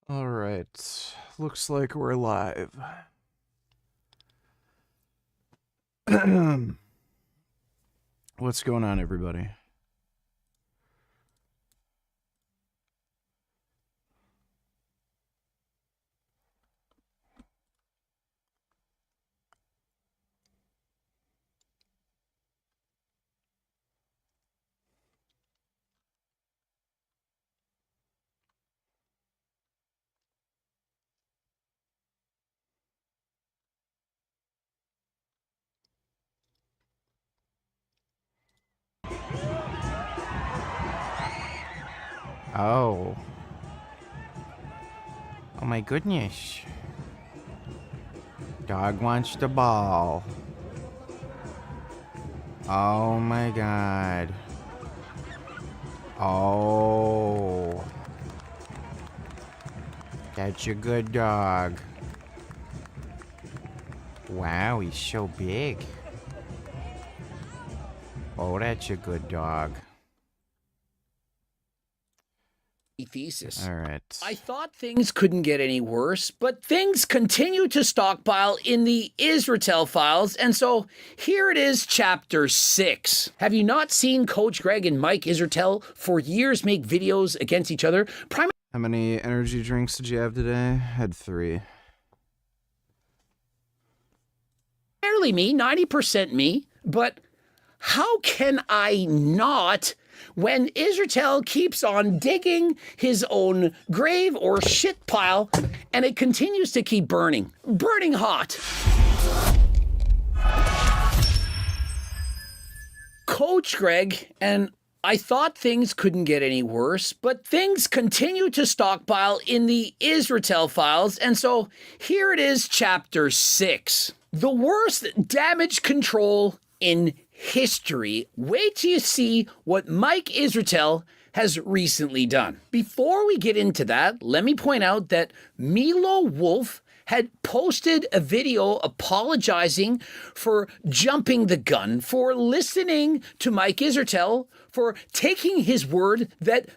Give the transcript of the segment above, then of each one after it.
All right. Looks like we're live. What's going on, everybody? Oh. Oh my goodness. Dog wants the ball. Oh my god. Oh. That's a good dog. Wow, he's so big. Oh, that's a good dog. Thesis. All right. I thought things couldn't get any worse, but things continue to stockpile in the Israetel files, and so here it is, chapter 6. Have you not seen Coach Greg and Mike Israetel for years make videos against each other? How many energy drinks did you have today? I had 3. Primarily me, 90% me, but how can I not when Israetel keeps on digging his own grave or shit pile and it continues to keep burning hot? Coach Greg, and I thought things couldn't get any worse, but things continue to stockpile in the Israetel files, and so here it is, chapter 6. The worst damage control in history. Wait till you see what Mike Israetel has recently done. Before we get into that, let me point out that Milo Wolf had posted a video apologizing for jumping the gun, for listening to Mike Israetel, for taking his word that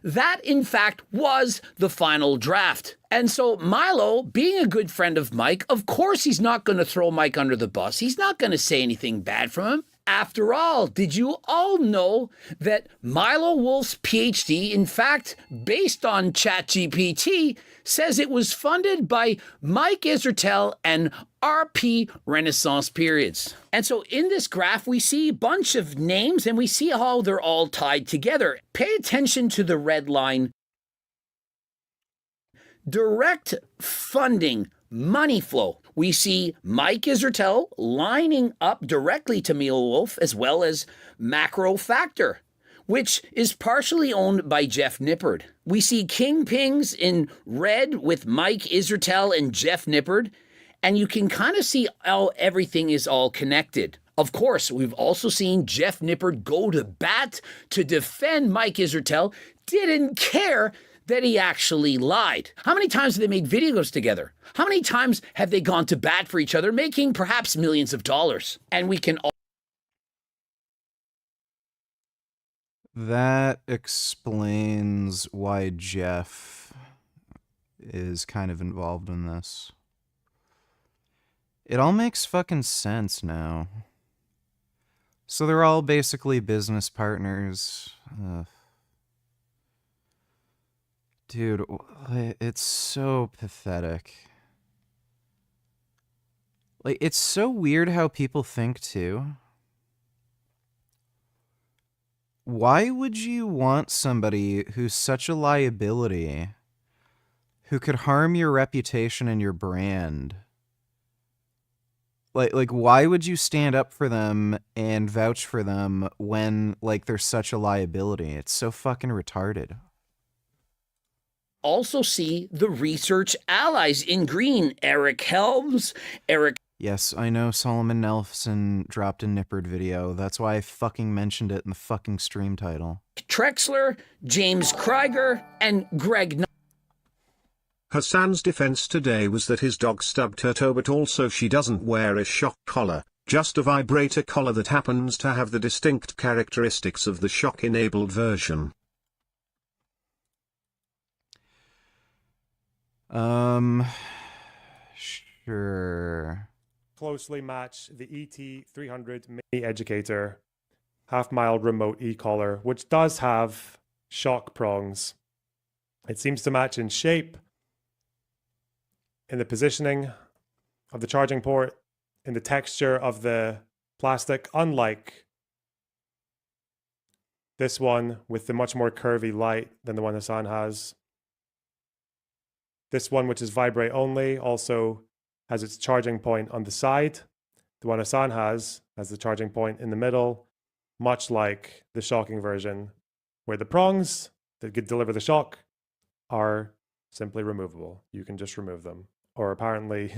in fact was the final draft. And so Milo, being a good friend of Mike, of course he's not going to throw Mike under the bus. He's not going to say anything bad from him. After all, did you all know that Milo Wolf's PhD, in fact, based on ChatGPT, says it was funded by Mike Israetel and RP Renaissance periods? And so in this graph, we see a bunch of names and we see how they're all tied together. Pay attention to the red line. Direct funding, money flow. We see Mike Israetel lining up directly to Milo Wolf, as well as Macro Factor, which is partially owned by Jeff Nippard. We see Kingpings in red with Mike Israetel and Jeff Nippard, and you can kind of see how everything is all connected. Of course, we've also seen Jeff Nippard go to bat to defend Mike Israetel, didn't care that he actually lied. How many times have they made videos together? How many times have they gone to bat for each other, making perhaps millions of dollars? And we can all... That explains why Jeff is kind of involved in this. It all makes fucking sense now. So they're all basically business partners. Dude, it's so pathetic. Like, it's so weird how people think, too. Why would you want somebody who's such a liability, who could harm your reputation and your brand? Like, why would you stand up for them and vouch for them when, like, they're such a liability? It's so fucking retarded. Also see the research allies in green. Eric Helms, Eric... Yes, I know Solomon Nelson dropped a Nippard video. That's why I fucking mentioned it in the fucking stream title. Trexler, James Krieger, and Greg... Hassan's defense today was that his dog stubbed her toe, but also she doesn't wear a shock collar, just a vibrator collar that happens to have the distinct characteristics of the shock-enabled version. Sure. Closely match the ET300 Mini Educator half-mile remote e-collar, which does have shock prongs. It seems to match in shape, in the positioning of the charging port, in the texture of the plastic, unlike this one with the much more curvy light than the one Hassan has. This one, which is vibrate only, also has its charging point on the side. The one Hassan has the charging point in the middle, much like the shocking version, where the prongs that could deliver the shock are simply removable. You can just remove them. Or apparently,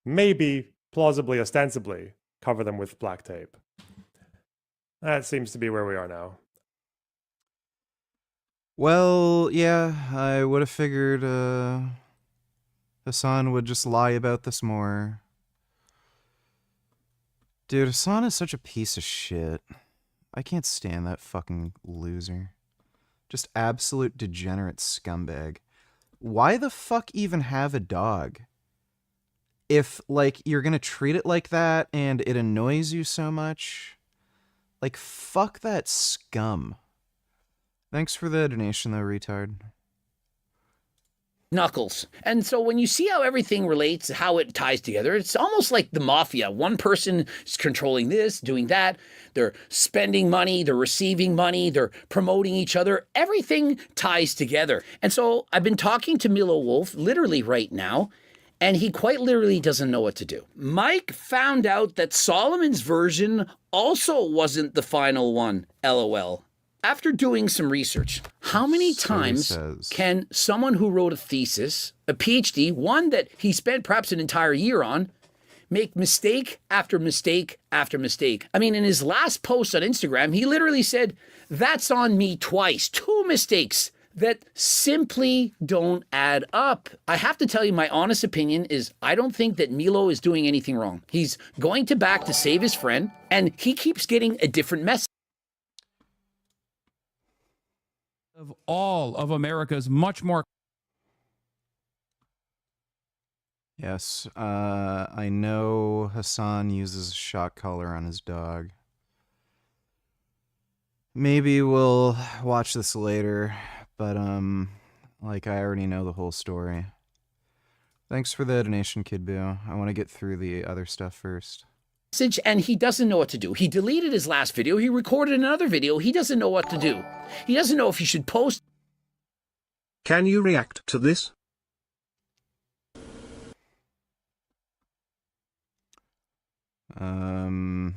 maybe, plausibly, ostensibly, cover them with black tape. That seems to be where we are now. Well, yeah, I would have figured Hassan would just lie about this more. Dude, Hassan is such a piece of shit. I can't stand that fucking loser. Just absolute degenerate scumbag. Why the fuck even have a dog? If, like, you're gonna treat it like that and it annoys you so much, like, fuck that scum. Thanks for the donation, though, retard. Knuckles. And so when you see how everything relates, how it ties together, it's almost like the mafia. One person is controlling this, doing that. They're spending money, they're receiving money, they're promoting each other. Everything ties together. And so I've been talking to Milo Wolf literally right now, and he quite literally doesn't know what to do. Mike found out that Solomon's version also wasn't the final one, LOL. After doing some research, how many times can someone who wrote a thesis, a PhD, one that he spent perhaps an entire year on, make mistake after mistake after mistake? I mean, in his last post on Instagram, he literally said, "That's on me twice." 2 mistakes that simply don't add up. I have to tell you, my honest opinion is I don't think that Milo is doing anything wrong. He's going to back to save his friend, and he keeps getting a different message. Of all of America's much more. Yes, I know Hassan uses a shock collar on his dog. Maybe we'll watch this later, but, like, I already know the whole story. Thanks for the donation, Kid Boo. I want to get through the other stuff first. And he doesn't know what to do. He deleted his last video. He recorded another video. He doesn't know what to do. He doesn't know if he should post. Can you react to this? I'm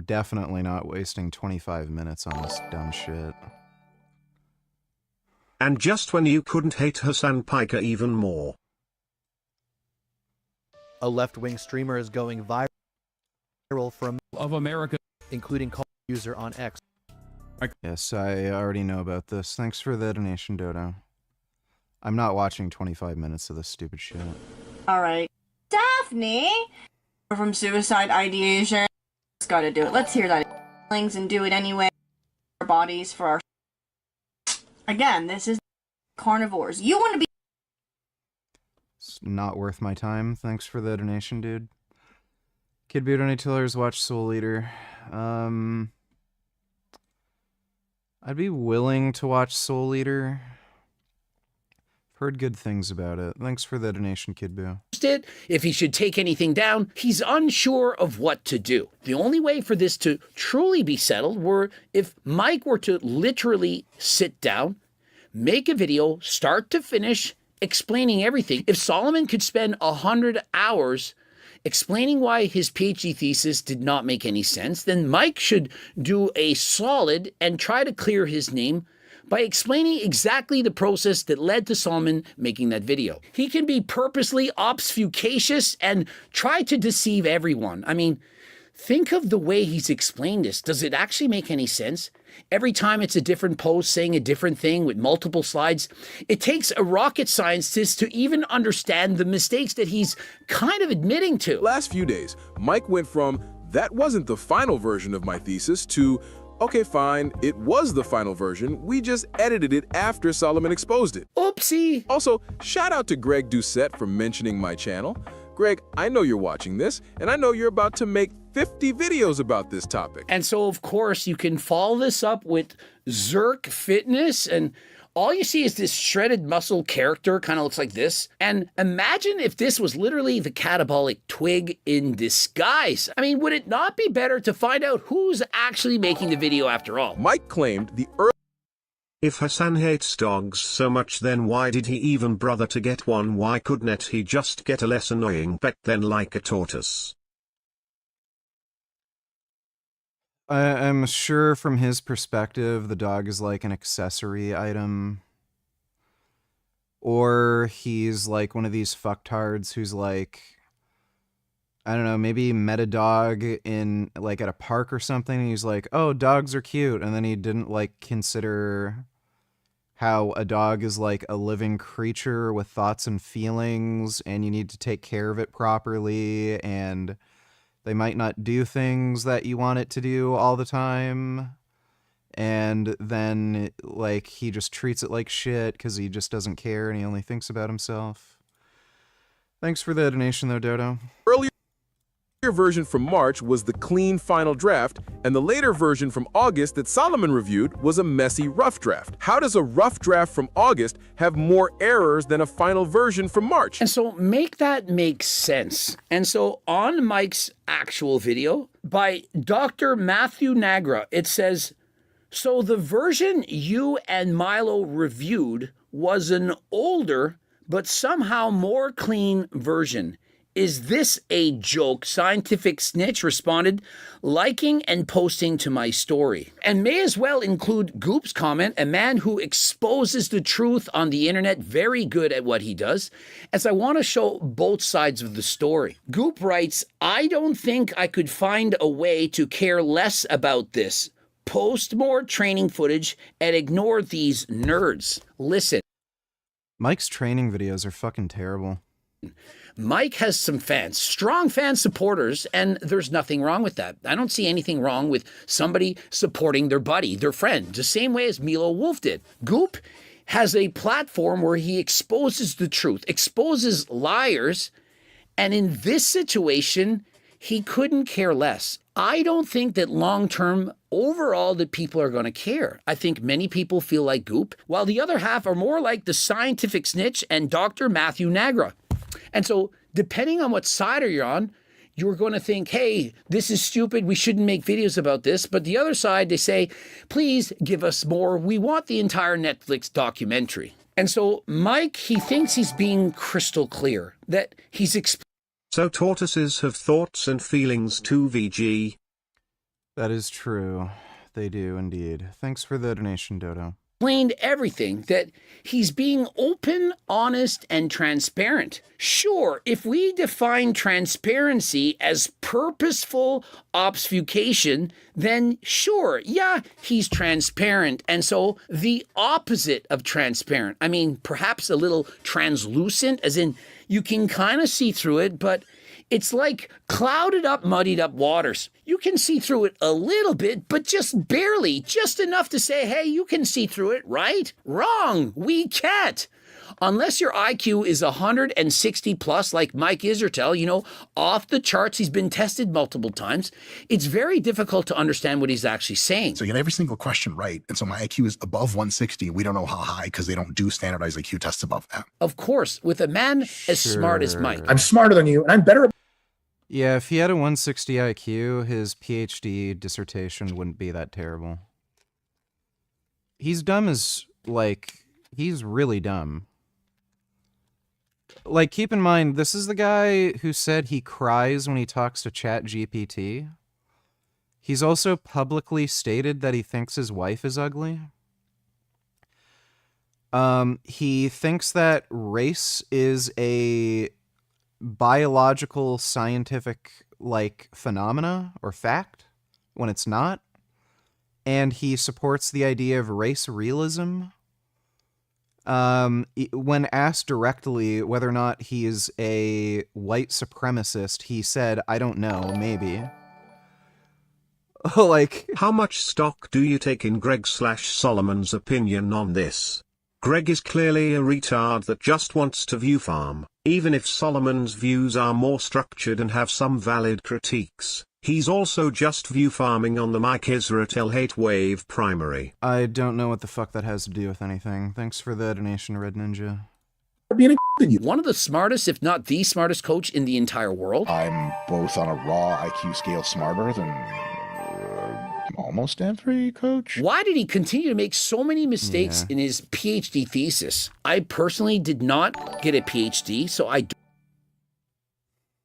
definitely not wasting 25 minutes on this dumb shit. And just when you couldn't hate Hassan Piker even more. A left-wing streamer is going viral from Of America. including call user on X. Yes, I already know about this. Thanks for the donation, Dodo. I'm not watching 25 minutes of this stupid shit. Alright. Daphne! From suicide ideation. Just gotta do it. Let's hear that. And do it anyway. Our bodies for our. Again, this is carnivores. You want to be. It's not worth my time. Thanks for the donation, dude. Kid Beard on Tillers watch Soul Eater. I'd be willing to watch Soul Eater. Heard good things about it. Thanks for the donation, Kid Boo. It, if he should take anything down, he's unsure of what to do. The only way for this to truly be settled were if Mike were to literally sit down, make a video, start to finish, explaining everything. If Solomon could spend 100 hours explaining why his PhD thesis did not make any sense, then Mike should do a solid and try to clear his name by explaining exactly the process that led to Solomon making that video. He can be purposely obfuscatious and try to deceive everyone. I mean, think of the way he's explained this. Does it actually make any sense? Every time it's a different post saying a different thing with multiple slides. It takes a rocket scientist to even understand the mistakes that he's kind of admitting to. Last few days, Mike went from, "That wasn't the final version of my thesis," to, Okay, fine, it was the final version, we just edited it after Solomon exposed it. Oopsie! Also, shout out to Greg Doucette for mentioning my channel. Greg, I know you're watching this, and I know you're about to make 50 videos about this topic. And so, of course, you can follow this up with Zerk Fitness, and all you see is this shredded muscle character, kind of looks like this. And imagine if this was literally the catabolic twig in disguise. I mean, would it not be better to find out who's actually making the video after all? Mike claimed the early If Hassan hates dogs so much, then why did he even bother to get one? Why couldn't he just get a less annoying pet than like a tortoise? I'm sure from his perspective, the dog is like an accessory item. Or he's like one of these fucktards who's like, I don't know, maybe met a dog in like at a park or something, and he's like, oh, dogs are cute. And then he didn't like consider how a dog is like a living creature with thoughts and feelings, and you need to take care of it properly, and they might not do things that you want it to do all the time. And then, like, he just treats it like shit because he just doesn't care and he only thinks about himself. Thanks for the donation, though, Dodo. earlier version from March was the clean final draft, and the later version from August that Solomon reviewed was a messy rough draft. How does a rough draft from August have more errors than a final version from March? And so make that make sense. And so on Mike's actual video by Dr. Matthew Nagra, it says, so the version you and Milo reviewed was an older but somehow more clean version. Is this a joke? Scientific Snitch responded, liking and posting to my story. And may as well include Goop's comment, a man who exposes the truth on the internet, very good at what he does, as I want to show both sides of the story. Goop writes, I don't think I could find a way to care less about this. Post more training footage and ignore these nerds. Listen. Mike's training videos are fucking terrible. Mike has some fans, strong fan supporters, and there's nothing wrong with that. I don't see anything wrong with somebody supporting their buddy, their friend, the same way as Milo Wolf did. Goop has a platform where he exposes the truth, exposes liars, and in this situation, he couldn't care less. I don't think that long-term, overall, that people are going to care. I think many people feel like Goop, while the other half are more like the Scientific Snitch and Dr. Matthew Nagra. And so, depending on what side you're on, you're going to think, hey, this is stupid, we shouldn't make videos about this. But the other side, they say, please give us more. We want the entire Netflix documentary. And so, Mike, he thinks he's being crystal clear, that he's So tortoises have thoughts and feelings too, VG. That is true. They do indeed. Thanks for the donation, Dodo. explained everything, that he's being open, honest, and transparent. Sure, if we define transparency as purposeful obfuscation, then sure, yeah, he's transparent. And so the opposite of transparent, I mean, perhaps a little translucent, as in you can kind of see through it, but it's like clouded up, muddied up waters. You can see through it a little bit, but just barely, just enough to say, hey, you can see through it, right? Wrong, we can't. Unless your IQ is 160 plus, like Mike Israetel, you know, off the charts, he's been tested multiple times, it's very difficult to understand what he's actually saying. So you get every single question right. And so my IQ is above 160. We don't know how high because they don't do standardized IQ tests above that. Of course, with a man as smart as Mike. I'm smarter than you, and I'm better. Yeah, if he had a 160 IQ, his PhD dissertation wouldn't be that terrible. He's dumb as, like, he's really dumb. Like, keep in mind, this is the guy who said he cries when he talks to ChatGPT. He's also publicly stated that he thinks his wife is ugly. He thinks that race is a biological, scientific, like, phenomena or fact when it's not. And he supports the idea of race realism. When asked directly whether or not he is a white supremacist, he said, I don't know, maybe. Like, How much stock do you take in Greg/Solomon's opinion on this? Greg is clearly a retard that just wants to view farm, even if Solomon's views are more structured and have some valid critiques. He's also just view farming on the Mike Israetel hate wave primary. I don't know what the fuck that has to do with anything. Thanks for the donation, Red Ninja. One of the smartest, if not the smartest coach in the entire world. I'm both on a raw IQ scale smarter than almost every coach. Why did he continue to make so many mistakes Yeah. in his PhD thesis? I personally did not get a PhD, so I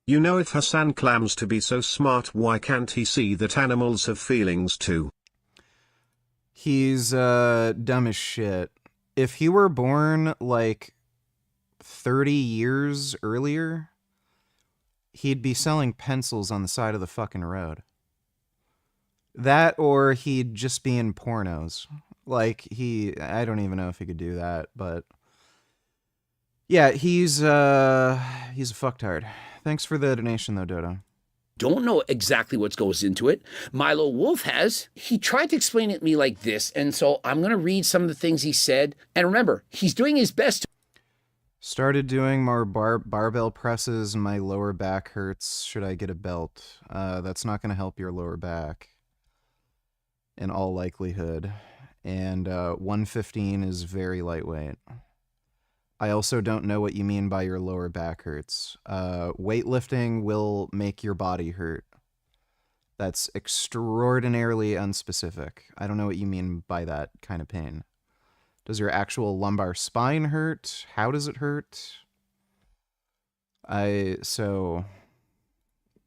You know, if Hassan claims to be so smart, why can't he see that animals have feelings too? He's dumb as shit. If he were born like 30 years earlier, he'd be selling pencils on the side of the fucking road. That, or he'd just be in pornos. Like, I don't even know if he could do that, but yeah, he's a fucktard. Thanks for the donation though, Dodo. don't know exactly what goes into it. Milo Wolf has. He tried to explain it to me like this, and so I'm going to read some of the things he said. And remember, he's doing his best. Started doing more barbell presses and my lower back hurts. Should I get a belt? That's not going to help your lower back in all likelihood. And 115 is very lightweight. I also don't know what you mean by your lower back hurts. Weightlifting will make your body hurt. That's extraordinarily unspecific. I don't know what you mean by that kind of pain. Does your actual lumbar spine hurt? How does it hurt?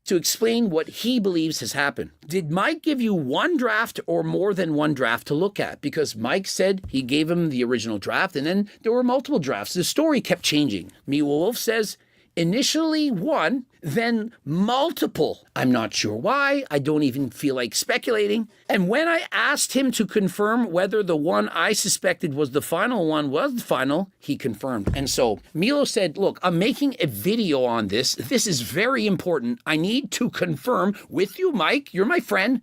To explain what he believes has happened. Did Mike give you one draft or more than one draft to look at? Because Mike said he gave him the original draft and then there were multiple drafts. The story kept changing. Milo Wolf says initially one, then multiple. I'm not sure why. I don't even feel like speculating. And when I asked him to confirm whether the one I suspected was the final one was the final, he confirmed. And so Milo said, look, I'm making a video on this. This is very important. I need to confirm with you, Mike, you're my friend,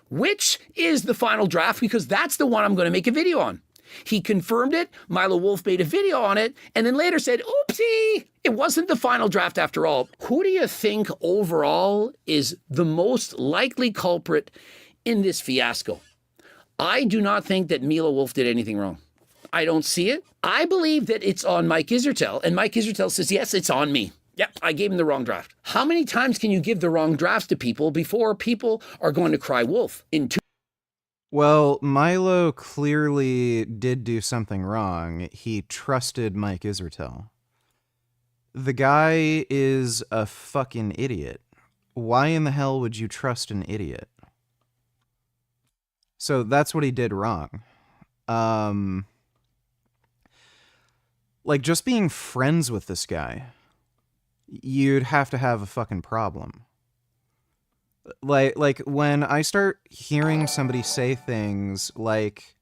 which is the final draft, because that's the one I'm going to make a video on. He confirmed it, Milo Wolf made a video on it, and then later said, oopsie, it wasn't the final draft after all. Who do you think overall is the most likely culprit in this fiasco? I do not think that Milo Wolf did anything wrong. I don't see it. I believe that it's on Mike Israetel, and Mike Israetel says, yes, it's on me. Yep, I gave him the wrong draft. How many times can you give the wrong drafts to people before people are going to cry wolf? Well, Milo clearly did do something wrong. He trusted Mike Israetel. The guy is a fucking idiot. Why in the hell would you trust an idiot? So that's what he did wrong. Like, just being friends with this guy, you'd have to have a fucking problem. Like when I start hearing somebody say things like,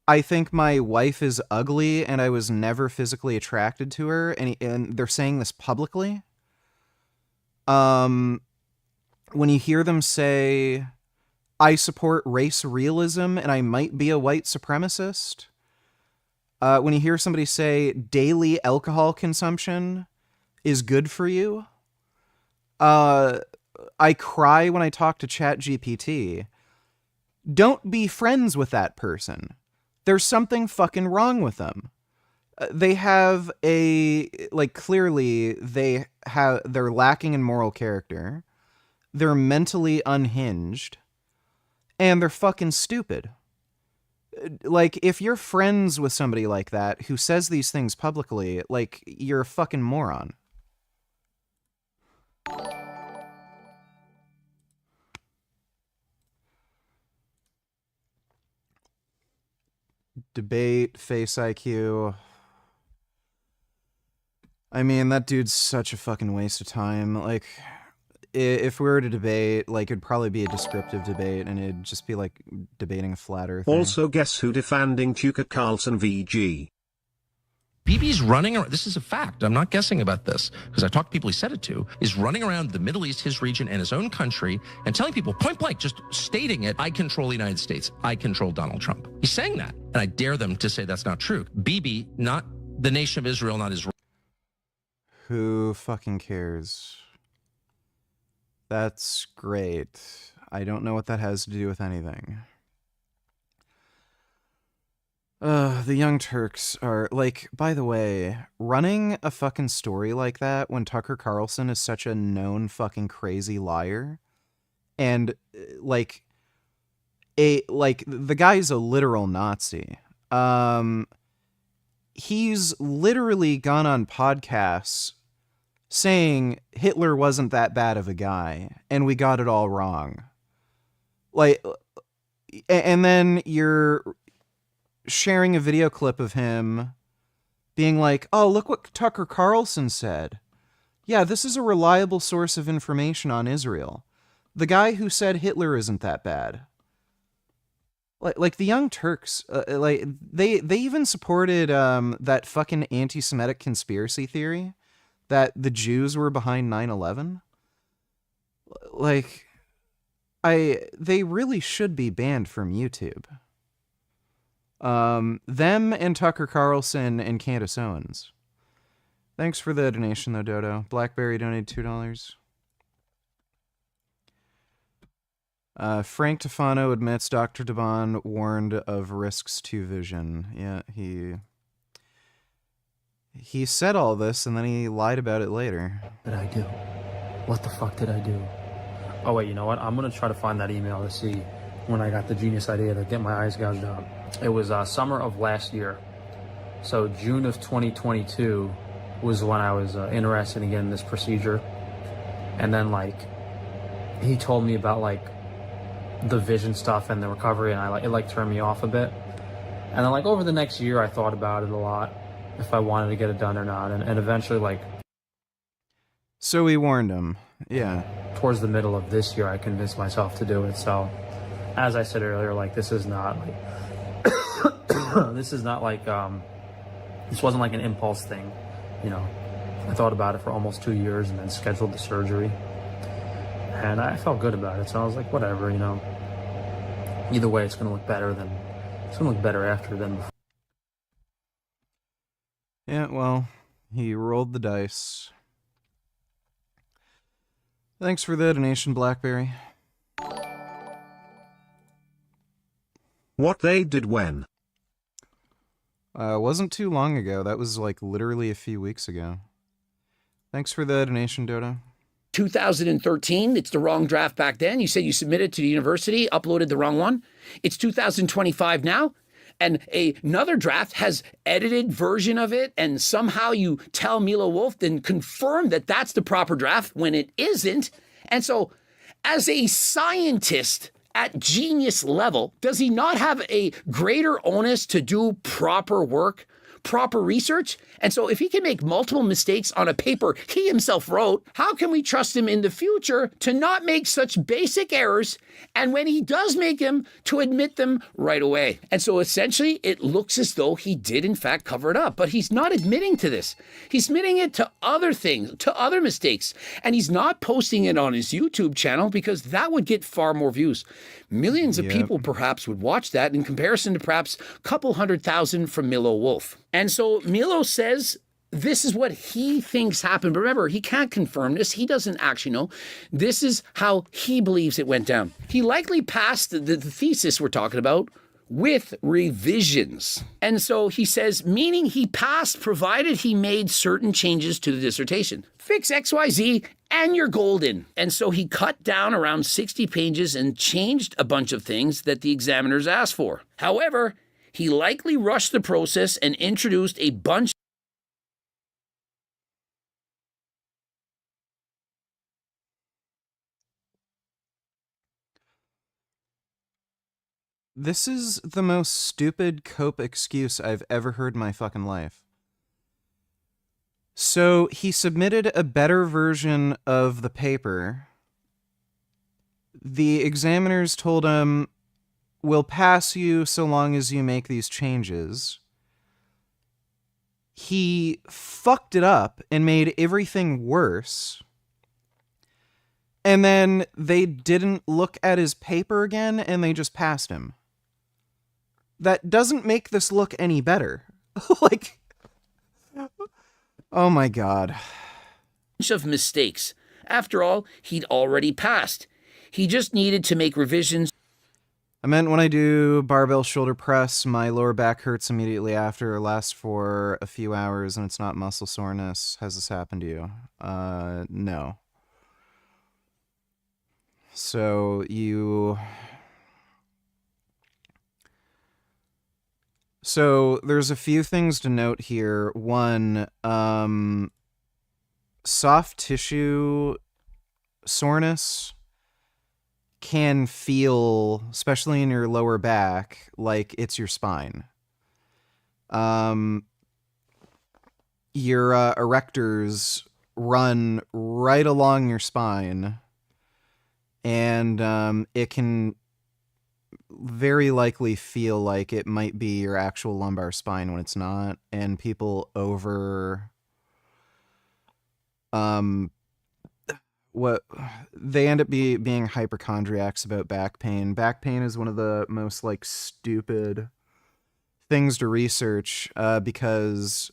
I think my wife is ugly and I was never physically attracted to her, and they're saying this publicly. When you hear them say, I support race realism and I might be a white supremacist. When you hear somebody say daily alcohol consumption is good for you. I cry when I talk to ChatGPT. Don't be friends with that person. There's something fucking wrong with them. They have clearly they're lacking in moral character. They're mentally unhinged. And they're fucking stupid. Like, if you're friends with somebody like that who says these things publicly, like, you're a fucking moron. Debate, face IQ. I mean, that dude's such a fucking waste of time. Like, if we were to debate, like, it'd probably be a descriptive debate, and it'd just be like debating a flat earth. Also, guess who defending Tucker Carlson VG? Bibi's running around, this is a fact, I'm not guessing about this, because I talked to people he said it to, is running around the Middle East, his region, and his own country, and telling people point blank, just stating it, I control the United States, I control Donald Trump. He's saying that, and I dare them to say that's not true. Bibi, not the nation of Israel, not Israel. Who fucking cares? That's great. I don't know what that has to do with anything. The Young Turks are, like, by the way, running a fucking story like that when Tucker Carlson is such a known fucking crazy liar, and, the guy's a literal Nazi. He's literally gone on podcasts saying Hitler wasn't that bad of a guy, and we got it all wrong. And then you're sharing a video clip of him being like, oh, look what Tucker Carlson said. Yeah, this is a reliable source of information on Israel. The guy who said Hitler isn't that bad. Like the Young Turks, they even supported that fucking anti-Semitic conspiracy theory that the Jews were behind 9/11. They really should be banned from YouTube. Them and Tucker Carlson and Candace Owens. Thanks for the donation, though, Dodo. Blackberry donated $2. Frank Tufano admits Dr. Debon warned of risks to vision. Yeah, he said all this, and then he lied about it later. What did I do? What the fuck did I do? Oh, wait, you know what? I'm going to try to find that email to see when I got the genius idea to get my eyes gouged out. It was summer of last year. So June of 2022 was when I was interested in getting this procedure. And then, he told me about, the vision stuff and the recovery, and it turned me off a bit. And then, over the next year, I thought about it a lot, if I wanted to get it done or not. And eventually, So we warned him. Yeah. Towards the middle of this year, I convinced myself to do it. So, as I said earlier, this is not this wasn't an impulse thing, I thought about it for almost 2 years and then scheduled the surgery, and I felt good about it. So I was like, whatever, either way, it's going to look better after than before. Yeah, well, he rolled the dice. Thanks for the donation, Blackberry. What they did when? Wasn't too long ago. That was literally a few weeks ago. Thanks for the donation, Dodo. 2013, it's the wrong draft back then. You said you submitted to the university, uploaded the wrong one. It's 2025 now, and another draft has edited version of it, and somehow you tell Milo Wolf and confirm that that's the proper draft when it isn't. And so, as a scientist at genius level, does he not have a greater onus to do proper work, proper research? And so if he can make multiple mistakes on a paper he himself wrote, how can we trust him in the future to not make such basic errors, and when he does make them, to admit them right away? And so essentially it looks as though he did in fact cover it up, but he's not admitting to this. He's admitting it to other things, to other mistakes, and he's not posting it on his YouTube channel because that would get far more views. Millions of people perhaps would watch that in comparison to perhaps a couple 100,000 from Milo Wolf. And so Milo says this is what he thinks happened. But remember, he can't confirm this. He doesn't actually know. This is how he believes it went down. He likely passed the thesis we're talking about with revisions. And so he says, meaning he passed provided he made certain changes to the dissertation. Fix XYZ and you're golden. And so he cut down around 60 pages and changed a bunch of things that the examiners asked for. However, he likely rushed the process and introduced a bunch. This is the most stupid cope excuse I've ever heard in my fucking life. So he submitted a better version of the paper. The examiners told him, we'll pass you so long as you make these changes. he fucked it up and made everything worse. And then they didn't look at his paper again and they just passed him. That doesn't make this look any better. Like, oh my God. Of mistakes. After all, he'd already passed. He just needed to make revisions. I meant when I do barbell shoulder press, my lower back hurts immediately after, lasts for a few hours, and it's not muscle soreness. Has this happened to you? No. So there's a few things to note here. One, soft tissue soreness can feel, especially in your lower back, like it's your spine. Your erectors run right along your spine, and it can very likely feel like it might be your actual lumbar spine when it's not, and people they end up being hypochondriacs about back pain. Back pain is one of the most like stupid things to research because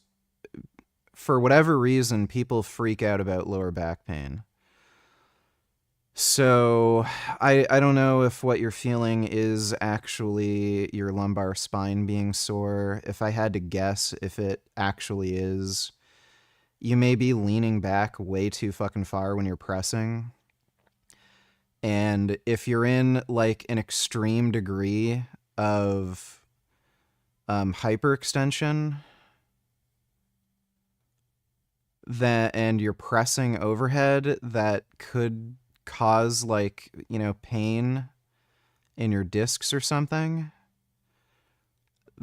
for whatever reason people freak out about lower back pain. So I don't know if what you're feeling is actually your lumbar spine being sore. If I had to guess, if it actually is, you may be leaning back way too fucking far when you're pressing. And if you're in like an extreme degree of hyperextension, and you're pressing overhead, that could cause like, you know, pain in your discs or something.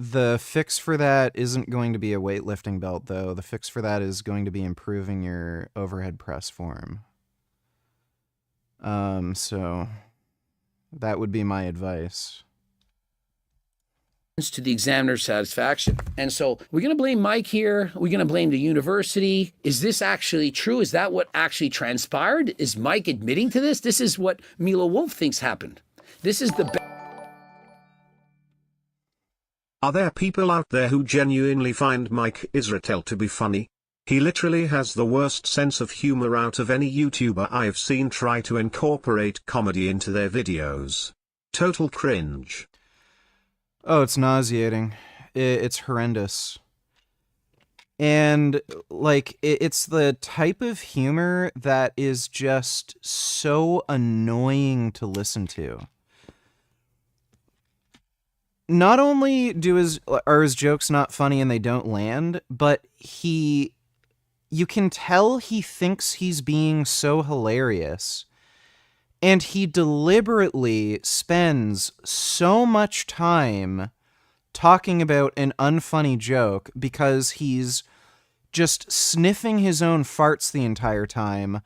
The fix for that isn't going to be a weightlifting belt, though. The fix for that is going to be improving your overhead press form. So that would be my advice. To the examiner's satisfaction. And so we're going to blame Mike here. We're going to blame the university. Is this actually true? Is that what actually transpired? Is Mike admitting to this? This is what Milo Wolf thinks happened. This is the Are there people out there who genuinely find Mike Israetel to be funny? He literally has the worst sense of humor out of any YouTuber I've seen try to incorporate comedy into their videos. Total cringe. Oh, it's nauseating. It's horrendous. And, like, it's the type of humor that is just so annoying to listen to. Not only are his jokes not funny and they don't land, but you can tell he thinks he's being so hilarious. And he deliberately spends so much time talking about an unfunny joke because he's just sniffing his own farts the entire time.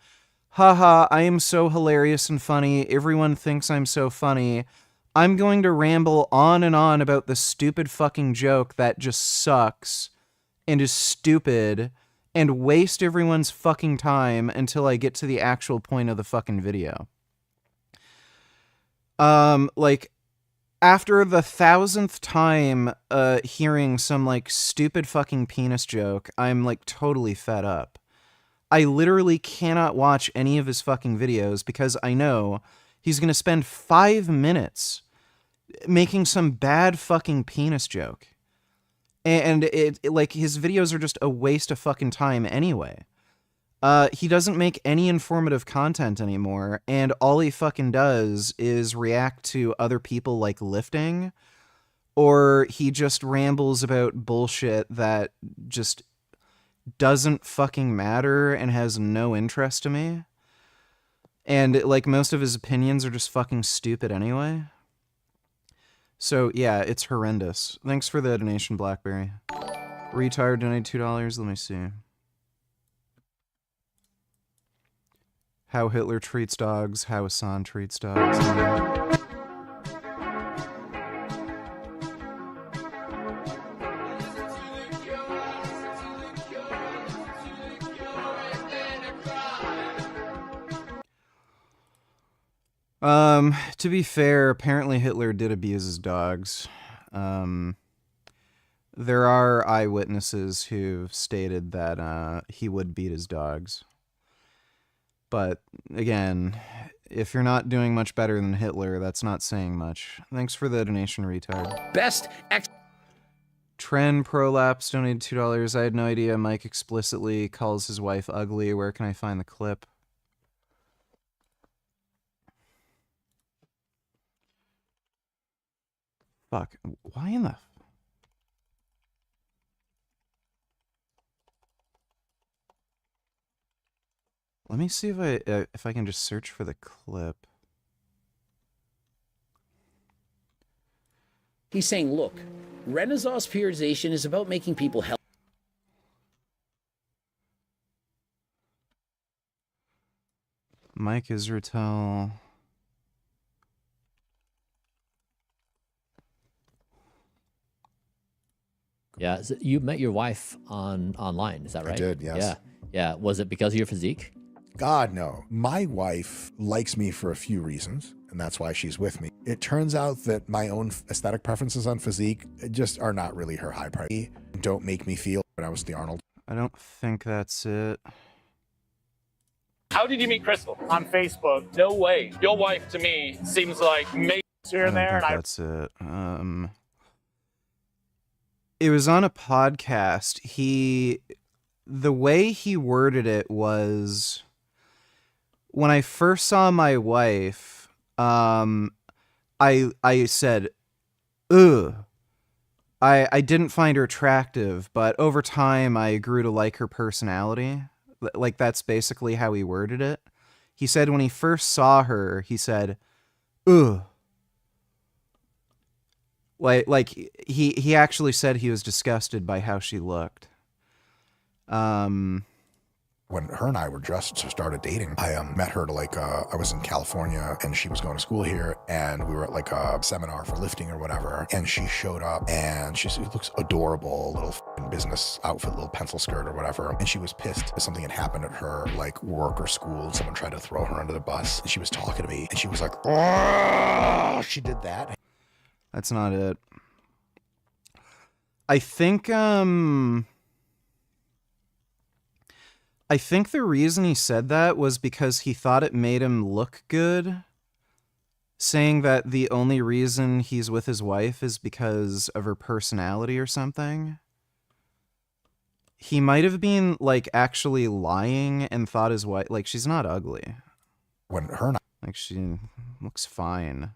Haha, I am so hilarious and funny. Everyone thinks I'm so funny. I'm going to ramble on and on about the stupid fucking joke that just sucks and is stupid and waste everyone's fucking time until I get to the actual point of the fucking video. Like, after the 1,000th time hearing some, like, stupid fucking penis joke, I'm, like, totally fed up. I literally cannot watch any of his fucking videos because I know he's gonna spend 5 minutes making some bad fucking penis joke. And it like, his videos are just a waste of fucking time anyway. He doesn't make any informative content anymore, and all he fucking does is react to other people, like, lifting, or he just rambles about bullshit that just doesn't fucking matter and has no interest to me. And, like, most of his opinions are just fucking stupid anyway. So, yeah, it's horrendous. Thanks for the donation, Blackberry. Retard donated $2. Let me see. How Hitler treats dogs, how Hassan treats dogs. To be fair, apparently Hitler did abuse his dogs. There are eyewitnesses who stated that he would beat his dogs. But again, if you're not doing much better than Hitler, that's not saying much. Thanks for the donation, retard. Best Tren Prolapse donated $2. I had no idea Mike explicitly calls his wife ugly. Where can I find the clip? Fuck. Why in the... Let me see if I can just search for the clip. He's saying, look, Renaissance periodization is about making people healthy. Mike Israetel. Yeah, so you met your wife online, is that right? I did, yes. Yeah, yeah. Was it because of your physique? God, no. My wife likes me for a few reasons, and that's why she's with me. It turns out that my own aesthetic preferences on physique just are not really her high priority. Don't make me feel when I was the Arnold. I don't think that's it. How did you meet Crystal? On Facebook. No way. Your wife, to me, seems like maybe here and there. That's it. It was on a podcast. The way he worded it was, when I first saw my wife, I said, ugh. I didn't find her attractive, but over time I grew to like her personality. Like, that's basically how he worded it. He said when he first saw her, he said, ugh. Like he actually said he was disgusted by how she looked. When her and I were just started dating, I met her to I was in California and she was going to school here, and we were at like a seminar for lifting or whatever, and she showed up and she looks adorable, little business outfit, little pencil skirt or whatever, and she was pissed because something had happened at her like work or school, and someone tried to throw her under the bus, and she was talking to me and she was like, oh, she did that. That's not it. I think the reason he said that was because he thought it made him look good, saying that the only reason he's with his wife is because of her personality or something. He might have been like actually lying and thought his wife, like, she's not ugly. When her and I, like, she looks fine.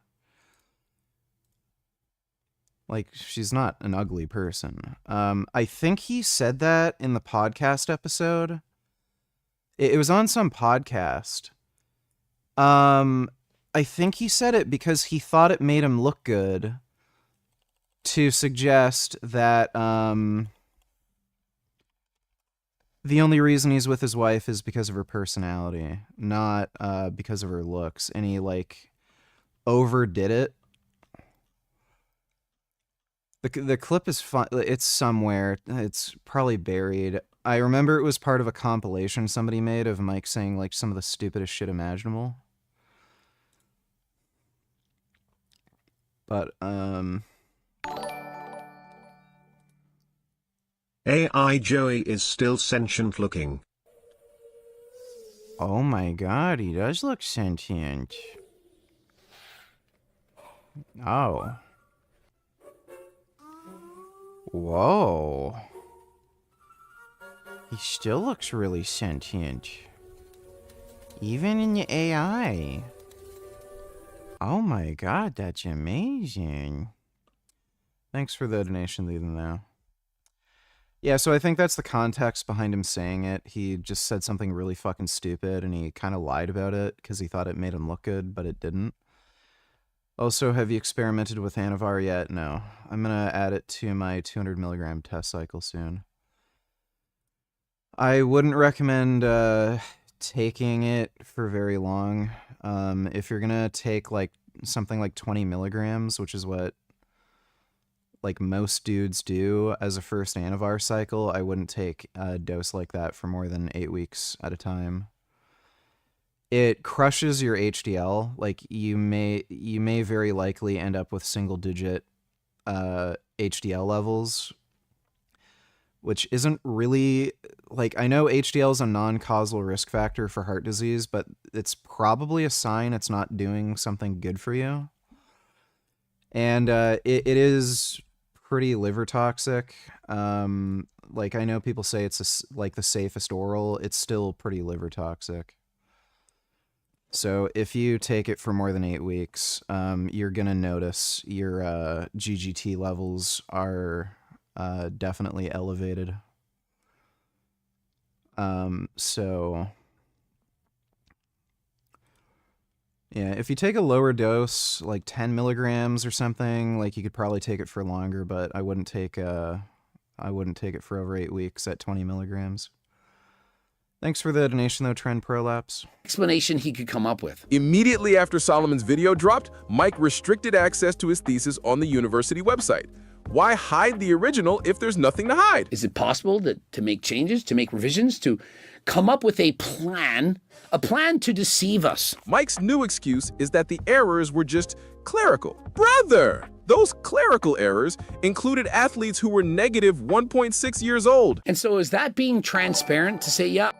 Like, she's not an ugly person. I think he said that in the podcast episode. It was on some podcast. I think he said it because he thought it made him look good to suggest that the only reason he's with his wife is because of her personality, not because of her looks. And he, like, overdid it. The clip is fun. It's somewhere. It's probably buried. I remember it was part of a compilation somebody made of Mike saying like some of the stupidest shit imaginable. But AI Joey is still sentient looking. Oh my god, he does look sentient. Oh. Whoa. He still looks really sentient. Even in the AI. Oh my god, that's amazing. Thanks for the donation, even though. Yeah, so I think that's the context behind him saying it. He just said something really fucking stupid, and he kind of lied about it because he thought it made him look good, but it didn't. Also, have you experimented with Anavar yet? No. I'm gonna add it to my 200 milligram test cycle soon. I wouldn't recommend taking it for very long. If you're gonna take like something like 20 milligrams, which is what like most dudes do as a first Anavar cycle, I wouldn't take a dose like that for more than 8 weeks at a time. it crushes your HDL. Like you may very likely end up with single digit HDL levels, which isn't really, like, I know HDL is a non-causal risk factor for heart disease, but it's probably a sign it's not doing something good for you. And it is pretty liver toxic. Like, I know people say it's like the safest oral. It's still pretty liver toxic. So if you take it for more than 8 weeks, you're going to notice your GGT levels are definitely elevated. So yeah, if you take a lower dose, like 10 milligrams or something, like you could probably take it for longer, but I wouldn't take it for over 8 weeks at 20 milligrams. Thanks for the donation, though, Trend Prolapse. Explanation he could come up with. Immediately after Solomon's video dropped, Mike restricted access to his thesis on the university website. Why hide the original if there's nothing to hide? Is it possible to make changes, to make revisions, to come up with a plan to deceive us? Mike's new excuse is that the errors were just clerical. Brother! Those clerical errors included athletes who were negative 1.6 years old. And so is that being transparent to say, yeah?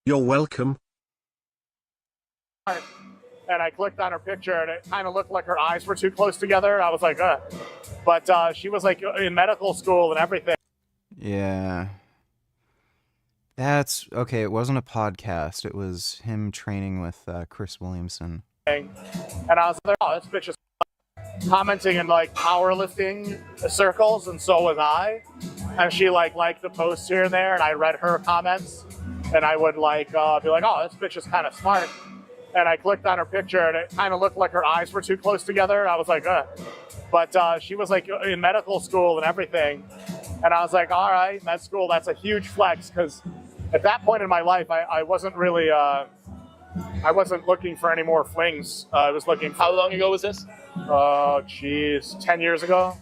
You're welcome. And I clicked on her picture, and it kind of looked like her eyes were too close together. I was like, ugh. But she was like in medical school and everything. Yeah. That's okay. It wasn't a podcast. It was him training with Chris Williamson. And I was like, oh, this bitch is commenting in like powerlifting circles, and so was I. And she liked the posts here and there, and I read her comments, and I would be like, oh, this bitch is kind of smart. And I clicked on her picture, and it kind of looked like her eyes were too close together. I was like, ugh. But she was like in medical school and everything. And I was like, all right, med school, that's a huge flex, because at that point in my life, I wasn't really, I wasn't looking for any more flings. I was looking for... How long ago was this? Oh, geez, 10 years ago.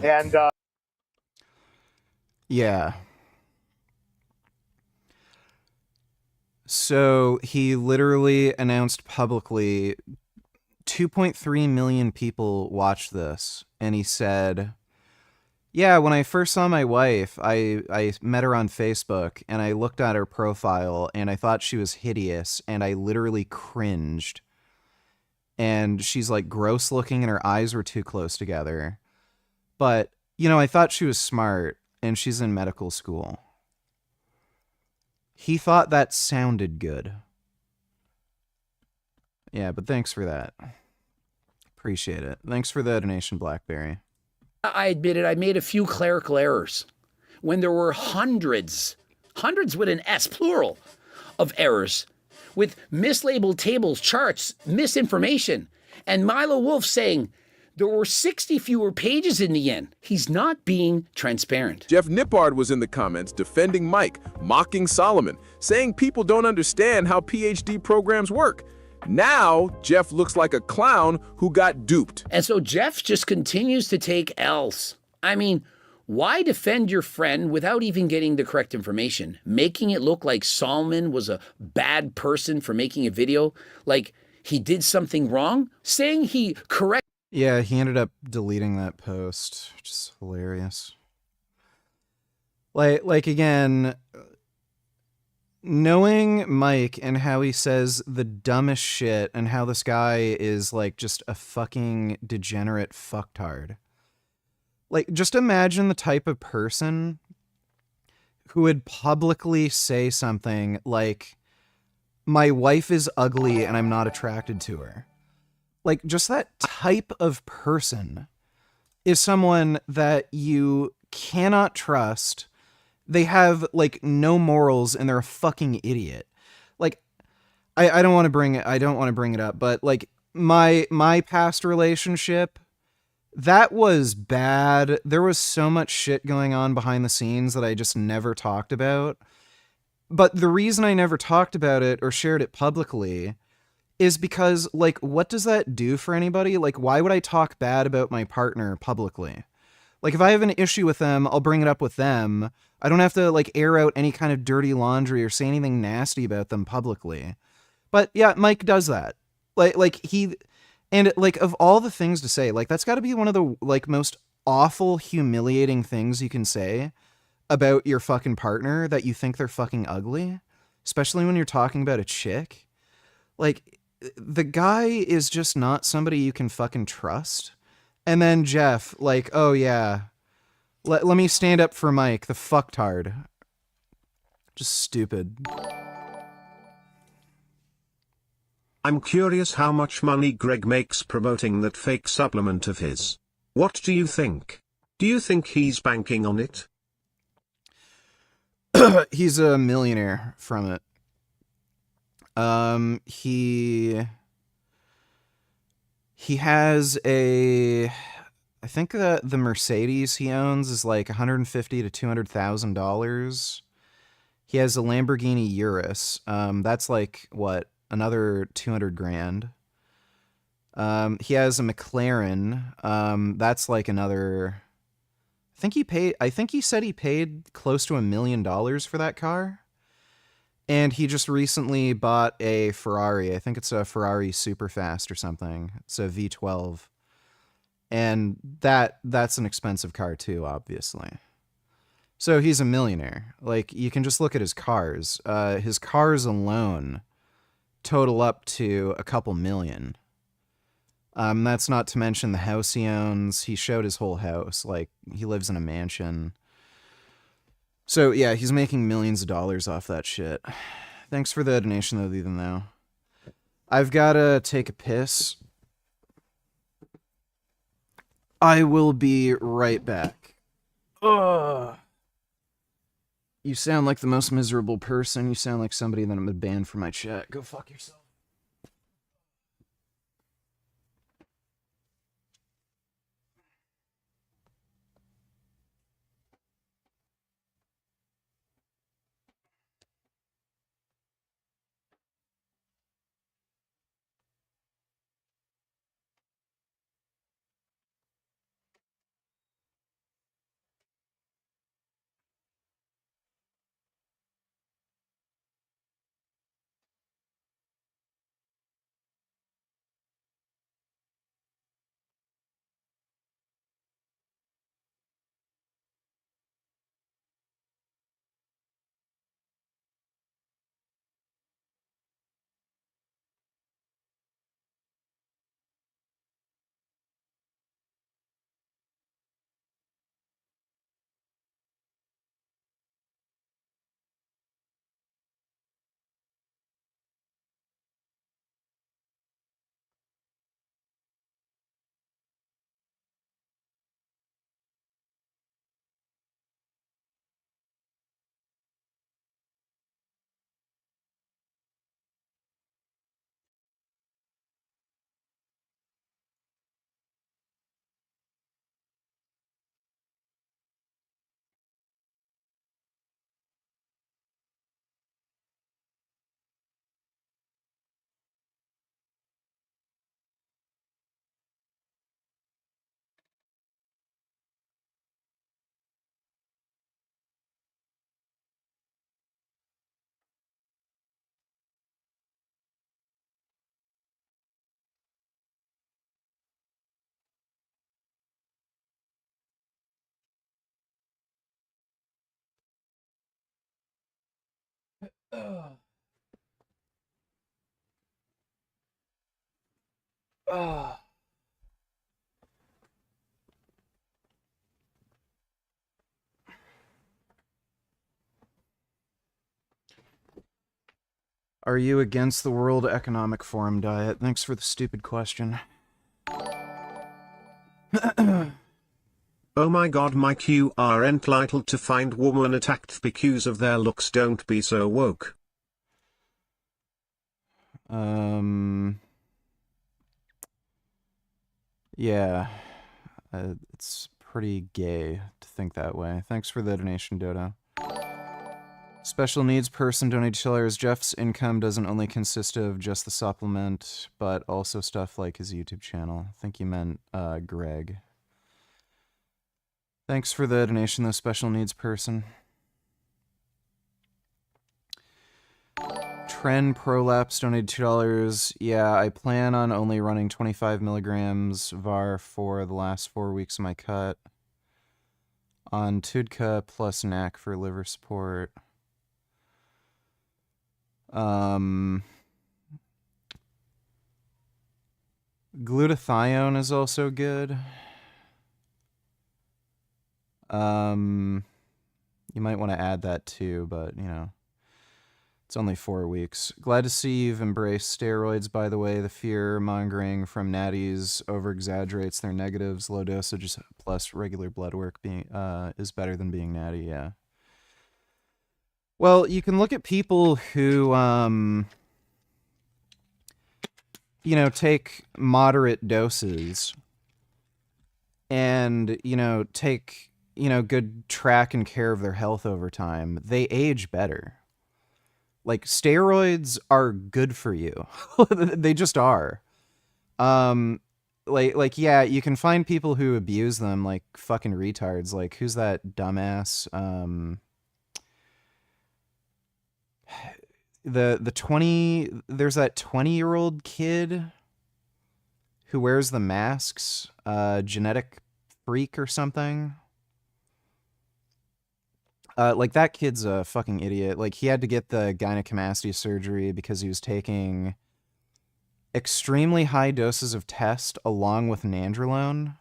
And... Yeah. So he literally announced publicly 2.3 million people watched this, and he said, yeah, when I first saw my wife, I met her on Facebook, and I looked at her profile, and I thought she was hideous, and I literally cringed. And she's like gross looking, and her eyes were too close together. But, you know, I thought she was smart, and she's in medical school. He thought that sounded good. Yeah, but thanks for that. Appreciate it. Thanks for the donation, Blackberry. I admit it, I made a few clerical errors when there were hundreds with an S, plural, of errors, with mislabeled tables, charts, misinformation, and Milo Wolf saying there were 60 fewer pages in the end. He's not being transparent. Jeff Nippard was in the comments defending Mike, mocking Solomon, saying people don't understand how PhD programs work. Now, Jeff looks like a clown who got duped. And so Jeff just continues to take L's. I mean, why defend your friend without even getting the correct information? Making it look like Solomon was a bad person for making a video, like he did something wrong? Saying he corrected... Yeah, he ended up deleting that post, which is hilarious. Like again, knowing Mike and how he says the dumbest shit and how this guy is like just a fucking degenerate fucktard. Like, just imagine the type of person who would publicly say something like, my wife is ugly and I'm not attracted to her. Like, just that type of person is someone that you cannot trust. They have, like, no morals and they're a fucking idiot. Like, I don't want to bring it up, but, like, my past relationship, that was bad. There was so much shit going on behind the scenes that I just never talked about. But the reason I never talked about it or shared it publicly is because, like, what does that do for anybody? Like, why would I talk bad about my partner publicly? Like, if I have an issue with them, I'll bring it up with them. I don't have to, like, air out any kind of dirty laundry or say anything nasty about them publicly. But, yeah, Mike does that. Like he... And, like, of all the things to say, like, that's got to be one of the, like, most awful, humiliating things you can say about your fucking partner, that you think they're fucking ugly. Especially when you're talking about a chick. Like, the guy is just not somebody you can fucking trust. And then Jeff, like, oh yeah, let me stand up for Mike, the fucktard. Just stupid. I'm curious how much money Greg makes promoting that fake supplement of his. What do you think? Do you think he's banking on it? He's a millionaire from it. He has a, I think the Mercedes he owns is like $150,000 to $200,000. He has a Lamborghini Urus. That's like what, another 200 grand. He has a McLaren. That's like another, I think he said he paid close to $1 million for that car. And he just recently bought a Ferrari. I think it's a Ferrari Superfast or something. It's a V12. And that's an expensive car too, obviously. So he's a millionaire. Like, you can just look at his cars. His cars alone total up to a couple million. That's not to mention the house he owns. He showed his whole house. Like, he lives in a mansion. So, yeah, he's making millions of dollars off that shit. Thanks for the donation, though, even though. I've gotta take a piss. I will be right back. Ugh. You sound like the most miserable person. You sound like somebody that I'm gonna ban from my chat. Go fuck yourself. Ugh. Ugh. Are you against the World Economic Forum diet? Thanks for the stupid question. Oh my god, Mike, you are entitled to find woman attacked because of their looks. Don't be so woke. Yeah. It's pretty gay to think that way. Thanks for the donation, Dodo. Special needs person donated $2. Jeff's income doesn't only consist of just the supplement, but also stuff like his YouTube channel. I think you meant Greg. Thanks for the donation, though, special needs person. Tren Prolapse donated $2. Yeah, I plan on only running 25 milligrams VAR for the last 4 weeks of my cut. On Tudka plus NAC for liver support. Glutathione is also good. You might want to add that too, but, you know, it's only 4 weeks. Glad to see you've embraced steroids, by the way. The fear-mongering from natties over-exaggerates their negatives. Low dosage plus regular blood work is better than being natty, yeah. Well, you can look at people who, you know, take moderate doses and, you know, take, you know, good track and care of their health over time. They age better. Like, steroids are good for you. They just are. Like, yeah, you can find people who abuse them like fucking retards. Like, who's that dumbass? There's that 20-year-old kid who wears the masks, genetic freak or something. Like, that kid's a fucking idiot. Like, he had to get the gynecomastia surgery because he was taking extremely high doses of test along with nandrolone.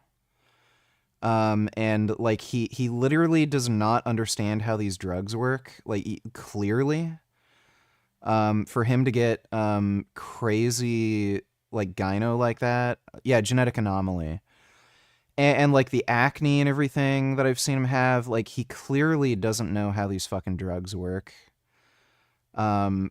And, like, he literally does not understand how these drugs work, like, clearly. For him to get crazy, like, gyno like that. Yeah, genetic anomaly. And, like, the acne and everything that I've seen him have, like, he clearly doesn't know how these fucking drugs work. Yeah,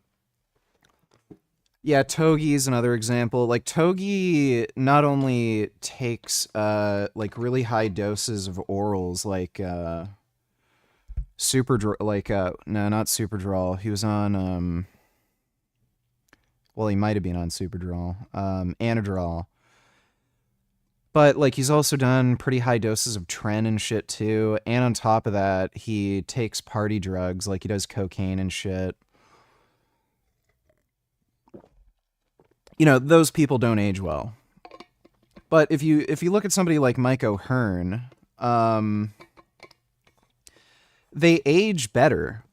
Togi's another example. Like, Togi not only takes, like, really high doses of orals, like, no, not Superdrol. He was on, well, he might have been on Superdrol. Anadrol. But, like, he's also done pretty high doses of Tren and shit, too. And on top of that, he takes party drugs, like he does cocaine and shit. You know, those people don't age well. But if you look at somebody like Mike O'Hearn, they age better.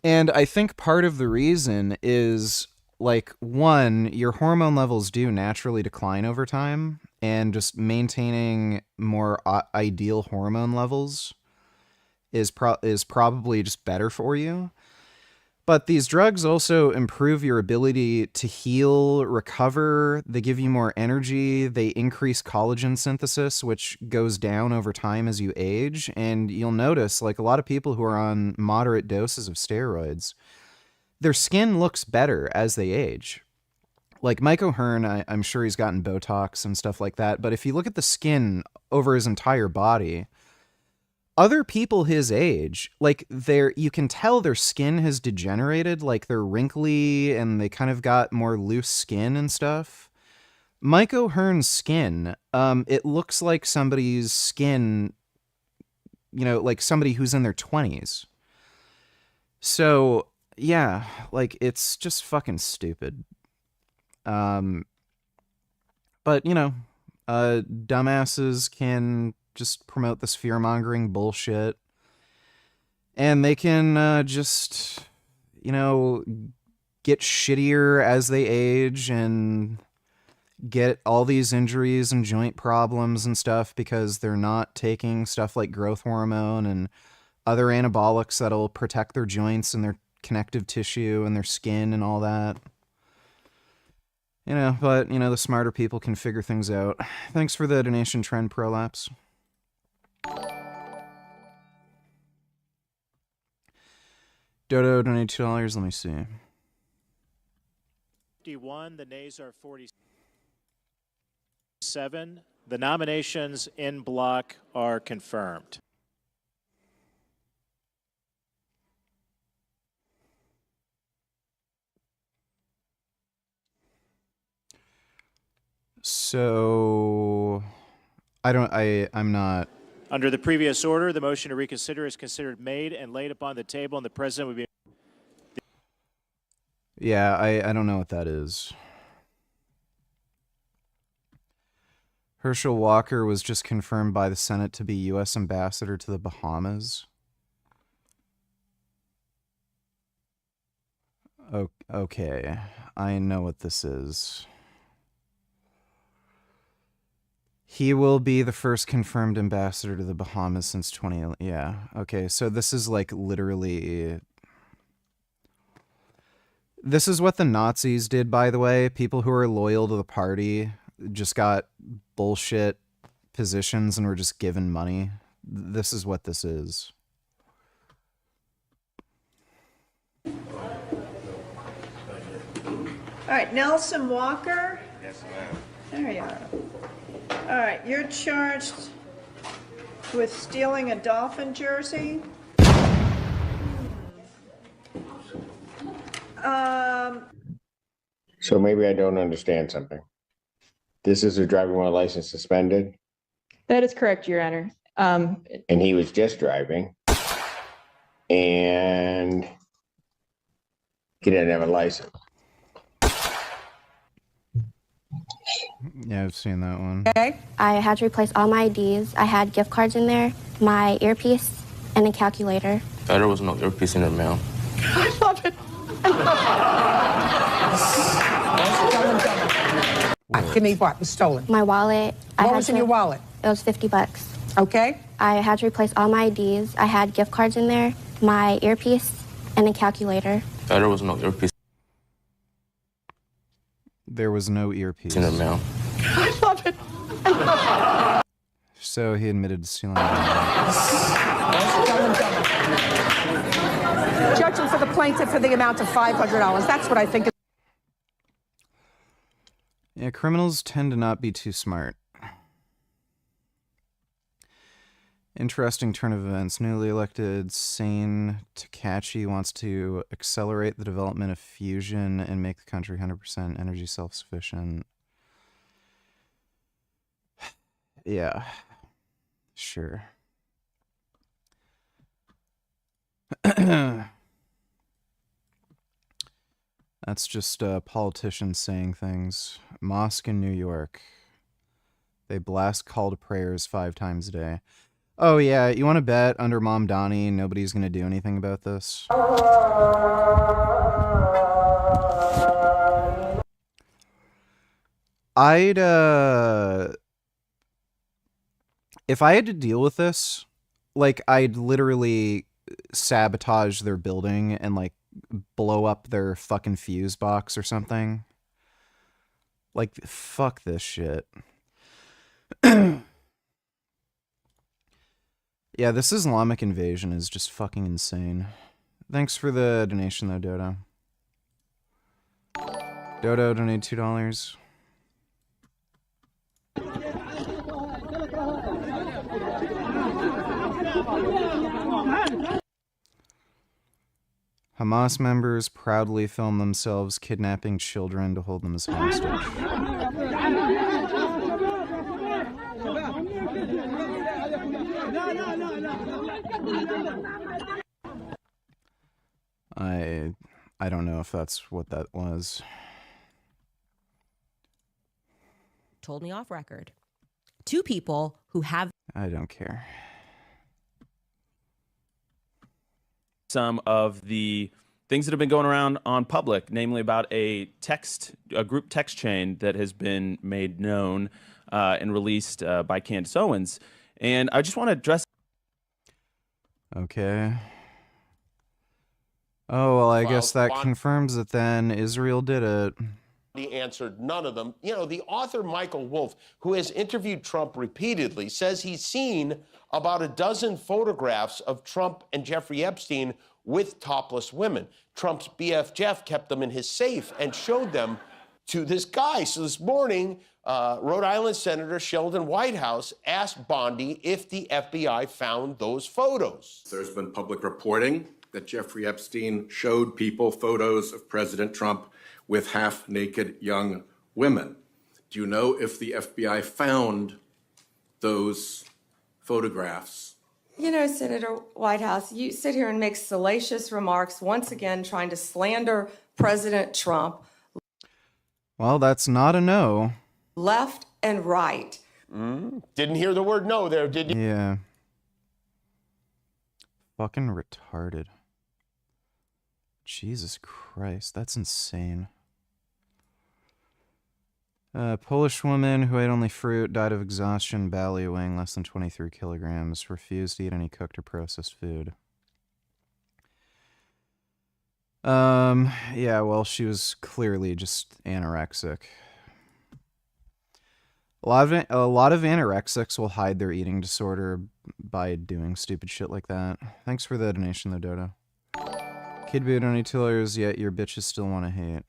And I think part of the reason is, like, one, your hormone levels do naturally decline over time, and just maintaining more ideal hormone levels is probably just better for you. But these drugs also improve your ability to heal, recover. They give you more energy. They increase collagen synthesis, which goes down over time as you age. And you'll notice, like, a lot of people who are on moderate doses of steroids, their skin looks better as they age. Like, Mike O'Hearn, I'm sure he's gotten Botox and stuff like that, but if you look at the skin over his entire body, other people his age, like, you can tell their skin has degenerated, like, they're wrinkly and they kind of got more loose skin and stuff. Mike O'Hearn's skin, it looks like somebody's skin, you know, like somebody who's in their 20s. So, yeah, like, it's just fucking stupid. But, you know, dumbasses can just promote this fear-mongering bullshit. And they can just, you know, get shittier as they age and get all these injuries and joint problems and stuff because they're not taking stuff like growth hormone and other anabolics that'll protect their joints and their connective tissue and their skin and all that. You know, but, you know, the smarter people can figure things out. Thanks for the donation, Trend Prolapse. Dodo donated $2. Let me see. 51. The nays are 47. The nominations in block are confirmed. So I'm not Under the previous order, the motion to reconsider is considered made and laid upon the table, and the president would be... Yeah, I don't know what that is. Herschel Walker was just confirmed by the Senate to be U.S. ambassador to the Bahamas. Okay, I know what this is. He will be the first confirmed ambassador to the Bahamas since 2011. Yeah, okay, so this is like literally... This is what the Nazis did, by the way. People who are loyal to the party just got bullshit positions and were just given money. This is what this is. All right, Nelson Walker. Yes, ma'am. There you are. All right, you're charged with stealing a Dolphin jersey. So maybe I don't understand something. This is a driving while license suspended, That is correct, Your Honor. and he was just driving, and he didn't have a license. Yeah, I've seen that one. Okay. I had to replace all my IDs. I had gift cards in there, my earpiece, and a calculator. There was no earpiece in her mouth. I love it. Give me what was stolen. My wallet. What was in your wallet? It was $50. Okay. I had to replace all my IDs. I had gift cards in there, my earpiece, and a calculator. There was no earpiece There was no earpiece. in her mouth. I love it. So he admitted to stealing. Judgment for the plaintiff for the amount of $500. That's what I think. Yeah, criminals tend to not be too smart. Interesting turn of events. Newly elected Sane Takachi wants to accelerate the development of fusion and make the country 100% energy self-sufficient. Yeah, sure. That's just politicians saying things. Mosque in New York. They blast call to prayers 5 times a day. Oh yeah, you want to bet under Mom Donnie nobody's going to do anything about this? I'd, if I had to deal with this, like, I'd literally sabotage their building and, like, blow up their fucking fuse box or something. Like, fuck this shit. Yeah, this Islamic invasion is just fucking insane. Thanks for the donation, though, Dodo. Dodo donated $2. Hamas members proudly film themselves kidnapping children to hold them as hostage. I don't know if that's what that was. Told me off record. 2 people who have... I don't care. Some of the things that have been going around on public, namely about a group text chain that has been made known and released by Candace Owens. And I just want to address... Okay. Oh, well, I guess that confirms it then. Israel did it. He answered none of them. You know, the author Michael Wolff, who has interviewed Trump repeatedly, says he's seen about a dozen photographs of Trump and Jeffrey Epstein with topless women. Trump's BF Jeff kept them in his safe and showed them to this guy. So this morning, Rhode Island Senator Sheldon Whitehouse asked Bondi if the FBI found those photos. There's been public reporting that Jeffrey Epstein showed people photos of President Trump with half-naked young women. Do you know if the FBI found those photographs. You know, Senator Whitehouse, you sit here and make salacious remarks, once again trying to slander President Trump. Well, that's not a no. Left and right. Didn't hear the word no there, did you? Yeah. Fucking retarded. Jesus Christ, that's insane. Polish woman who ate only fruit, died of exhaustion, belly weighing less than 23 kilograms, refused to eat any cooked or processed food. Yeah, well, she was clearly just anorexic. A lot of anorexics will hide their eating disorder by doing stupid shit like that. Thanks for the donation, though, Dodo. Kid Boo, only $2, yet your bitches still want to hate.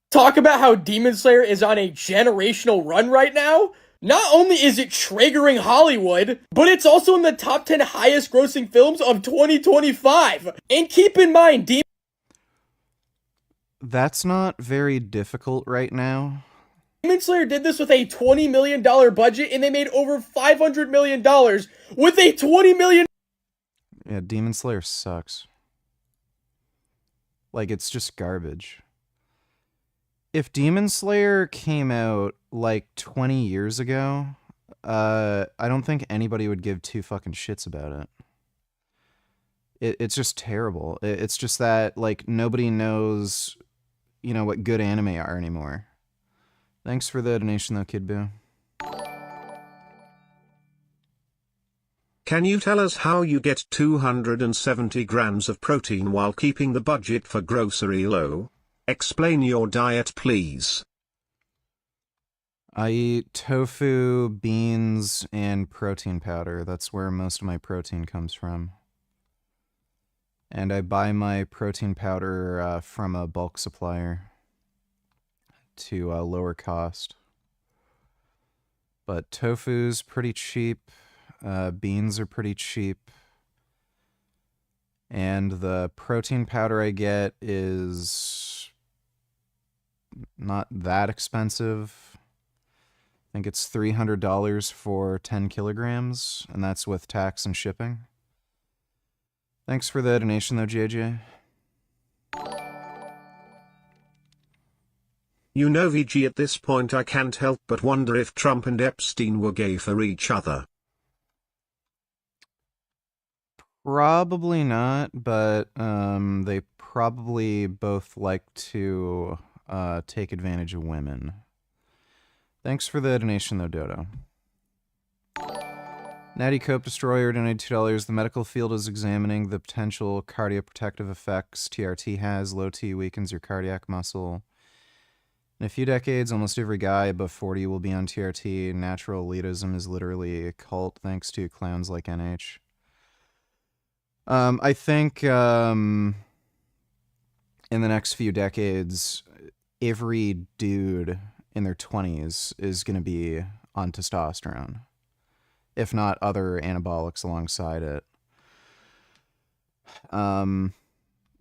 Talk about how Demon Slayer is on a generational run right now. Not only is it triggering Hollywood, but it's also in the top 10 highest grossing films of 2025. And keep in mind, That's not very difficult right now. Demon Slayer did this with a $20 million budget, and they made over $500 million with a $20 million. Yeah, Demon Slayer sucks. Like, it's just garbage. If Demon Slayer came out like 20 years ago, I don't think anybody would give two fucking shits about it. It's just terrible. It's just that, like, nobody knows, you know, what good anime are anymore. Thanks for the donation, though, Kid Boo. Can you tell us how you get 270 grams of protein while keeping the budget for grocery low? Explain your diet, please. I eat tofu, beans, and protein powder. That's where most of my protein comes from. And I buy my protein powder from a bulk supplier to lower cost. But tofu's pretty cheap. Beans are pretty cheap. And the protein powder I get is not that expensive. I think it's $300 for 10 kilograms, and that's with tax and shipping. Thanks for the donation, though, JJ. You know, VG, at this point I can't help but wonder if Trump and Epstein were gay for each other. Probably not, but they probably both like to take advantage of women. Thanks for the donation, though, Dodo. Natty Cope Destroyer donated $2. The medical field is examining the potential cardioprotective effects TRT has. Low T weakens your cardiac muscle. In a few decades, almost every guy above 40 will be on TRT. Natural elitism is literally a cult thanks to clowns like NH. I think in the next few decades, every dude in their 20s is going to be on testosterone, if not other anabolics alongside it.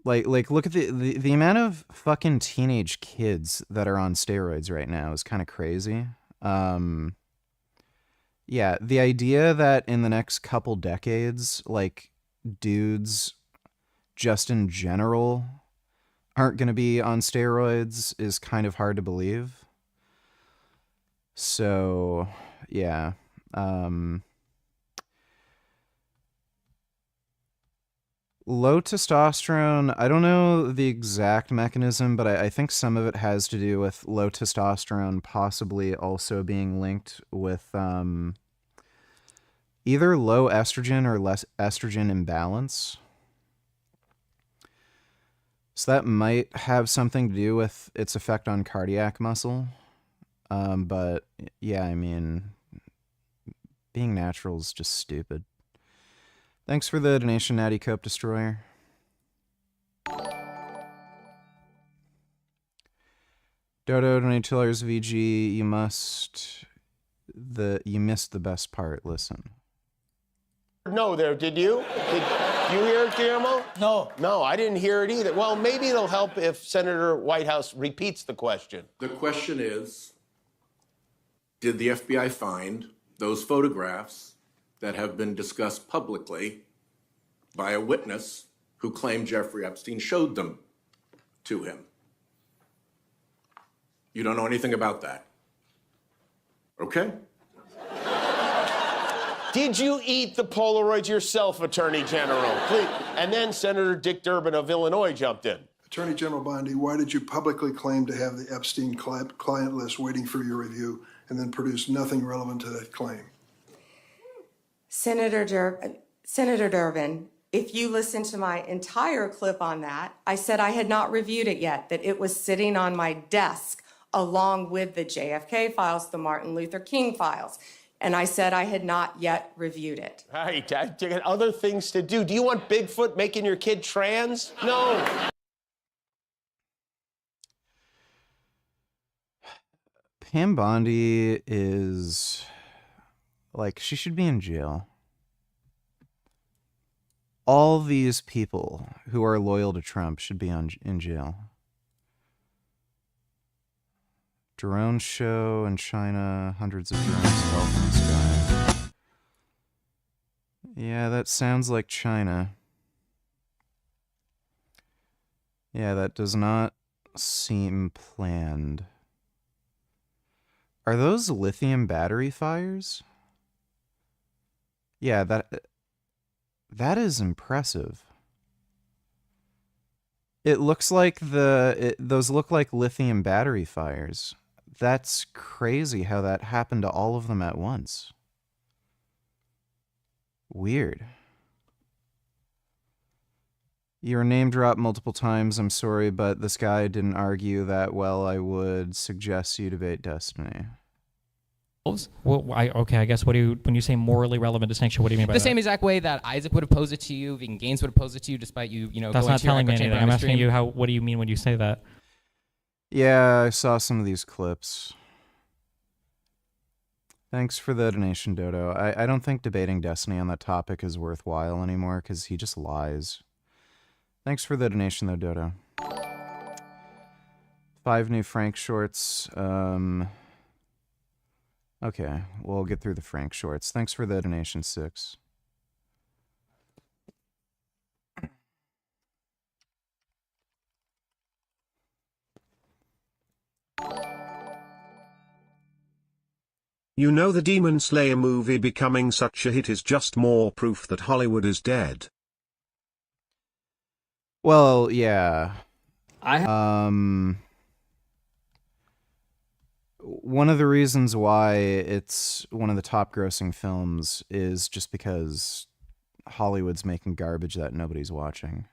Like look at the amount of fucking teenage kids that are on steroids right now is kind of crazy. Yeah, the idea that in the next couple decades, like, dudes just in general aren't going to be on steroids is kind of hard to believe. So, yeah. Low testosterone, I don't know the exact mechanism, but I think some of it has to do with low testosterone possibly also being linked with either low estrogen or less estrogen imbalance. So that might have something to do with its effect on cardiac muscle. But yeah, I mean, being natural is just stupid. Thanks for the donation, Natty Cope Destroyer. Dodo donated $2 VG. You missed the best part. Listen. No, there, did you? Did you hear it, Guillermo? No. No, I didn't hear it either. Well, maybe it'll help if Senator Whitehouse repeats the question. The question is, did the FBI find those photographs that have been discussed publicly by a witness who claimed Jeffrey Epstein showed them to him? You don't know anything about that. Okay? Did you eat the Polaroids yourself, Attorney General? Please. And then Senator Dick Durbin of Illinois jumped in. Attorney General Bondi, why did you publicly claim to have the Epstein client list waiting for your review and then produce nothing relevant to that claim? Senator Durbin, if you listen to my entire clip on that, I said I had not reviewed it yet, that it was sitting on my desk along with the JFK files, the Martin Luther King files. And I said I had not yet reviewed it. Right, I got other things to do. Do you want Bigfoot making your kid trans? No. Pam Bondi is like, she should be in jail. All these people who are loyal to Trump should be in jail. Drone show in China, hundreds of drones fell from the sky. Yeah, that sounds like China. Yeah, that does not seem planned. Are those lithium battery fires? Yeah, that is impressive. It looks like those look like lithium battery fires. That's crazy how that happened to all of them at once. Weird. You were name dropped multiple times, I'm sorry, but this guy didn't argue that well. I would suggest you debate Destiny. Well, I guess when you say morally relevant distinction, what do you mean by that? The same exact way that Isaac would have posed it to you, Vegan Gaines would have posed it to you, despite you know, that's going not to your telling me echo chamber anything. on I'm the asking stream. you what do you mean when you say that? Yeah, I saw some of these clips. Thanks for the donation, Dodo. I don't think debating Destiny on that topic is worthwhile anymore because he just lies. Thanks for the donation, though, Dodo. 5 new Frank shorts. Okay, we'll get through the Frank shorts. Thanks for the donation, 6. You know, the Demon Slayer movie becoming such a hit is just more proof that Hollywood is dead. Well, yeah. One of the reasons why it's one of the top grossing films is just because Hollywood's making garbage that nobody's watching.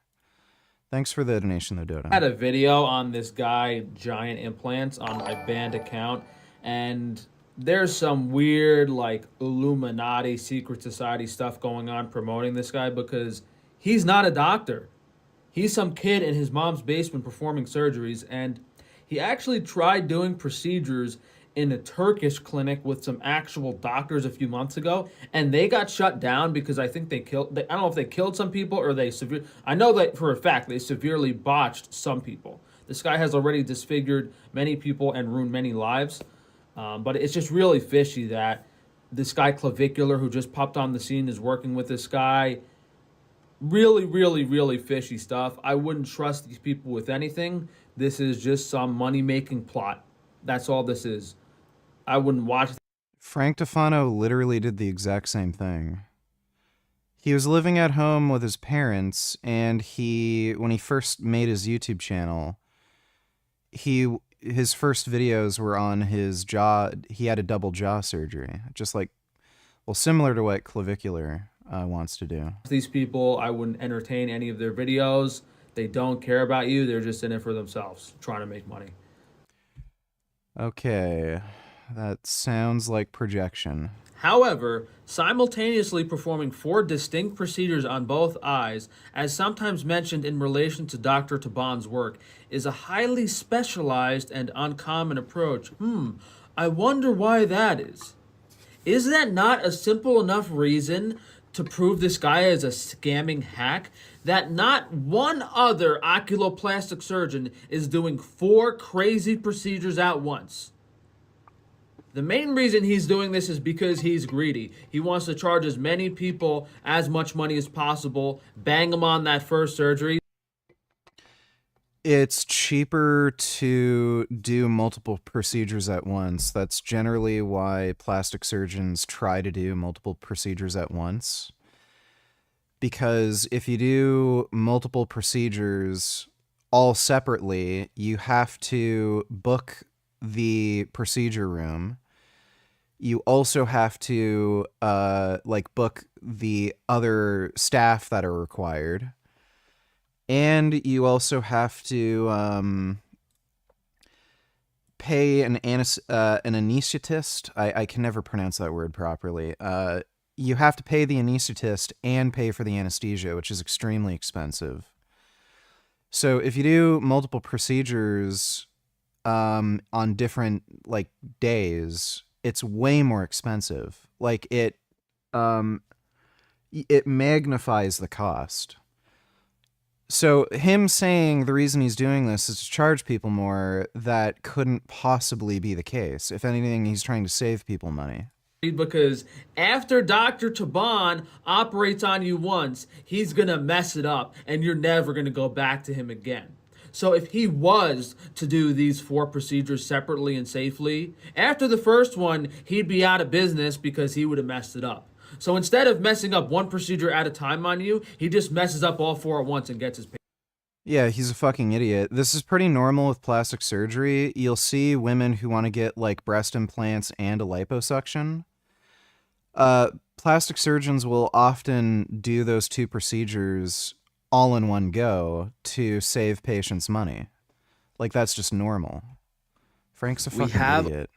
Thanks for the donation, though, Dodo. I had a video on this guy, Giant Implants, on my banned account, and there's some weird, like, Illuminati, secret society stuff going on promoting this guy because he's not a doctor. He's some kid in his mom's basement performing surgeries, and he actually tried doing procedures in a Turkish clinic with some actual doctors a few months ago, and they got shut down because I think I don't know if they killed some people or I know that for a fact they severely botched some people. This guy has already disfigured many people and ruined many lives, but it's just really fishy that this guy Clavicular, who just popped on the scene, is working with this guy. Really, really, really fishy stuff. I wouldn't trust these people with anything. This is just some money-making plot. That's all this is. I wouldn't watch. Frank Tufano literally did the exact same thing. He was living at home with his parents, and when he first made his YouTube channel, his first videos were on his jaw. He had a double jaw surgery, just like, well, similar to what Clavicular wants to do. These people, I wouldn't entertain any of their videos. They don't care about you. They're just in it for themselves, trying to make money. Okay, that sounds like projection. However, simultaneously performing 4 distinct procedures on both eyes, as sometimes mentioned in relation to Dr. Taban's work, is a highly specialized and uncommon approach. I wonder why that is. Is that not a simple enough reason to prove this guy is a scamming hack that not one other oculoplastic surgeon is doing 4 crazy procedures at once? The main reason he's doing this is because he's greedy. He wants to charge as many people as much money as possible, bang them on that first surgery. It's cheaper to do multiple procedures at once. That's generally why plastic surgeons try to do multiple procedures at once. Because if you do multiple procedures all separately, you have to book the procedure room. You also have to book the other staff that are required. And you also have to pay an anesthetist. I can never pronounce that word properly. You have to pay the anesthetist and pay for the anesthesia, which is extremely expensive. So if you do multiple procedures on different days, it's way more expensive. It magnifies the cost. So him saying the reason he's doing this is to charge people more, that couldn't possibly be the case. If anything, he's trying to save people money. Because after Dr. Taban operates on you once, he's going to mess it up and you're never going to go back to him again. So if he was to do these 4 procedures separately and safely, after the first one, he'd be out of business because he would have messed it up. So instead of messing up 1 procedure at a time on you, he just messes up all 4 at once and gets his pay. Yeah, he's a fucking idiot. This is pretty normal with plastic surgery. You'll see women who want to get breast implants and a liposuction. Plastic surgeons will often do those 2 procedures all in one go to save patients money. That's just normal. Frank's a fucking idiot.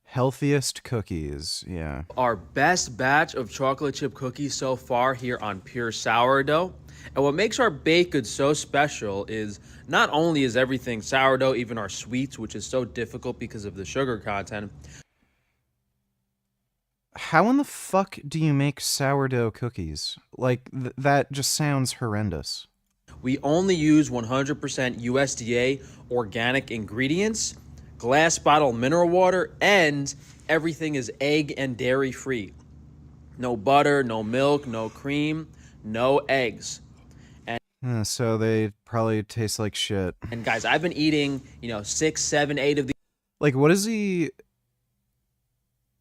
Healthiest cookies, yeah. Our best batch of chocolate chip cookies so far here on Pure Sourdough. And what makes our baked goods so special is not only is everything sourdough, even our sweets, which is so difficult because of the sugar content. How in the fuck do you make sourdough cookies? That just sounds horrendous. We only use 100% USDA organic ingredients, glass bottle mineral water, and everything is egg and dairy free. No butter, no milk, no cream, no eggs. And so they probably taste like shit. And guys, I've been eating, 6, 7, 8 of these. What is he...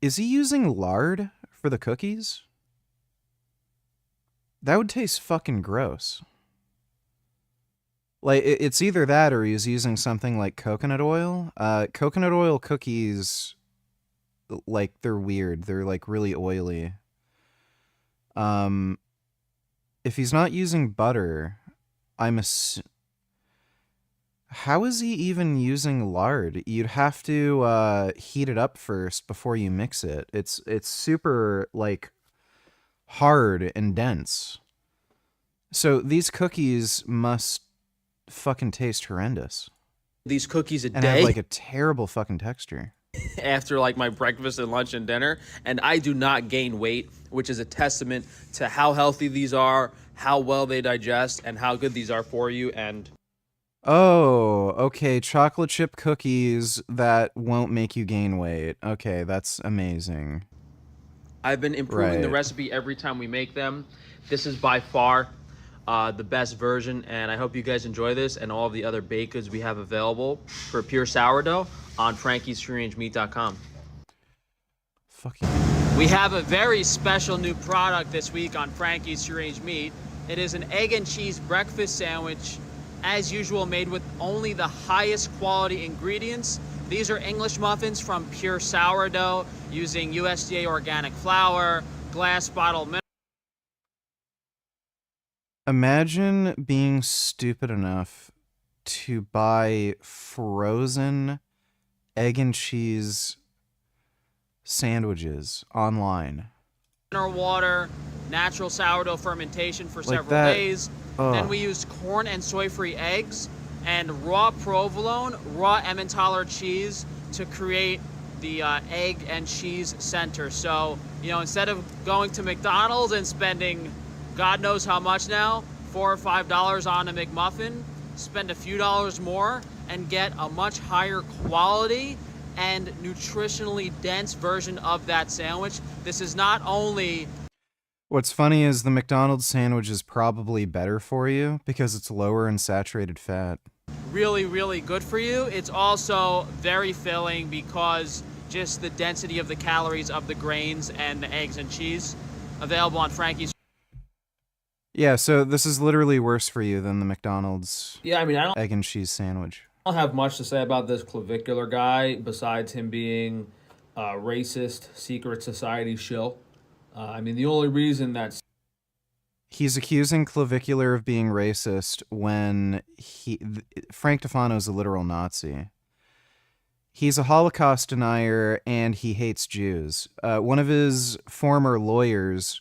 Is he using lard for the cookies? That would taste fucking gross. It's either that or he's using something like coconut oil. Coconut oil cookies, they're weird. They're, really oily. If he's not using butter, how is he even using lard? You'd have to heat it up first before you mix it. It's super hard and dense. So these cookies must fucking taste horrendous. These cookies a and day. Have a terrible fucking texture. After my breakfast and lunch and dinner, and I do not gain weight, which is a testament to how healthy these are, how well they digest, and how good these are for you. And oh, okay, chocolate chip cookies that won't make you gain weight. Okay, that's amazing. I've been improving the recipe every time we make them. This is by far the best version, and I hope you guys enjoy this and all of the other baked goods we have available for Pure Sourdough on frankiesfreerangemeat.com. Fuck you. We have a very special new product this week on Frankie's Free Range Meat. It is an egg and cheese breakfast sandwich, as usual, made with only the highest quality ingredients. These are English muffins from Pure Sourdough using USDA organic flour, glass bottle milk. Imagine being stupid enough to buy frozen egg and cheese sandwiches online. Water, natural sourdough fermentation for several days. Then we used corn and soy-free eggs and raw provolone, raw Emmentaler cheese to create the egg and cheese center. So, instead of going to McDonald's and spending God knows how much now, $4 or $5 on a McMuffin, spend a few dollars more and get a much higher quality and nutritionally dense version of that sandwich. This is not only... What's funny is the McDonald's sandwich is probably better for you because it's lower in saturated fat. really, really good for you, it's also very filling because just the density of the calories of the grains and the eggs and cheese available on Frankie's. Yeah, so this is literally worse for you than the McDonald's Yeah, I mean, I don't egg and cheese sandwich. have much to say about this clavicular guy besides him being a racist, secret society shill. I mean, the only reason that's... He's accusing Clavicular of being racist when Frank Tufano's a literal Nazi. He's a Holocaust denier and he hates Jews. One of his former lawyers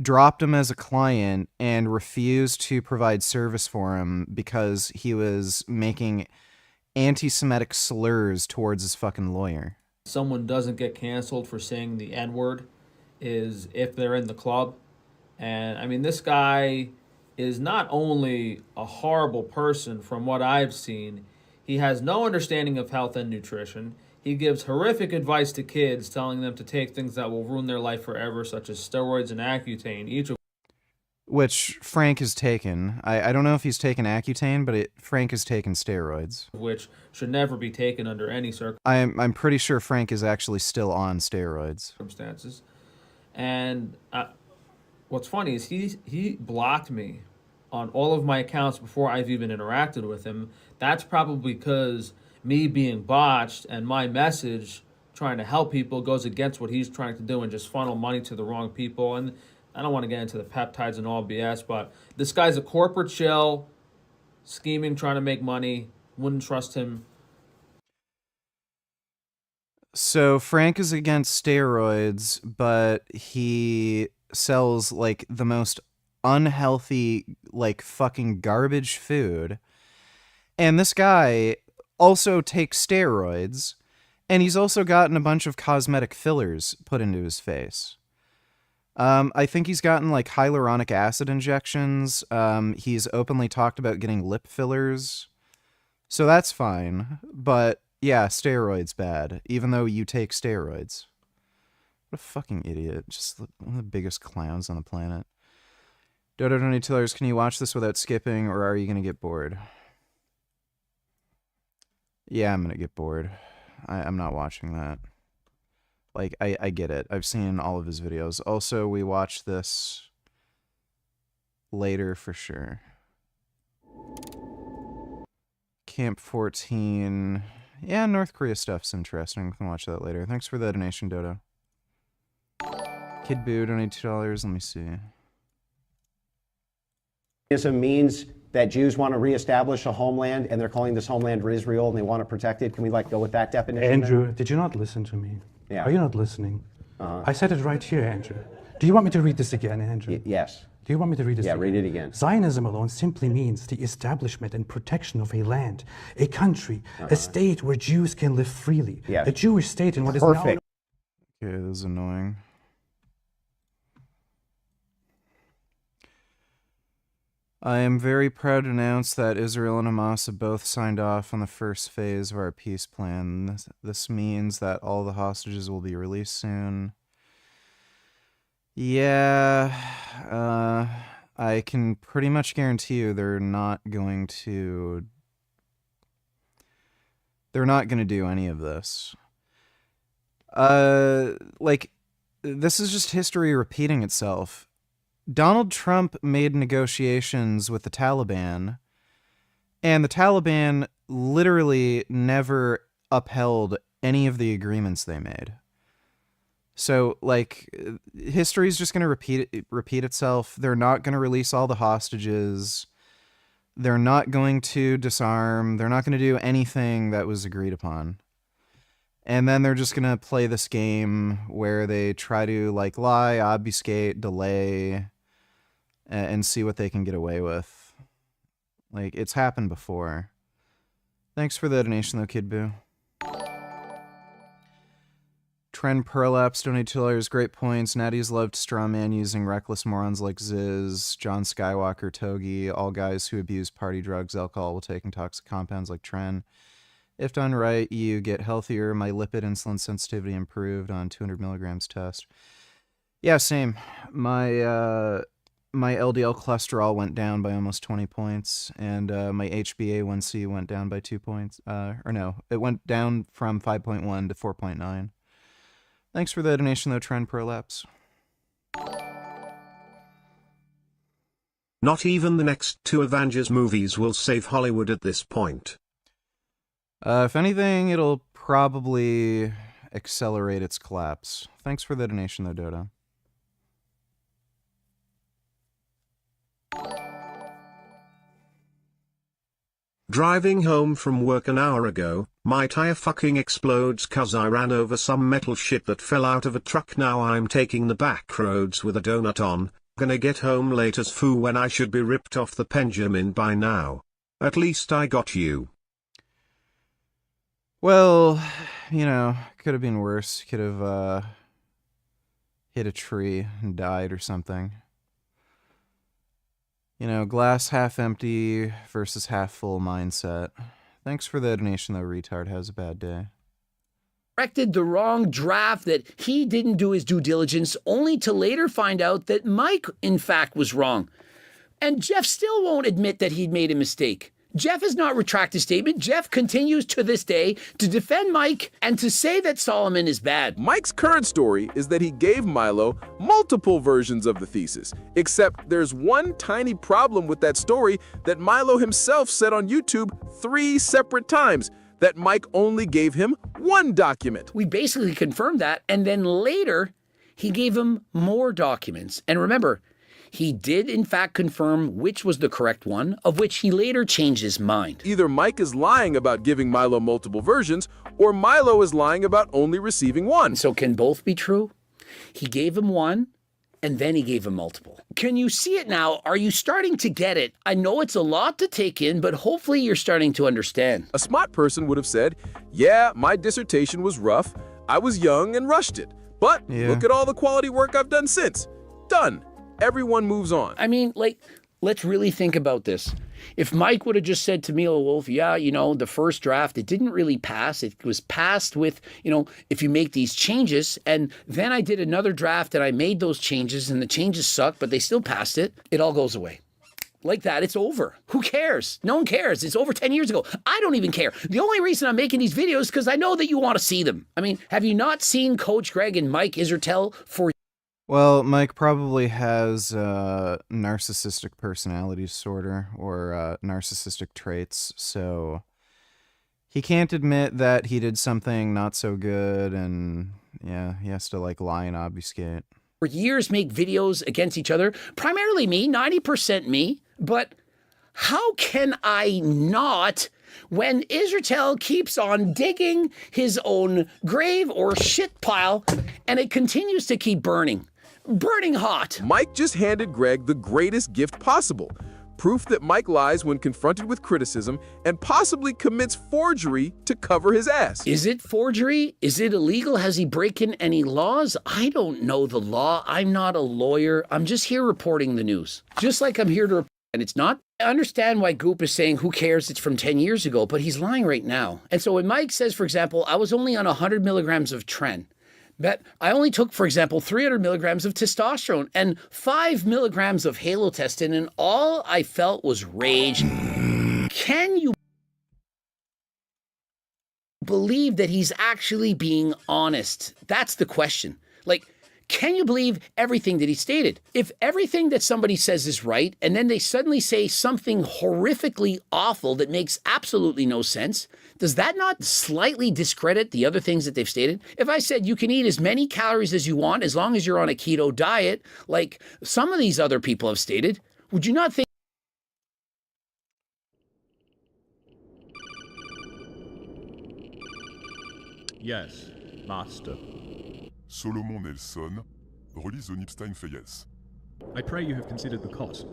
dropped him as a client and refused to provide service for him because he was making anti-Semitic slurs towards his fucking lawyer. Someone doesn't get canceled for saying the N-word is if they're in the club. And I mean, this guy is not only a horrible person from what I've seen, he has no understanding of health and nutrition. He gives horrific advice to kids, telling them to take things that will ruin their life forever, such as steroids and Accutane, each of which Frank has taken. I don't know if he's taken Accutane, but Frank has taken steroids. which should never be taken under any I'm pretty sure Frank is actually still on steroids. circumstances. And what's funny is he blocked me on all of my accounts before I've even interacted with him. That's probably because me being botched and my message trying to help people goes against what he's trying to do and just funnel money to the wrong people. And I don't want to get into the peptides and all BS, but this guy's a corporate shell, scheming, trying to make money. Wouldn't trust him. So Frank is against steroids, but he sells like the most unhealthy, like fucking garbage food. And this guy also takes steroids, and he's also gotten a bunch of cosmetic fillers put into his face. I think he's gotten like hyaluronic acid injections. He's openly talked about getting lip fillers. So that's fine. But yeah, steroids bad, even though you take steroids. What a fucking idiot. Just one of the biggest clowns on the planet. Dodo Donatillers, can you watch this without skipping, or are you going to get bored? Yeah, I'm going to get bored. I'm not watching that. Like, I get it. I've seen all of his videos. Also, we watch this later for sure. Camp 14. Yeah, North Korea stuff's interesting. We can watch that later. Thanks for the donation, Dodo. Kid Boo donated $2. Let me see. Means that Jews want to reestablish a homeland, and they're calling this homeland Israel, and they want it protected. Can we go with that definition? Andrew, did you not listen to me? Yeah. Are you not listening? I said it right here, Andrew. Do you want me to read this again, Andrew? Yes. Do you want me to read this again? Yeah, read it again. Zionism alone simply means the establishment and protection of a land, a country, a state where Jews can live freely. Yeah. A Jewish state in what is Perfect. now... Okay, this is annoying. I am very proud to announce that Israel and Hamas have both signed off on the first phase of our peace plan. This means that all the hostages will be released soon. Yeah, I can pretty much guarantee you they're not going to do any of this. Like, this is just history repeating itself. Donald Trump made negotiations with the Taliban, and the Taliban literally never upheld any of the agreements they made. So, like, history's just going to repeat itself. They're not going to release all the hostages. They're not going to disarm. They're not going to do anything that was agreed upon. And then they're just going to play this game where they try to, like, lie, obfuscate, delay, and see what they can get away with. Like, it's happened before. Thanks for the donation, though, Kid Boo. Trend Perlapse donated $2. Great points. Natty's loved strawman using reckless morons like Ziz, John Skywalker, Togi, all guys who abuse party drugs, alcohol, will take toxic compounds like Tren. If done right, you get healthier. My lipid insulin sensitivity improved on 200 milligrams test. Yeah, same. My LDL cholesterol went down by almost 20 points, and my HbA1c went down by 2 points. It went down from 5.1 to 4.9. Thanks for the donation, though, Trend Prolapse. Not even the next 2 Avengers movies will save Hollywood at this point. If anything, it'll probably accelerate its collapse. Thanks for the donation, though, Dodo. Driving home from work an hour ago, my tire fucking explodes cause I ran over some metal shit that fell out of a truck. Now I'm taking the back roads with a donut on, gonna get home late as foo when I should be ripped off the Benjamin by now. At least I got you. Well, you know, could have been worse. Could have hit a tree and died or something. You know, glass half empty versus half full mindset. Thanks for the donation, though, retard. Has a bad day. Corrected the wrong draft, that he didn't do his due diligence, only to later find out that Mike, in fact, was wrong. And Jeff still won't admit that he'd made a mistake. Jeff has not retracted his statement. Jeff continues to this day to defend Mike and to say that Solomon is bad. Mike's current story is that he gave Milo multiple versions of the thesis, except there's one tiny problem with that story that Milo himself said on YouTube 3 separate times, that Mike only gave him 1 document. We basically confirmed that, and then later he gave him more documents. And remember, he did, in fact, confirm which was the correct one, of which he later changed his mind. Either Mike is lying about giving Milo multiple versions, or Milo is lying about only receiving 1. So can both be true? He gave him 1, and then he gave him multiple. Can you see it now? Are you starting to get it? I know it's a lot to take in, but hopefully you're starting to understand. A smart person would have said, yeah, my dissertation was rough, I was young and rushed it, but look at all the quality work I've done since. Done. Everyone moves on. I mean, like, let's really think about this. If Mike would have just said to Milo Wolf, yeah, you know, the first draft, it didn't really pass. It was passed with, you know, if you make these changes, and then I did another draft and I made those changes and the changes suck, but they still passed it, it all goes away. Like that, it's over. Who cares? No one cares. It's over 10 years ago. I don't even care. The only reason I'm making these videos is because I know that you want to see them. I mean, have you not seen Coach Greg and Mike Israetel for... Well, Mike probably has narcissistic personality disorder or narcissistic traits, so he can't admit that he did something not so good, and yeah, he has to like lie and obfuscate. For years make videos against each other, primarily me, 90% me, but how can I not when Israetel keeps on digging his own grave or shit pile and it continues to keep burning? Burning hot. Mike just handed Greg the greatest gift possible. Proof that Mike lies when confronted with criticism and possibly commits forgery to cover his ass. Is it forgery? Is it illegal? Has he broken any laws? I don't know the law. I'm not a lawyer. I'm just here reporting the news. Just like I'm here to report, and it's not. I understand why Goop is saying, who cares, it's from 10 years ago, but he's lying right now. And so when Mike says, for example, I was only on 100 milligrams of Tren, but I only took, for example, 300 milligrams of testosterone and 5 milligrams of halotestin, and all I felt was rage. Can you believe that he's actually being honest? That's the question. Like, can you believe everything that he stated? If everything that somebody says is right, and then they suddenly say something horrifically awful that makes absolutely no sense, does that not slightly discredit the other things that they've stated? If I said you can eat as many calories as you want as long as you're on a keto diet, like some of these other people have stated, would you not think? Yes, master. Solomon Nelson, release the Nippard say yes. I pray you have considered the cost.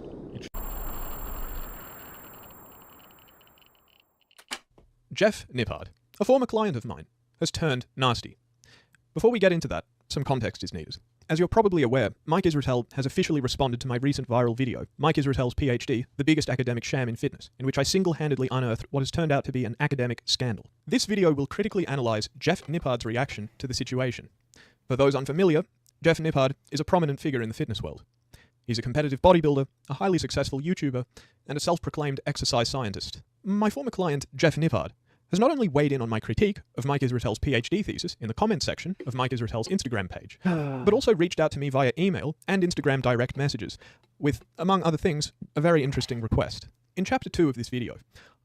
Jeff Nippard, a former client of mine, has turned nasty. Before we get into that, some context is needed. As you're probably aware, Mike Israetel has officially responded to my recent viral video, Mike Israetel's PhD, the biggest academic sham in fitness, in which I single-handedly unearthed what has turned out to be an academic scandal. This video will critically analyze Jeff Nippard's reaction to the situation. For those unfamiliar, Jeff Nippard is a prominent figure in the fitness world. He's a competitive bodybuilder, a highly successful YouTuber, and a self-proclaimed exercise scientist. My former client, Jeff Nippard, has not only weighed in on my critique of Mike Israetel's PhD thesis in the comments section of Mike Israetel's Instagram page, but also reached out to me via email and Instagram direct messages with, among other things, a very interesting request. In Chapter 2 of this video,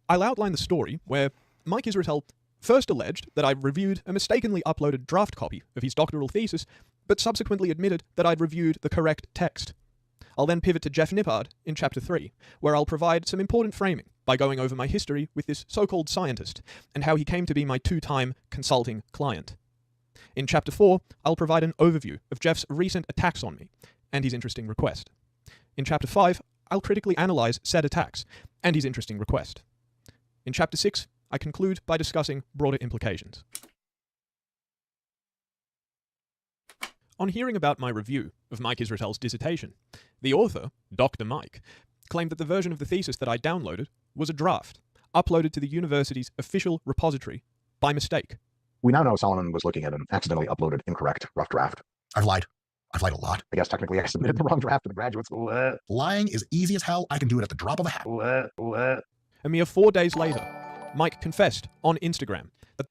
I'll outline the story where Mike Israetel first alleged that I reviewed a mistakenly uploaded draft copy of his doctoral thesis, but subsequently admitted that I'd reviewed the correct text. I'll then pivot to Jeff Nippard in Chapter 3, where I'll provide some important framing by going over my history with this so-called scientist and how he came to be my two-time consulting client. In Chapter 4, I'll provide an overview of Jeff's recent attacks on me and his interesting request. In Chapter 5, I'll critically analyze said attacks and his interesting request. In Chapter 6, I conclude by discussing broader implications. On hearing about my review of Mike Israetel's dissertation, the author, Dr. Mike, claimed that the version of the thesis that I downloaded was a draft, uploaded to the university's official repository by mistake. We now know Solomon was looking at an accidentally uploaded incorrect rough draft. I've lied. I've lied a lot. I guess technically I submitted the wrong draft to the graduate school. Lying is easy as hell. I can do it at the drop of a hat. A mere 4 days later, Mike confessed on Instagram that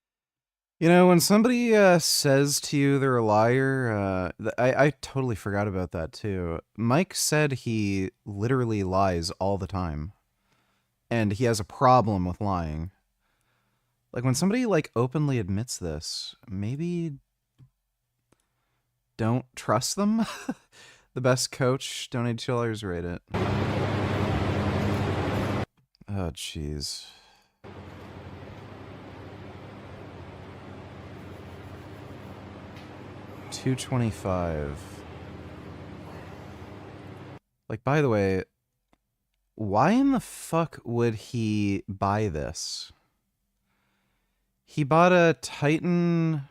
You know, when somebody says to you they're a liar, I totally forgot about that too. Mike said he literally lies all the time. And he has a problem with lying. Like, when somebody, like, openly admits this, maybe don't trust them? The best coach, donate $2, rate it. Oh, jeez. $225. Like, by the way, why in the fuck would he buy this? He bought a Titan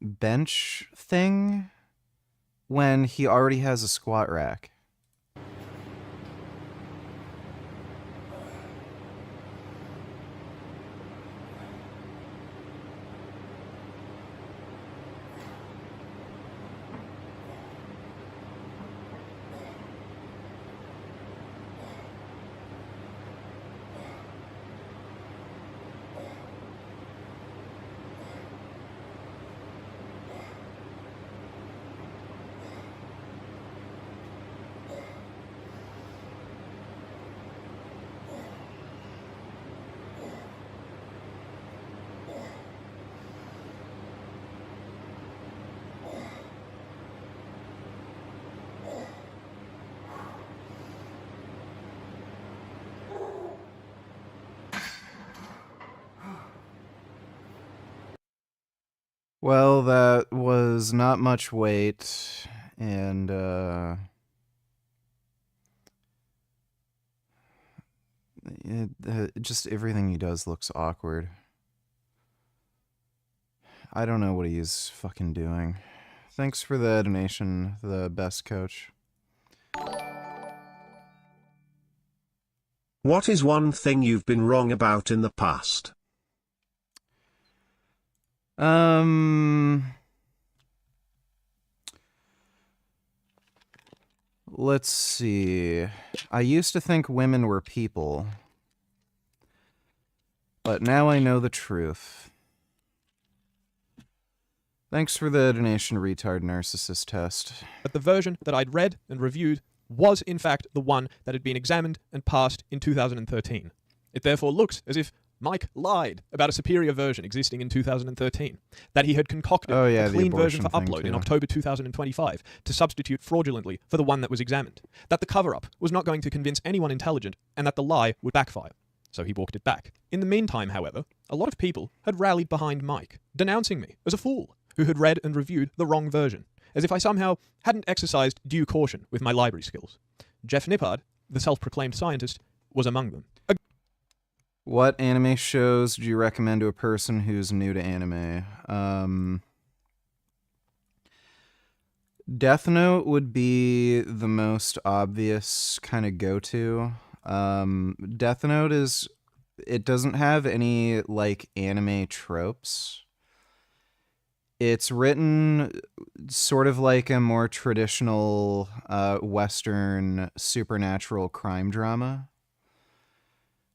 bench thing when he already has a squat rack. Well, that was not much weight, and just everything he does looks awkward. I don't know what he's fucking doing. Thanks for the donation, the best coach. What is one thing you've been wrong about in the past? Let's see. I used to think women were people, but now I know the truth. Thanks for the donation, retard narcissist test. But the version that I'd read and reviewed was in fact the one that had been examined and passed in 2013. It therefore looks as if Mike lied about a superior version existing in 2013, that he had concocted a clean version for upload in October 2025 to substitute fraudulently for the one that was examined, that the cover-up was not going to convince anyone intelligent, and that the lie would backfire. So he walked it back. In the meantime, however, a lot of people had rallied behind Mike, denouncing me as a fool who had read and reviewed the wrong version, as if I somehow hadn't exercised due caution with my library skills. Jeff Nippard, the self-proclaimed scientist, was among them. What anime shows do you recommend to a person who's new to anime? Death Note would be the most obvious kind of go-to. Death Note it doesn't have any like anime tropes. It's written sort of like a more traditional Western supernatural crime drama.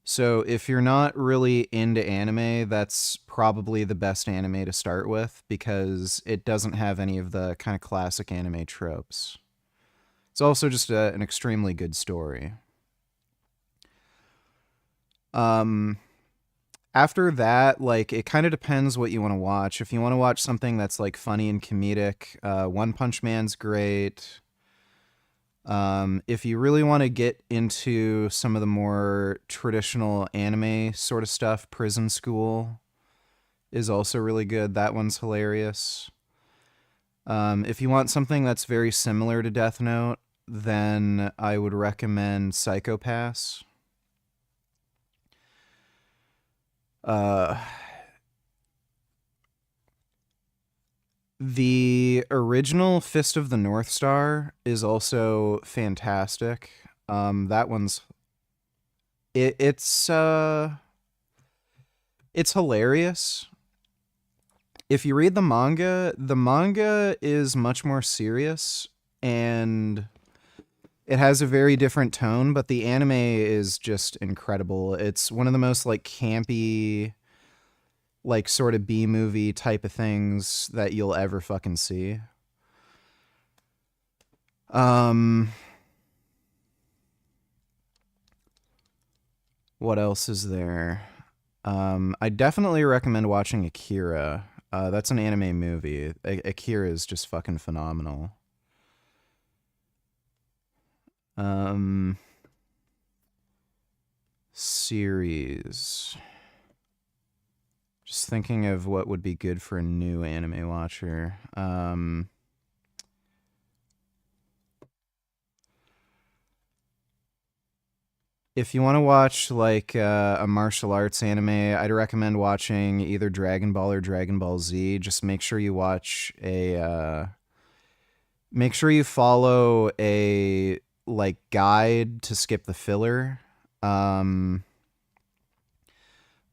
So if you're not really into anime, that's probably the best anime to start with because it doesn't have any of the kind of classic anime tropes. It's also just an extremely good story. After that, like, it kind of depends what you want to watch. If you want to watch something that's like funny and comedic, One Punch Man's great. If you really want to get into some of the more traditional anime sort of stuff, Prison School is also really good. That one's hilarious. If you want something that's very similar to Death Note, then I would recommend Psycho Pass. The original Fist of the North Star is also fantastic. That one's it's hilarious. If you read the manga is much more serious and it has a very different tone, but the anime is just incredible. It's one of the most like campy, like sort of B-movie type of things that you'll ever fucking see. What else is there? I definitely recommend watching Akira. That's an anime movie. Akira is just fucking phenomenal. Series. Just thinking of what would be good for a new anime watcher. If you want to watch like a martial arts anime, I'd recommend watching either Dragon Ball or Dragon Ball Z. Just make sure you watch make sure you follow a like guide to skip the filler.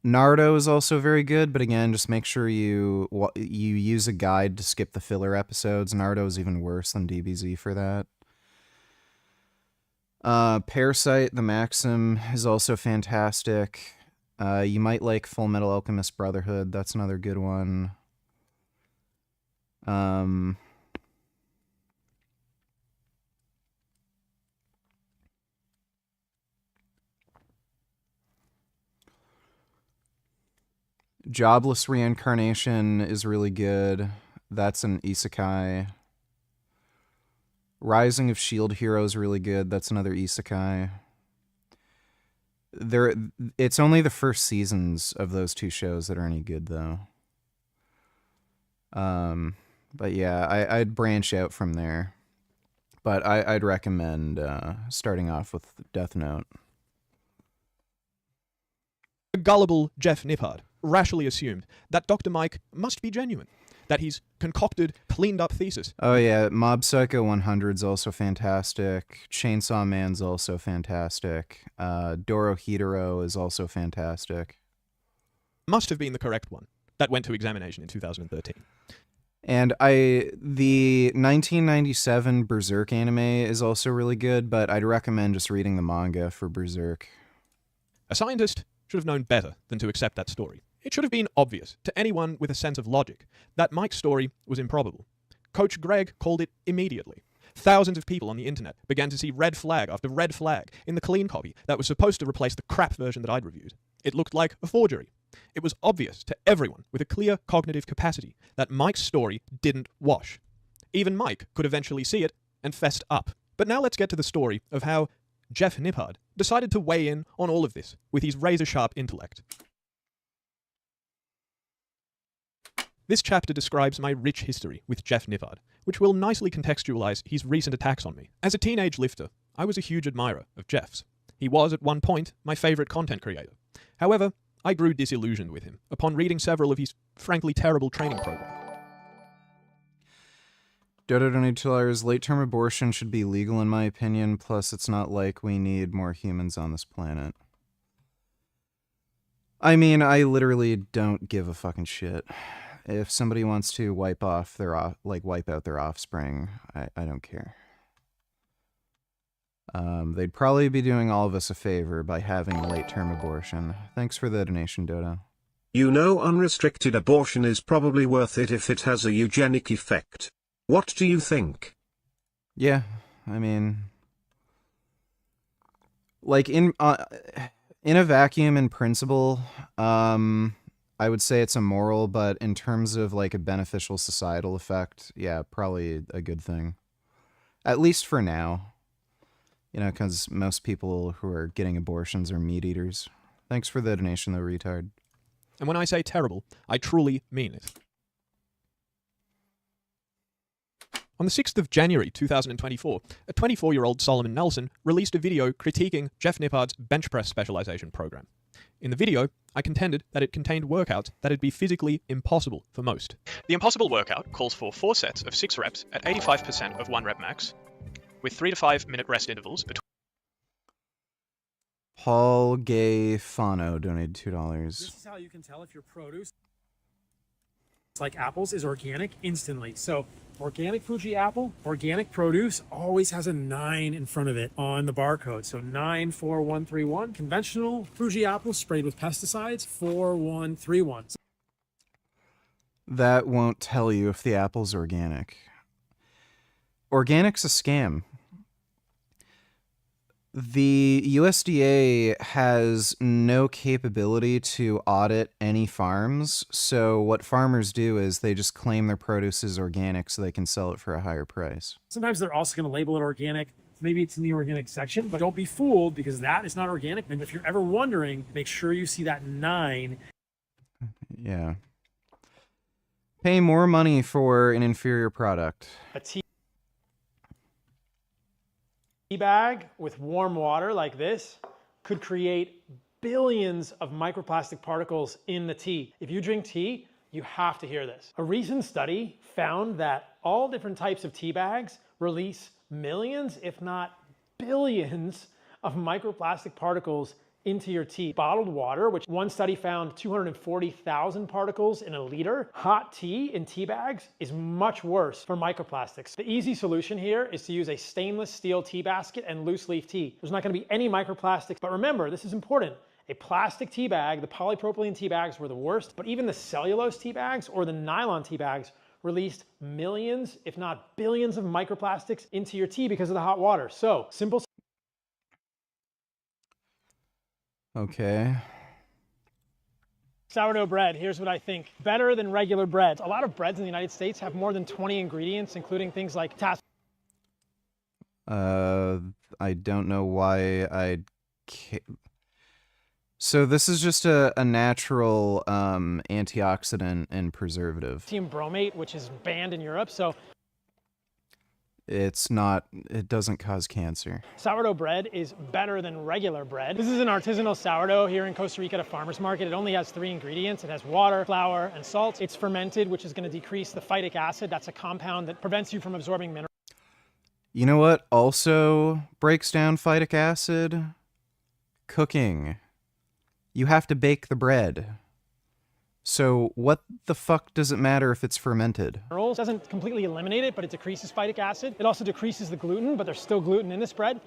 Naruto is also very good, but again, just make sure you use a guide to skip the filler episodes. Naruto is even worse than DBZ for that. Parasite, the Maxim, is also fantastic. You might like Full Metal Alchemist Brotherhood. That's another good one. Jobless Reincarnation is really good. That's an isekai. Rising of Shield Hero is really good. That's another isekai. It's only the first seasons of those two shows that are any good, though. But yeah, I'd branch out from there. But I'd recommend starting off with Death Note. A gullible Jeff Nippard rashly assumed that Dr. Mike must be genuine, that he's concocted, cleaned up thesis. Oh yeah, Mob Psycho 100's also fantastic. Chainsaw Man's also fantastic. Dorohedoro is also fantastic. Must have been the correct one. That went to examination in 2013. And the 1997 Berserk anime is also really good, but I'd recommend just reading the manga for Berserk. A scientist should have known better than to accept that story. It should have been obvious to anyone with a sense of logic that Mike's story was improbable. Coach Greg called it immediately. Thousands of people on the internet began to see red flag after red flag in the clean copy that was supposed to replace the crap version that I'd reviewed. It looked like a forgery. It was obvious to everyone with a clear cognitive capacity that Mike's story didn't wash. Even Mike could eventually see it and fessed up. But now let's get to the story of how Jeff Nippard decided to weigh in on all of this with his razor-sharp intellect. This chapter describes my rich history with Jeff Nippard, which will nicely contextualize his recent attacks on me. As a teenage lifter, I was a huge admirer of Jeff's. He was, at one point, my favorite content creator. However, I grew disillusioned with him upon reading several of his frankly terrible training programs. Dodo donated $2. Late-term abortion should be legal in my opinion, plus it's not like we need more humans on this planet. I mean, I literally don't give a fucking shit. If somebody wants to wipe out their offspring, I don't care. They'd probably be doing all of us a favor by having late-term abortion. Thanks for the donation, Dodo. You know, unrestricted abortion is probably worth it if it has a eugenic effect. What do you think? Yeah, I mean, like in a vacuum, in principle, I would say it's immoral, but in terms of like a beneficial societal effect, yeah, probably a good thing. At least for now. You know, because most people who are getting abortions are meat eaters. Thanks for the donation, though, retard. And when I say terrible, I truly mean it. On the 6th of January 2024, a 24-year-old Solomon Nelson released a video critiquing Jeff Nippard's bench press specialization program. In the video, I contended that it contained workouts that'd be physically impossible for most. The impossible workout calls for 4 sets of 6 reps at 85% of 1 rep max, with 3 to 5 minute rest intervals between. Paul Gay Fano donated $2. This is how you can tell if your produce, like apples, is organic instantly. So organic Fuji apple, organic produce always has a 9 in front of it on the barcode. So 94131. Conventional Fuji apple sprayed with pesticides, 4131. That won't tell you if the apple's organic. Organic's a scam. The USDA has no capability to audit any farms, so what farmers do is they just claim their produce is organic so they can sell it for a higher price. Sometimes they're also going to label it organic. Maybe it's in the organic section, but don't be fooled because that is not organic. And if you're ever wondering, make sure you see that 9. Yeah. Pay more money for an inferior product. A tea bag with warm water like this could create billions of microplastic particles in the tea. If you drink tea, you have to hear this. A recent study found that all different types of tea bags release millions, if not billions, of microplastic particles into your tea. Bottled water, which one study found 240,000 particles in a liter. Hot tea in tea bags is much worse for microplastics. The easy solution here is to use a stainless steel tea basket and loose leaf tea. There's not going to be any microplastics, but remember, this is important. A plastic tea bag, the polypropylene tea bags were the worst, but even the cellulose tea bags or the nylon tea bags released millions, if not billions, of microplastics into your tea because of the hot water. So, simple. Okay. Sourdough bread, here's what I think. Better than regular breads. A lot of breads in the United States have more than 20 ingredients, including things like I don't know why I'd... So this is just a natural antioxidant and preservative. potassium bromate, which is banned in Europe. So it's not, it doesn't cause cancer. Sourdough bread is better than regular bread. This is an artisanal sourdough here in Costa Rica at a farmer's market. It only has 3 ingredients. It has water, flour, and salt. It's fermented, which is going to decrease the phytic acid. That's a compound that prevents you from absorbing minerals. You know what also breaks down phytic acid? Cooking. You have to bake the bread. So what the fuck does it matter if it's fermented? It doesn't completely eliminate it, but it decreases phytic acid. It also decreases the gluten, but there's still gluten in this bread.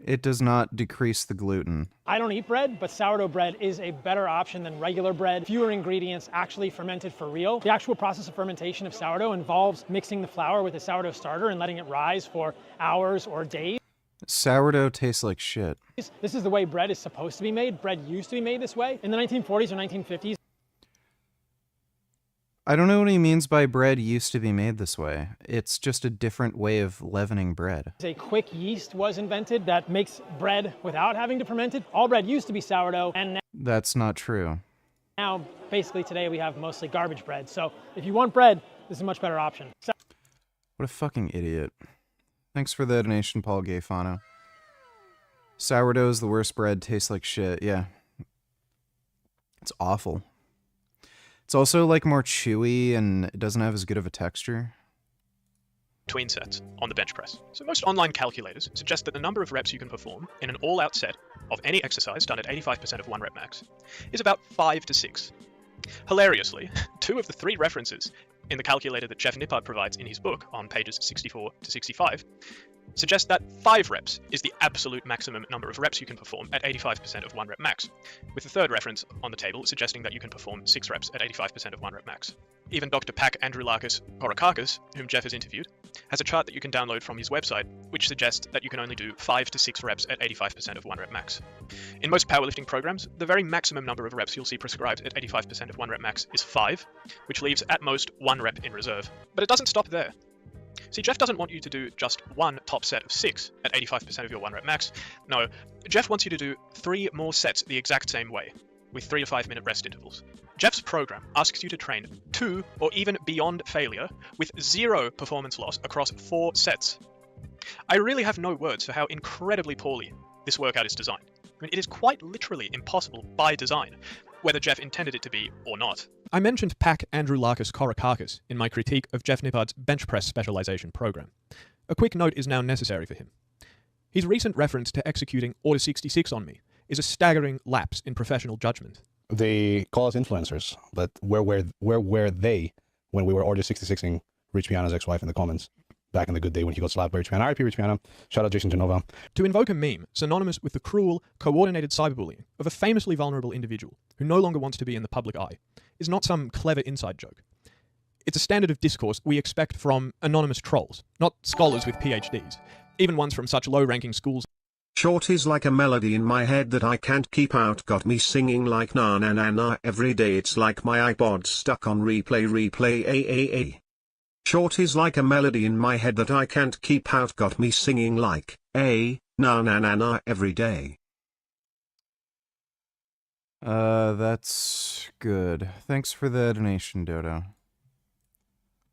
It does not decrease the gluten. I don't eat bread, but sourdough bread is a better option than regular bread. Fewer ingredients, actually fermented for real. The actual process of fermentation of sourdough involves mixing the flour with a sourdough starter and letting it rise for hours or days. Sourdough tastes like shit. This is the way bread is supposed to be made. Bread used to be made this way. In the 1940s or 1950s, I don't know what he means by bread used to be made this way. It's just a different way of leavening bread. a quick yeast was invented that makes bread without having to ferment it. All bread used to be sourdough, and That's not true. now, basically today, we have mostly garbage bread. So if you want bread, this is a much better option. What a fucking idiot. Thanks for the donation, Paul Gayfano. Sourdough's the worst bread, tastes like shit. Yeah. It's awful. It's also like more chewy and it doesn't have as good of a texture. between sets on the bench press. So most online calculators suggest that the number of reps you can perform in an all-out set of any exercise done at 85% of 1 rep max is about 5 to 6. Hilariously, 2 of the 3 references in the calculator that Jeff Nippard provides in his book on pages 64 to 65 suggest that 5 reps is the absolute maximum number of reps you can perform at 85% of 1 rep max, with the 3rd reference on the table suggesting that you can perform 6 reps at 85% of 1 rep max. Even Dr. Pak Androulakis Korakakis, whom Jeff has interviewed, has a chart that you can download from his website, which suggests that you can only do 5 to 6 reps at 85% of 1 rep max. In most powerlifting programs, the very maximum number of reps you'll see prescribed at 85% of 1 rep max is 5, which leaves at most 1 rep in reserve. But it doesn't stop there. See, Jeff doesn't want you to do just one top set of 6 at 85% of your 1 rep max. No, Jeff wants you to do 3 more sets the exact same way, with 3 to 5 minute rest intervals. Jeff's program asks you to train to or even beyond failure with 0 performance loss across 4 sets. I really have no words for how incredibly poorly this workout is designed. I mean, it is quite literally impossible by design, whether Jeff intended it to be or not. I mentioned Pak Androulakis Korakakis in my critique of Jeff Nippard's bench press specialization program. A quick note is now necessary for him. His recent reference to executing Order 66 on me is a staggering lapse in professional judgment. They call us influencers, but where were they when we were Order 66ing Rich Piana's ex-wife in the comments back in the good day when he got slapped by Rich Piana? RIP Rich Piana. Shout out Jason Genova. To invoke a meme synonymous with the cruel, coordinated cyberbullying of a famously vulnerable individual who no longer wants to be in the public eye is not some clever inside joke. It's a standard of discourse we expect from anonymous trolls, not scholars with PhDs, even ones from such low-ranking schools. Short is like a melody in my head that I can't keep out, got me singing like na na na na every day. It's like my iPod stuck on replay AAA. Short is like a melody in my head that I can't keep out, got me singing like na na na na every day. That's good. Thanks for the donation, Dodo.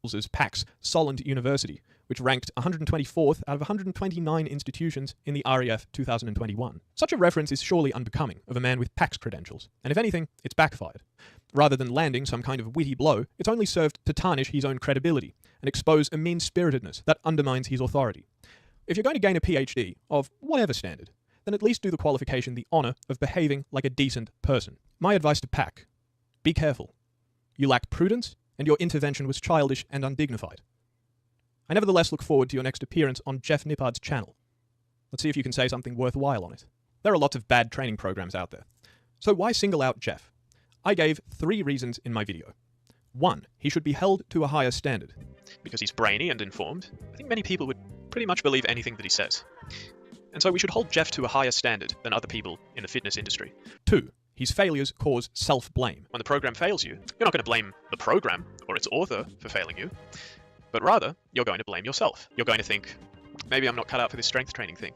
As PAX Solent University, which ranked 124th out of 129 institutions in the REF 2021. Such a reference is surely unbecoming of a man with PAX credentials, and if anything, it's backfired. Rather than landing some kind of witty blow, it's only served to tarnish his own credibility and expose a mean-spiritedness that undermines his authority. If you're going to gain a PhD, of whatever standard, then at least do the qualification the honour of behaving like a decent person. My advice to PAC: be careful. You lacked prudence, and your intervention was childish and undignified. I nevertheless look forward to your next appearance on Jeff Nippard's channel. Let's see if you can say something worthwhile on it. There are lots of bad training programs out there. So why single out Jeff? I gave 3 reasons in my video. 1, he should be held to a higher standard. Because he's brainy and informed, I think many people would pretty much believe anything that he says. And so we should hold Jeff to a higher standard than other people in the fitness industry. 2, his failures cause self-blame. When the program fails you, you're not going to blame the program or its author for failing you, but rather, you're going to blame yourself. You're going to think, maybe I'm not cut out for this strength training thing.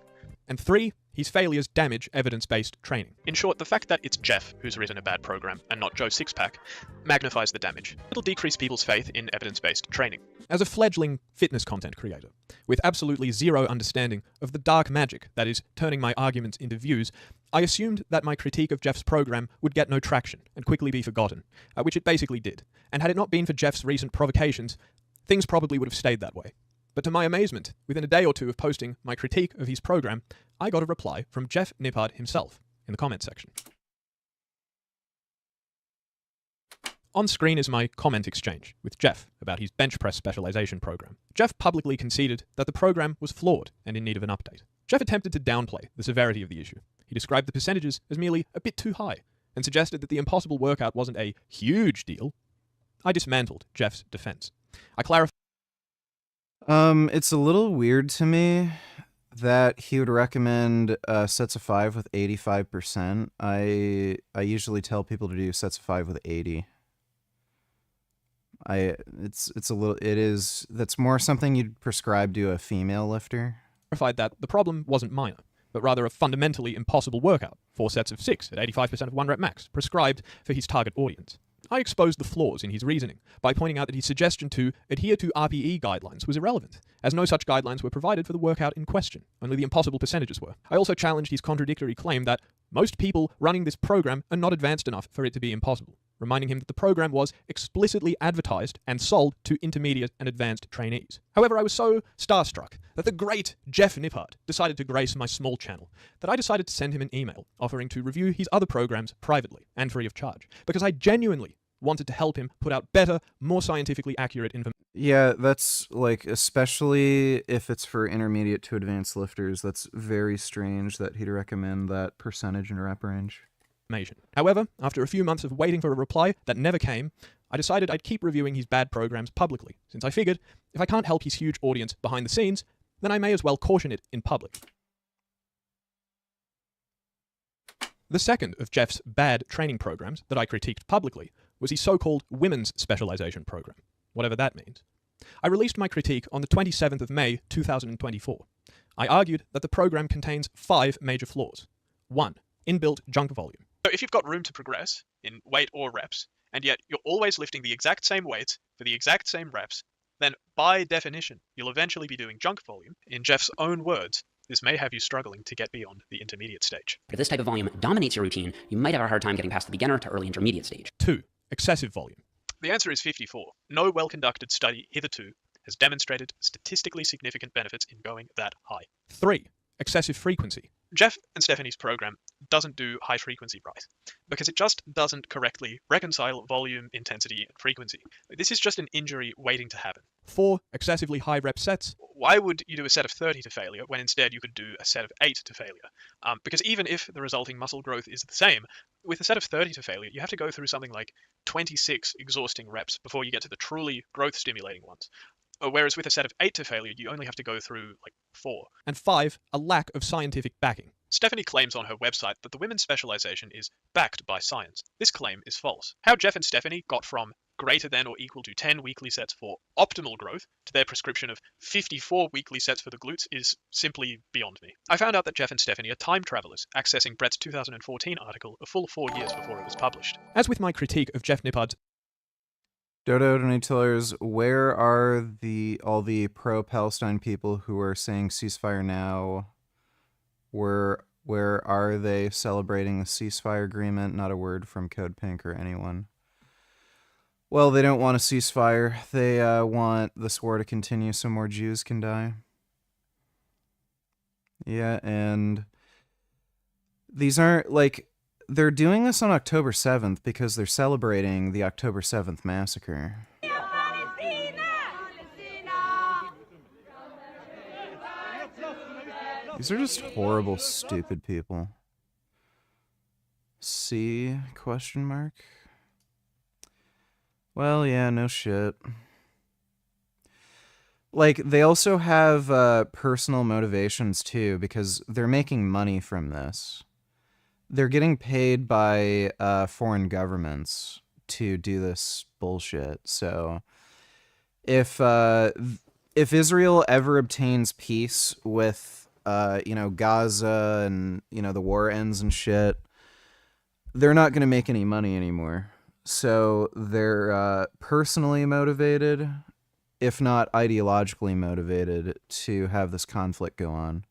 And 3, his failures damage evidence-based training. In short, the fact that it's Jeff who's written a bad program and not Joe Sixpack magnifies the damage. It'll decrease people's faith in evidence-based training. As a fledgling fitness content creator, with absolutely zero understanding of the dark magic that is turning my arguments into views, I assumed that my critique of Jeff's program would get no traction and quickly be forgotten, which it basically did. And had it not been for Jeff's recent provocations, things probably would have stayed that way. But to my amazement, within a day or two of posting my critique of his program, I got a reply from Jeff Nippard himself in the comment section. On screen is my comment exchange with Jeff about his bench press specialization program. Jeff publicly conceded that the program was flawed and in need of an update. Jeff attempted to downplay the severity of the issue. He described the percentages as merely a bit too high and suggested that the impossible workout wasn't a huge deal. I dismantled Jeff's defense. I clarified. It's a little weird to me that he would recommend sets of 5 with 85%. I usually tell people to do sets of 5 with 80. That's more something you'd prescribe to a female lifter. Clarified that the problem wasn't minor, but rather a fundamentally impossible workout, 4 sets of 6 at 85% of 1 rep max, prescribed for his target audience. I exposed the flaws in his reasoning by pointing out that his suggestion to adhere to RPE guidelines was irrelevant, as no such guidelines were provided for the workout in question, only the impossible percentages were. I also challenged his contradictory claim that most people running this program are not advanced enough for it to be impossible. reminding him that the program was explicitly advertised and sold to intermediate and advanced trainees. However, I was so starstruck that the great Jeff Nippard decided to grace my small channel that I decided to send him an email offering to review his other programs privately and free of charge, because I genuinely wanted to help him put out better, more scientifically accurate information. Yeah, that's like, especially if it's for intermediate to advanced lifters, that's very strange that he'd recommend that percentage and rep range. However, after a few months of waiting for a reply that never came, I decided I'd keep reviewing his bad programs publicly, since I figured if I can't help his huge audience behind the scenes, then I may as well caution it in public. The second of Jeff's bad training programs that I critiqued publicly was his so-called Women's Specialization Program, whatever that means. I released my critique on the 27th of May 2024. I argued that the program contains 5 major flaws. 1. Inbuilt junk volume. So if you've got room to progress in weight or reps, and yet you're always lifting the exact same weights for the exact same reps, then by definition, you'll eventually be doing junk volume. In Jeff's own words, this may have you struggling to get beyond the intermediate stage. If this type of volume dominates your routine, you might have a hard time getting past the beginner to early intermediate stage. 2. Excessive volume. The answer is 54. No well-conducted study hitherto has demonstrated statistically significant benefits in going that high. 3. Excessive frequency. Jeff and Stephanie's program doesn't do high frequency right, because it just doesn't correctly reconcile volume, intensity, and frequency. This is just an injury waiting to happen. 4. Excessively high rep sets. Why would you do a set of 30 to failure when instead you could do a set of 8 to failure? Because even if the resulting muscle growth is the same, with a set of 30 to failure, you have to go through something like 26 exhausting reps before you get to the truly growth stimulating ones. Whereas with a set of 8 to failure, you only have to go through like 4. And 5, a lack of scientific backing. Stephanie claims on her website that the women's specialization is backed by science. This claim is false. How Jeff and Stephanie got from greater than or equal to 10 weekly sets for optimal growth to their prescription of 54 weekly sets for the glutes is simply beyond me. I found out that Jeff and Stephanie are time travelers, accessing Brett's 2014 article a full 4 years before it was published. As with my critique of Jeff Nippard's Dodo Donatillers, where are all the pro-Palestine people who are saying ceasefire now? Where are they celebrating the ceasefire agreement? Not a word from Code Pink or anyone. Well, they don't want a ceasefire. They want this war to continue so more Jews can die. Yeah, and these aren't, like, they're doing this on October 7th because they're celebrating the October 7th massacre. These are just horrible, stupid people. C? Question mark? Well, yeah, no shit. Like, they also have personal motivations, too, because they're making money from this. They're getting paid by foreign governments to do this bullshit. So, if Israel ever obtains peace with, Gaza and, the war ends and shit, they're not going to make any money anymore. So they're personally motivated, if not ideologically motivated, to have this conflict go on.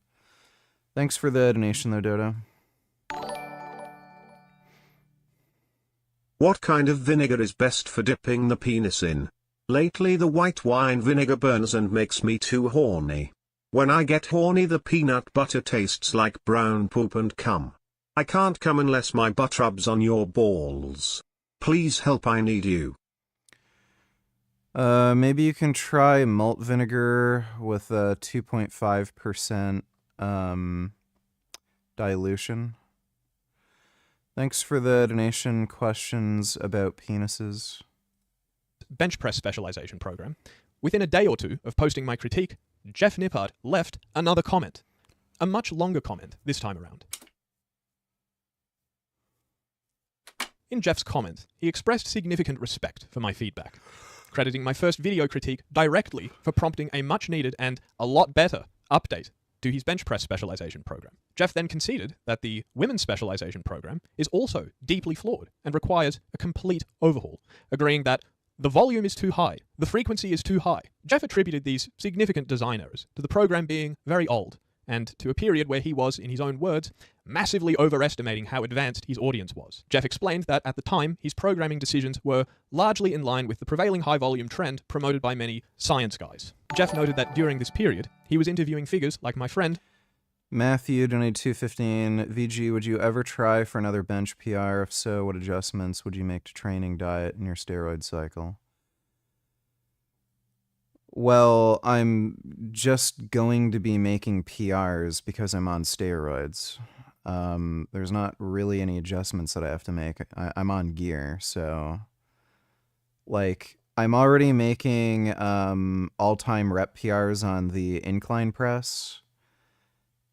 Thanks for the donation, though, Dodo. What kind of vinegar is best for dipping the penis in? Lately the white wine vinegar burns and makes me too horny. When I get horny the peanut butter tastes like brown poop and cum. I can't come unless my butt rubs on your balls. Please help, I need you. Maybe you can try malt vinegar with a 2.5% dilution. Thanks for the donation. Questions about penises? Bench press specialization program. Within a day or two of posting my critique, Jeff Nippard left another comment. A much longer comment this time around. In Jeff's comment, he expressed significant respect for my feedback, crediting my first video critique directly for prompting a much-needed and a lot better update to his bench press specialization program. Jeff then conceded that the women's specialization program is also deeply flawed and requires a complete overhaul, agreeing that the volume is too high, the frequency is too high. Jeff attributed these significant design errors to the program being very old, and to a period where he was, in his own words, massively overestimating how advanced his audience was. Jeff explained that at the time, his programming decisions were largely in line with the prevailing high-volume trend promoted by many science guys. Jeff noted that during this period, he was interviewing figures like my friend Matthew donated $2.15. VG, would you ever try for another bench PR? If so, what adjustments would you make to training, diet, and your steroid cycle? Well, I'm just going to be making PRs because I'm on steroids. There's not really any adjustments that I have to make. I'm on gear, so... Like, I'm already making all-time rep PRs on the incline press.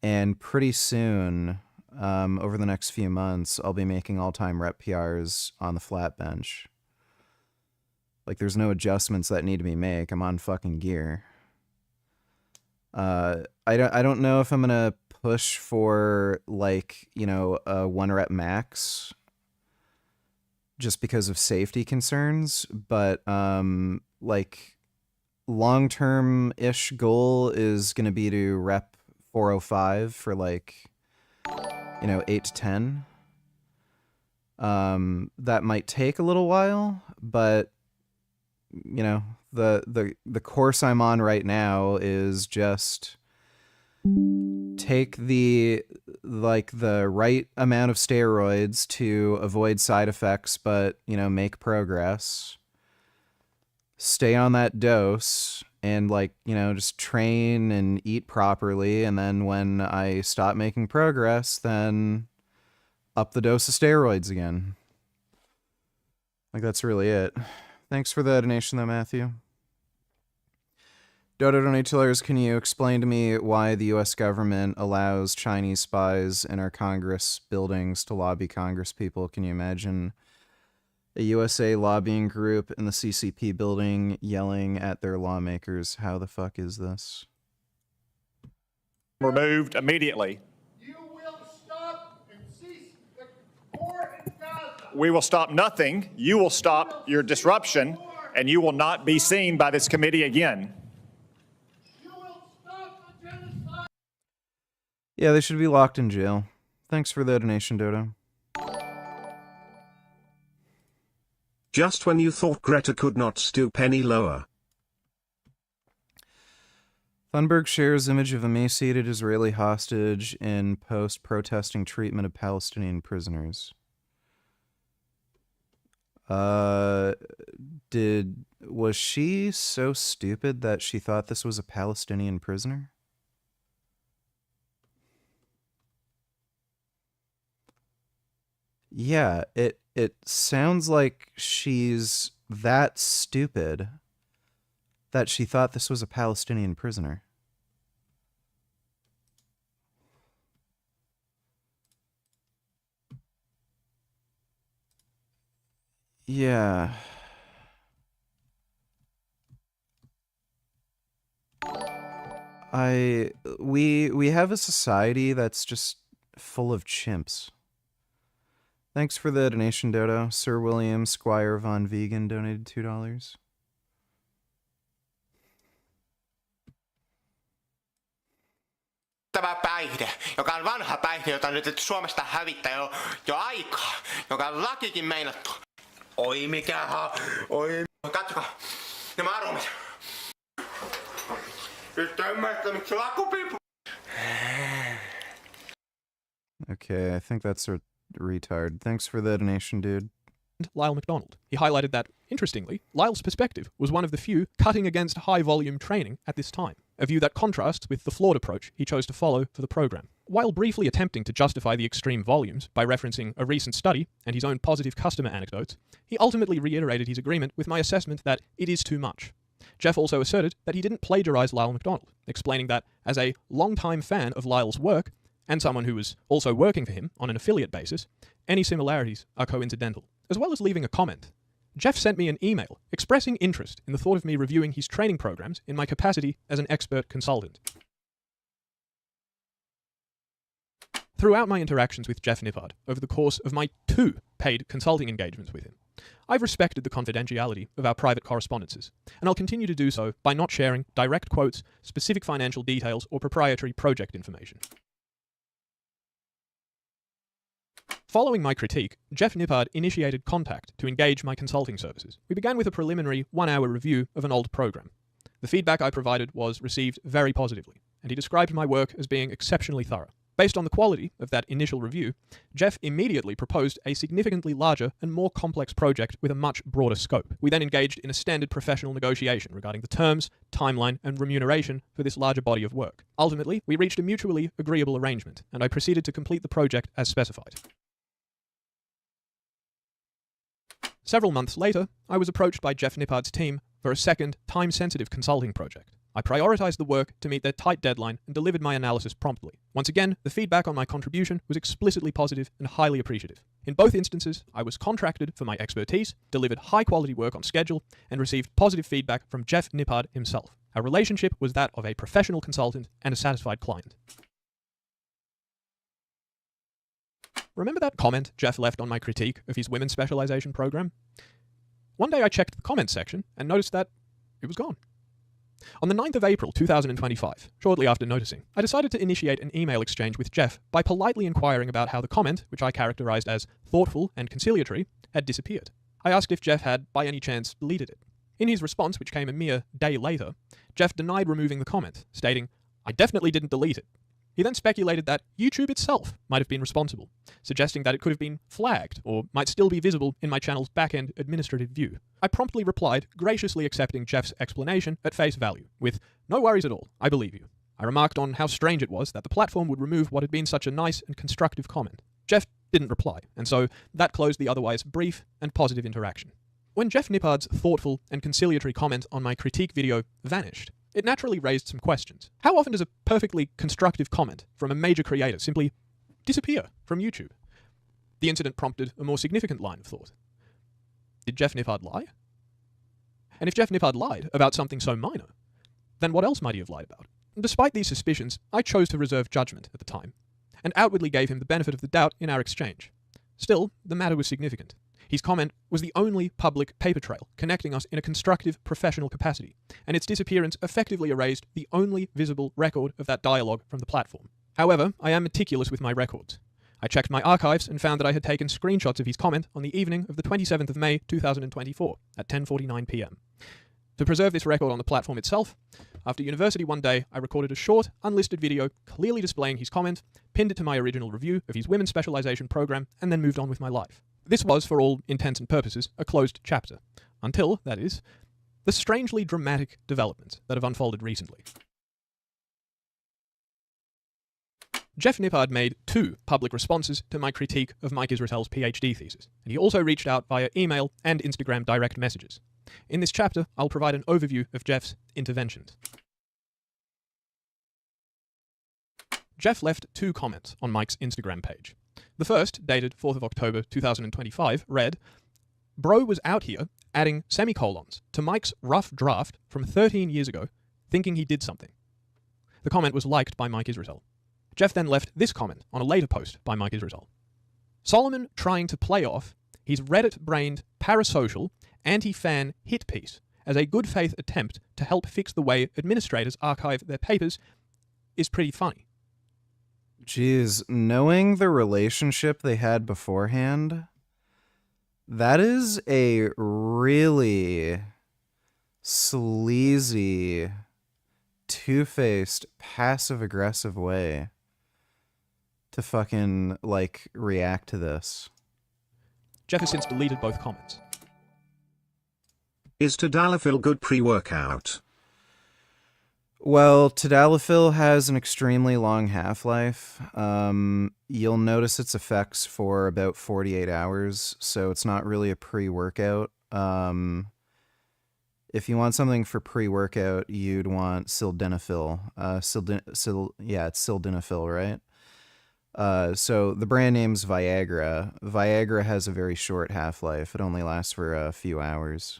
And pretty soon, over the next few months, I'll be making all-time rep PRs on the flat bench. Like, there's no adjustments that need to be made. I'm on fucking gear. I don't know if I'm gonna push for, like, you know, a 1-rep max, just because of safety concerns. But like, long-term-ish goal is gonna be to rep 405 for, like, you know, 8 to 10. That might take a little while, but you know, the course I'm on right now is just take the right amount of steroids to avoid side effects, but, you know, make progress. Stay on that dose and, like, you know, just train and eat properly, and then when I stop making progress, then up the dose of steroids again. Like, that's really it. Thanks for the donation, though, Matthew. Dodo donate $2. Can you explain to me why the U.S. government allows Chinese spies in our Congress buildings to lobby Congress people? Can you imagine a USA lobbying group in the CCP building yelling at their lawmakers? How the fuck is this? Removed immediately. We will stop nothing. You will stop your disruption, and you will not be seen by this committee again. Yeah, they should be locked in jail. Thanks for the donation, Dodo. Just when you thought Greta could not stoop any lower. Thunberg shares image of emaciated Israeli hostage in post protesting treatment of Palestinian prisoners. Was she so stupid that she thought this was a Palestinian prisoner? Yeah, it sounds like she's that stupid that she thought this was a Palestinian prisoner. Yeah. We have a society that's just full of chimps. Thanks for the donation, Dodo. Sir William Squire Von Vegan donated $2. Tämä päihde, joka on vanha päihde, jota on nyt Suomesta hävittää jo aikaa, joka on lakikin meinattu. Oi mikä oi. Katsokaa, nämä aromat. Nyt ymmärrätte, miksi lakupiippu. Okay, I think that's a retard. Thanks for the donation, dude. Lyle McDonald. He highlighted that, interestingly, Lyle's perspective was one of the few cutting against high-volume training at this time, a view that contrasts with the flawed approach he chose to follow for the program. While briefly attempting to justify the extreme volumes by referencing a recent study and his own positive customer anecdotes, he ultimately reiterated his agreement with my assessment that it is too much. Jeff also asserted that he didn't plagiarize Lyle McDonald, explaining that, as a long-time fan of Lyle's work, and someone who was also working for him on an affiliate basis, any similarities are coincidental. As well as leaving a comment, Jeff sent me an email expressing interest in the thought of me reviewing his training programs in my capacity as an expert consultant. Throughout my interactions with Jeff Nippard over the course of my 2 paid consulting engagements with him, I've respected the confidentiality of our private correspondences, and I'll continue to do so by not sharing direct quotes, specific financial details, or proprietary project information. Following my critique, Jeff Nippard initiated contact to engage my consulting services. We began with a preliminary 1-hour review of an old program. The feedback I provided was received very positively, and he described my work as being exceptionally thorough. Based on the quality of that initial review, Jeff immediately proposed a significantly larger and more complex project with a much broader scope. We then engaged in a standard professional negotiation regarding the terms, timeline, and remuneration for this larger body of work. Ultimately, we reached a mutually agreeable arrangement, and I proceeded to complete the project as specified. Several months later, I was approached by Jeff Nippard's team for a second, time-sensitive consulting project. I prioritized the work to meet their tight deadline and delivered my analysis promptly. Once again, the feedback on my contribution was explicitly positive and highly appreciative. In both instances, I was contracted for my expertise, delivered high-quality work on schedule, and received positive feedback from Jeff Nippard himself. Our relationship was that of a professional consultant and a satisfied client. Remember that comment Jeff left on my critique of his women's specialization program? One day I checked the comments section and noticed that it was gone. On the 9th of April 2025, shortly after noticing, I decided to initiate an email exchange with Jeff by politely inquiring about how the comment, which I characterized as thoughtful and conciliatory, had disappeared. I asked if Jeff had, by any chance, deleted it. In his response, which came a mere day later, Jeff denied removing the comment, stating, "I definitely didn't delete it." He then speculated that YouTube itself might have been responsible, suggesting that it could have been flagged or might still be visible in my channel's back-end administrative view. I promptly replied, graciously accepting Jeff's explanation at face value, with, "No worries at all, I believe you." I remarked on how strange it was that the platform would remove what had been such a nice and constructive comment. Jeff didn't reply, and so that closed the otherwise brief and positive interaction. When Jeff Nippard's thoughtful and conciliatory comment on my critique video vanished, it naturally raised some questions. How often does a perfectly constructive comment from a major creator simply disappear from YouTube? The incident prompted a more significant line of thought. Did Jeff Nippard lie? And if Jeff Nippard lied about something so minor, then what else might he have lied about? And despite these suspicions, I chose to reserve judgment at the time, and outwardly gave him the benefit of the doubt in our exchange. Still, the matter was significant. His comment was the only public paper trail connecting us in a constructive professional capacity, and its disappearance effectively erased the only visible record of that dialogue from the platform. However, I am meticulous with my records. I checked my archives and found that I had taken screenshots of his comment on the evening of the 27th of May 2024 at 10:49 p.m. To preserve this record on the platform itself, after university one day, I recorded a short, unlisted video clearly displaying his comment, pinned it to my original review of his women's specialization program, and then moved on with my life. This was, for all intents and purposes, a closed chapter. Until, that is, the strangely dramatic developments that have unfolded recently. Jeff Nippard made 2 public responses to my critique of Mike Israetel's PhD thesis, and he also reached out via email and Instagram direct messages. In this chapter, I'll provide an overview of Jeff's interventions. Jeff left 2 comments on Mike's Instagram page. The first, dated 4th of October 2025, read, "Bro was out here adding semicolons to Mike's rough draft from 13 years ago, thinking he did something." The comment was liked by Mike Israetel. Jeff then left this comment on a later post by Mike Israetel. "Solomon trying to play off his Reddit-brained, parasocial, anti-fan hit piece as a good faith attempt to help fix the way administrators archive their papers is pretty funny." Geez, knowing the relationship they had beforehand, that is a really sleazy, two-faced, passive-aggressive way to fucking, like, react to this. Jeff has since deleted both comments. Is tadalafil good pre-workout? Well, tadalafil has an extremely long half-life. You'll notice its effects for about 48 hours, so it's not really a pre-workout. If you want something for pre-workout, you'd want sildenafil. It's sildenafil, right? So the brand name's Viagra. Viagra has a very short half-life. It only lasts for a few hours.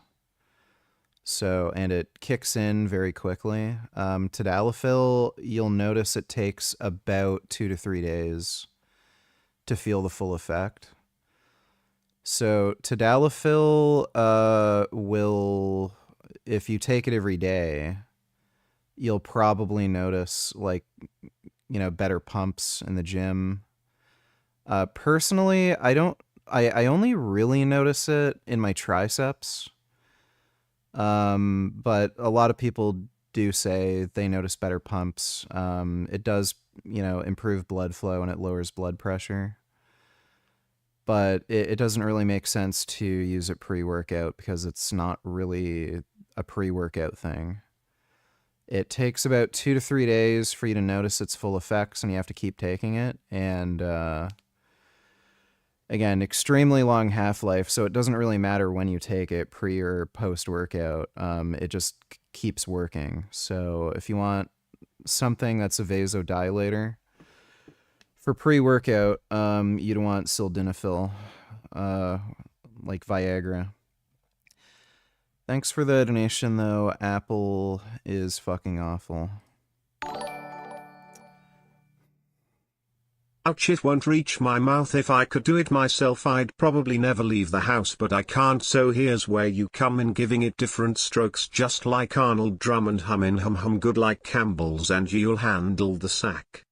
So, and it kicks in very quickly. Tadalafil, you'll notice it takes about 2 to 3 days to feel the full effect. So tadalafil will, if you take it every day, you'll probably notice, like, you know, better pumps in the gym. Personally, I only really notice it in my triceps. But a lot of people do say they notice better pumps. It does, you know, improve blood flow and it lowers blood pressure. But it doesn't really make sense to use it pre-workout because it's not really a pre-workout thing. It takes about 2 to 3 days for you to notice its full effects, and you have to keep taking it. And again, extremely long half-life, so it doesn't really matter when you take it, pre or post-workout. It just keeps working. So if you want something that's a vasodilator, for pre-workout, you'd want sildenafil, like Viagra. Thanks for the donation, though. Apple is fucking awful. Ouch, it won't reach my mouth. If I could do it myself, I'd probably never leave the house, but I can't, so here's where you come in, giving it different strokes just like Arnold Drummond, humming hum hum good like Campbell's, and you'll handle the sack.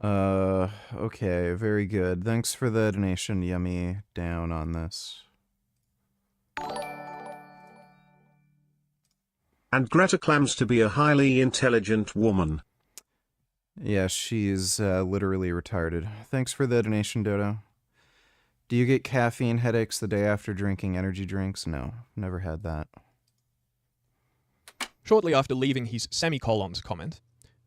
Okay, very good. Thanks for the donation, Yummy Down, on this. And Greta claims to be a highly intelligent woman. Yeah, she's literally retarded. Thanks for the donation, Dodo. Do you get caffeine headaches the day after drinking energy drinks? No, never had that. Shortly after leaving his semicolons comment,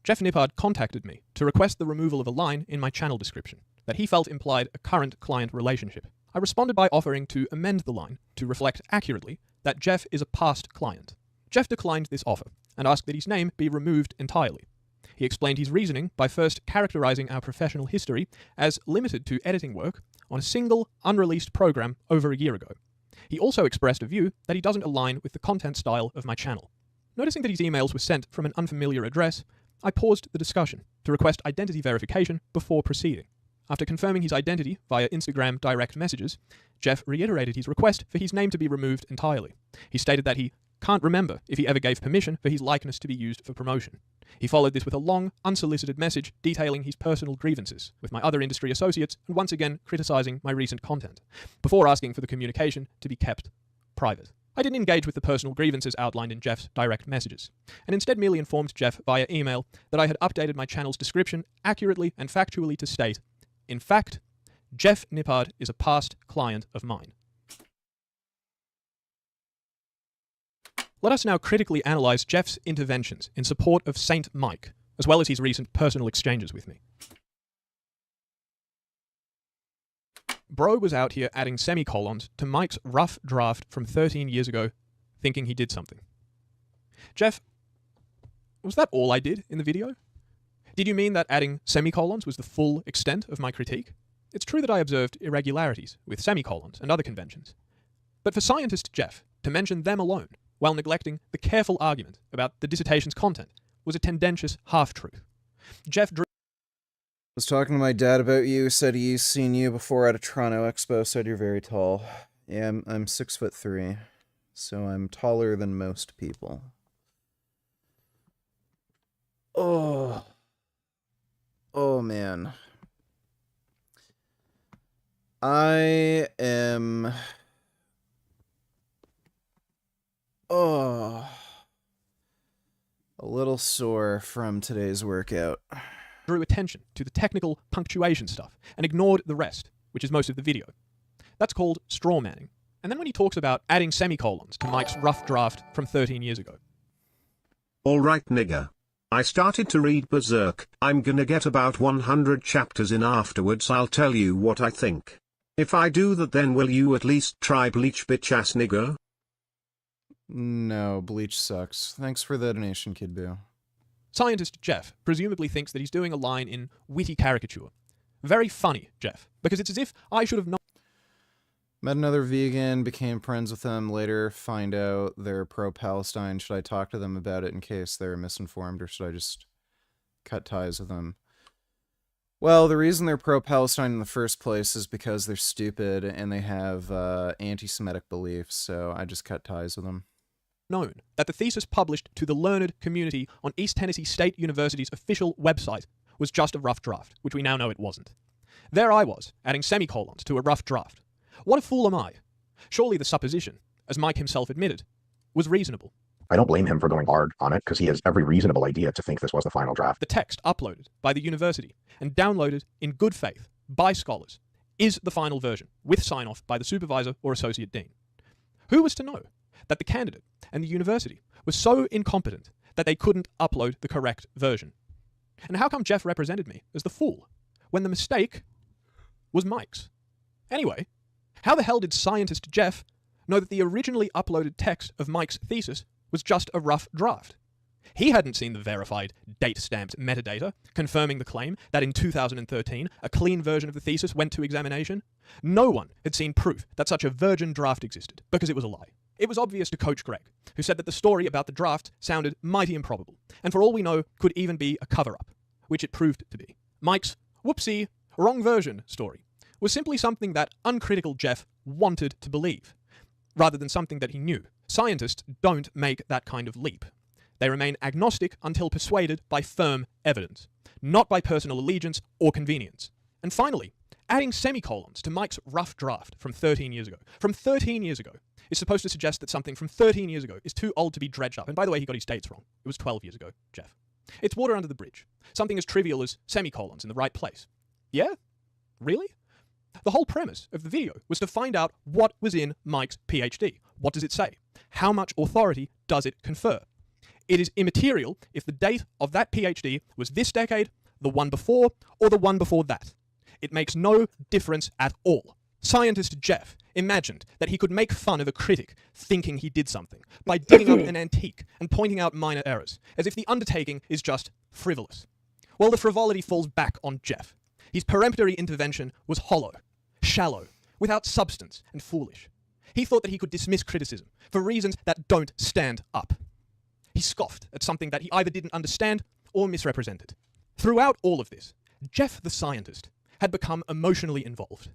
Jeff Nippard contacted me to request the removal of a line in my channel description that he felt implied a current client relationship. I responded by offering to amend the line to reflect accurately that Jeff is a past client. Jeff declined this offer and asked that his name be removed entirely. He explained his reasoning by first characterizing our professional history as limited to editing work on a single, unreleased program over a year ago. He also expressed a view that he doesn't align with the content style of my channel. Noticing that his emails were sent from an unfamiliar address, I paused the discussion to request identity verification before proceeding. After confirming his identity via Instagram direct messages, Jeff reiterated his request for his name to be removed entirely. He stated that he can't remember if he ever gave permission for his likeness to be used for promotion. He followed this with a long, unsolicited message detailing his personal grievances with my other industry associates and once again criticizing my recent content, before asking for the communication to be kept private. I didn't engage with the personal grievances outlined in Jeff's direct messages, and instead merely informed Jeff via email that I had updated my channel's description accurately and factually to state, in fact, Jeff Nippard is a past client of mine. Let us now critically analyze Jeff's interventions in support of Saint Mike, as well as his recent personal exchanges with me. Bro was out here adding semicolons to Mike's rough draft from 13 years ago, thinking he did something. Jeff, was that all I did in the video? Did you mean that adding semicolons was the full extent of my critique? It's true that I observed irregularities with semicolons and other conventions. But for scientist Jeff to mention them alone, while neglecting the careful argument about the dissertation's content, was a tendentious half-truth. Jeff drew... Was talking to my dad about you, said he's seen you before at a Toronto expo, said you're very tall. Yeah, I'm 6'3", so I'm taller than most people. Oh man. I am... a little sore from today's workout. Drew attention to the technical punctuation stuff and ignored the rest, which is most of the video. That's called straw manning. And then when he talks about adding semicolons to Mike's rough draft from 13 years ago. Alright nigga. I started to read Berserk. I'm gonna get about 100 chapters in afterwards. I'll tell you what I think. If I do that, then will you at least try Bleach, bitch ass nigga? No, Bleach sucks. Thanks for the donation, Kid Boo. Scientist Jeff presumably thinks that he's doing a line in witty caricature. Very funny, Jeff, because it's as if I should have known. Met another vegan, became friends with them, later find out they're pro-Palestine. Should I talk to them about it in case they're misinformed, or should I just cut ties with them? Well, the reason they're pro-Palestine in the first place is because they're stupid and they have anti-Semitic beliefs, so I just cut ties with them. Known that the thesis published to the learned community on East Tennessee State University's official website was just a rough draft, which we now know it wasn't. There I was, adding semicolons to a rough draft. What a fool am I? Surely the supposition, as Mike himself admitted, was reasonable. I don't blame him for going hard on it, because he has every reasonable idea to think this was the final draft. The text uploaded by the university and downloaded in good faith by scholars is the final version, with sign-off by the supervisor or associate dean. Who was to know that the candidate and the university was so incompetent that they couldn't upload the correct version? And how come Jeff represented me as the fool when the mistake was Mike's? Anyway, how the hell did scientist Jeff know that the originally uploaded text of Mike's thesis was just a rough draft? He hadn't seen the verified date-stamped metadata confirming the claim that in 2013 a clean version of the thesis went to examination. No one had seen proof that such a virgin draft existed, because it was a lie. It was obvious to Coach Greg, who said that the story about the draft sounded mighty improbable, and for all we know could even be a cover-up, which it proved to be. Mike's whoopsie, wrong version story was simply something that uncritical Jeff wanted to believe, rather than something that he knew. Scientists don't make that kind of leap. They remain agnostic until persuaded by firm evidence, not by personal allegiance or convenience. And finally, adding semicolons to Mike's rough draft from 13 years ago. From 13 years ago is supposed to suggest that something from 13 years ago is too old to be dredged up. And by the way, he got his dates wrong. It was 12 years ago, Jeff. It's water under the bridge. Something as trivial as semicolons in the right place. Yeah? Really? The whole premise of the video was to find out what was in Mike's PhD. What does it say? How much authority does it confer? It is immaterial if the date of that PhD was this decade, the one before, or the one before that. It makes no difference at all. Scientist Jeff imagined that he could make fun of a critic thinking he did something by digging up an antique and pointing out minor errors, as if the undertaking is just frivolous. Well, the frivolity falls back on Jeff. His peremptory intervention was hollow, shallow, without substance, and foolish. He thought that he could dismiss criticism for reasons that don't stand up. He scoffed at something that he either didn't understand or misrepresented. Throughout all of this, Jeff the scientist had become emotionally involved.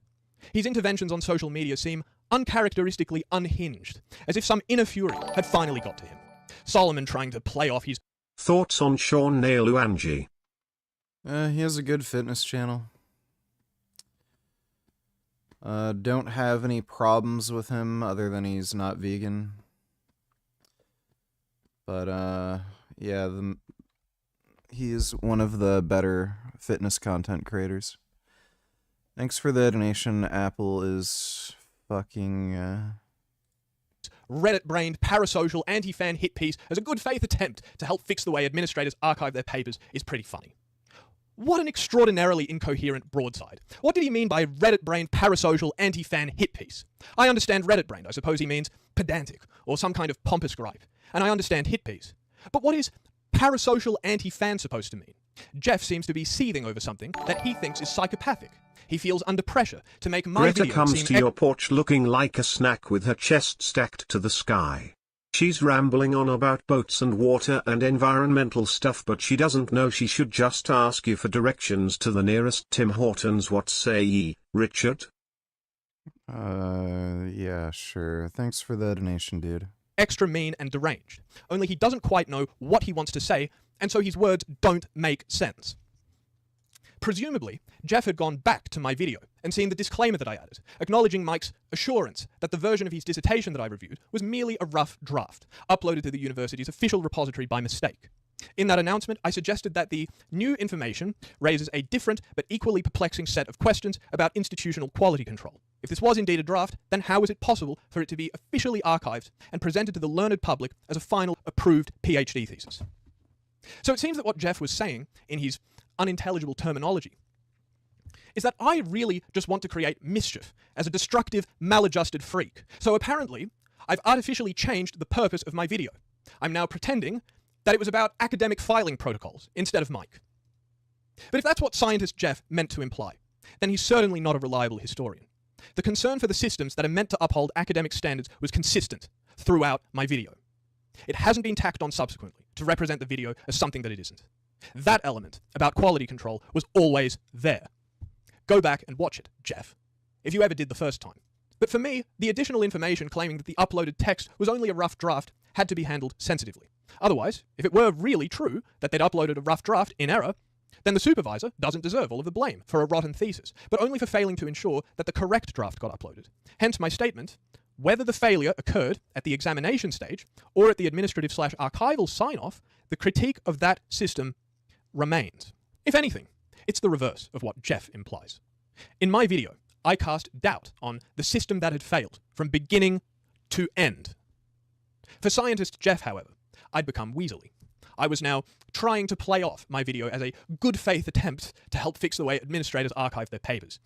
His interventions on social media seem uncharacteristically unhinged, as if some inner fury had finally got to him. Solomon trying to play off his... Thoughts on Sean Nailuangi? He has a good fitness channel. Don't have any problems with him other than he's not vegan. But, yeah, he is one of the better fitness content creators. Thanks for the donation. Apple is fucking, Reddit-brained, parasocial, anti-fan hit piece as a good faith attempt to help fix the way administrators archive their papers is pretty funny. What an extraordinarily incoherent broadside. What did he mean by Reddit-brained, parasocial, anti-fan hit piece? I understand Reddit-brained. I suppose he means pedantic, or some kind of pompous gripe. And I understand hit piece. But what is parasocial anti-fan supposed to mean? Jeff seems to be seething over something that he thinks is psychopathic. He feels under pressure to make my Greta video comes seem to your porch looking like a snack with her chest stacked to the sky. She's rambling on about boats and water and environmental stuff, but she doesn't know she should just ask you for directions to the nearest Tim Hortons. What say ye, Richard? Yeah, sure. Thanks for the donation, dude. extra mean and deranged. Only he doesn't quite know what he wants to say, and so his words don't make sense. Presumably, Jeff had gone back to my video and seen the disclaimer that I added, acknowledging Mike's assurance that the version of his dissertation that I reviewed was merely a rough draft, uploaded to the university's official repository by mistake. In that announcement, I suggested that the new information raises a different but equally perplexing set of questions about institutional quality control. If this was indeed a draft, then how was it possible for it to be officially archived and presented to the learned public as a final approved PhD thesis? So it seems that what Jeff was saying in his unintelligible terminology is that I really just want to create mischief as a destructive, maladjusted freak. So apparently, I've artificially changed the purpose of my video. I'm now pretending that it was about academic filing protocols instead of Mike. But if that's what scientist Jeff meant to imply, then he's certainly not a reliable historian. The concern for the systems that are meant to uphold academic standards was consistent throughout my video. It hasn't been tacked on subsequently to represent the video as something that it isn't. That element about quality control was always there. Go back and watch it, Jeff, if you ever did the first time. But for me, the additional information claiming that the uploaded text was only a rough draft had to be handled sensitively. Otherwise, if it were really true that they'd uploaded a rough draft in error, then the supervisor doesn't deserve all of the blame for a rotten thesis, but only for failing to ensure that the correct draft got uploaded. Hence my statement, whether the failure occurred at the examination stage or at the administrative/archival sign-off, the critique of that system remains. If anything, it's the reverse of what Jeff implies. In my video, I cast doubt on the system that had failed from beginning to end. For scientist Jeff, however, I'd become weaselly. I was now trying to play off my video as a good faith attempt to help fix the way administrators archive their papers.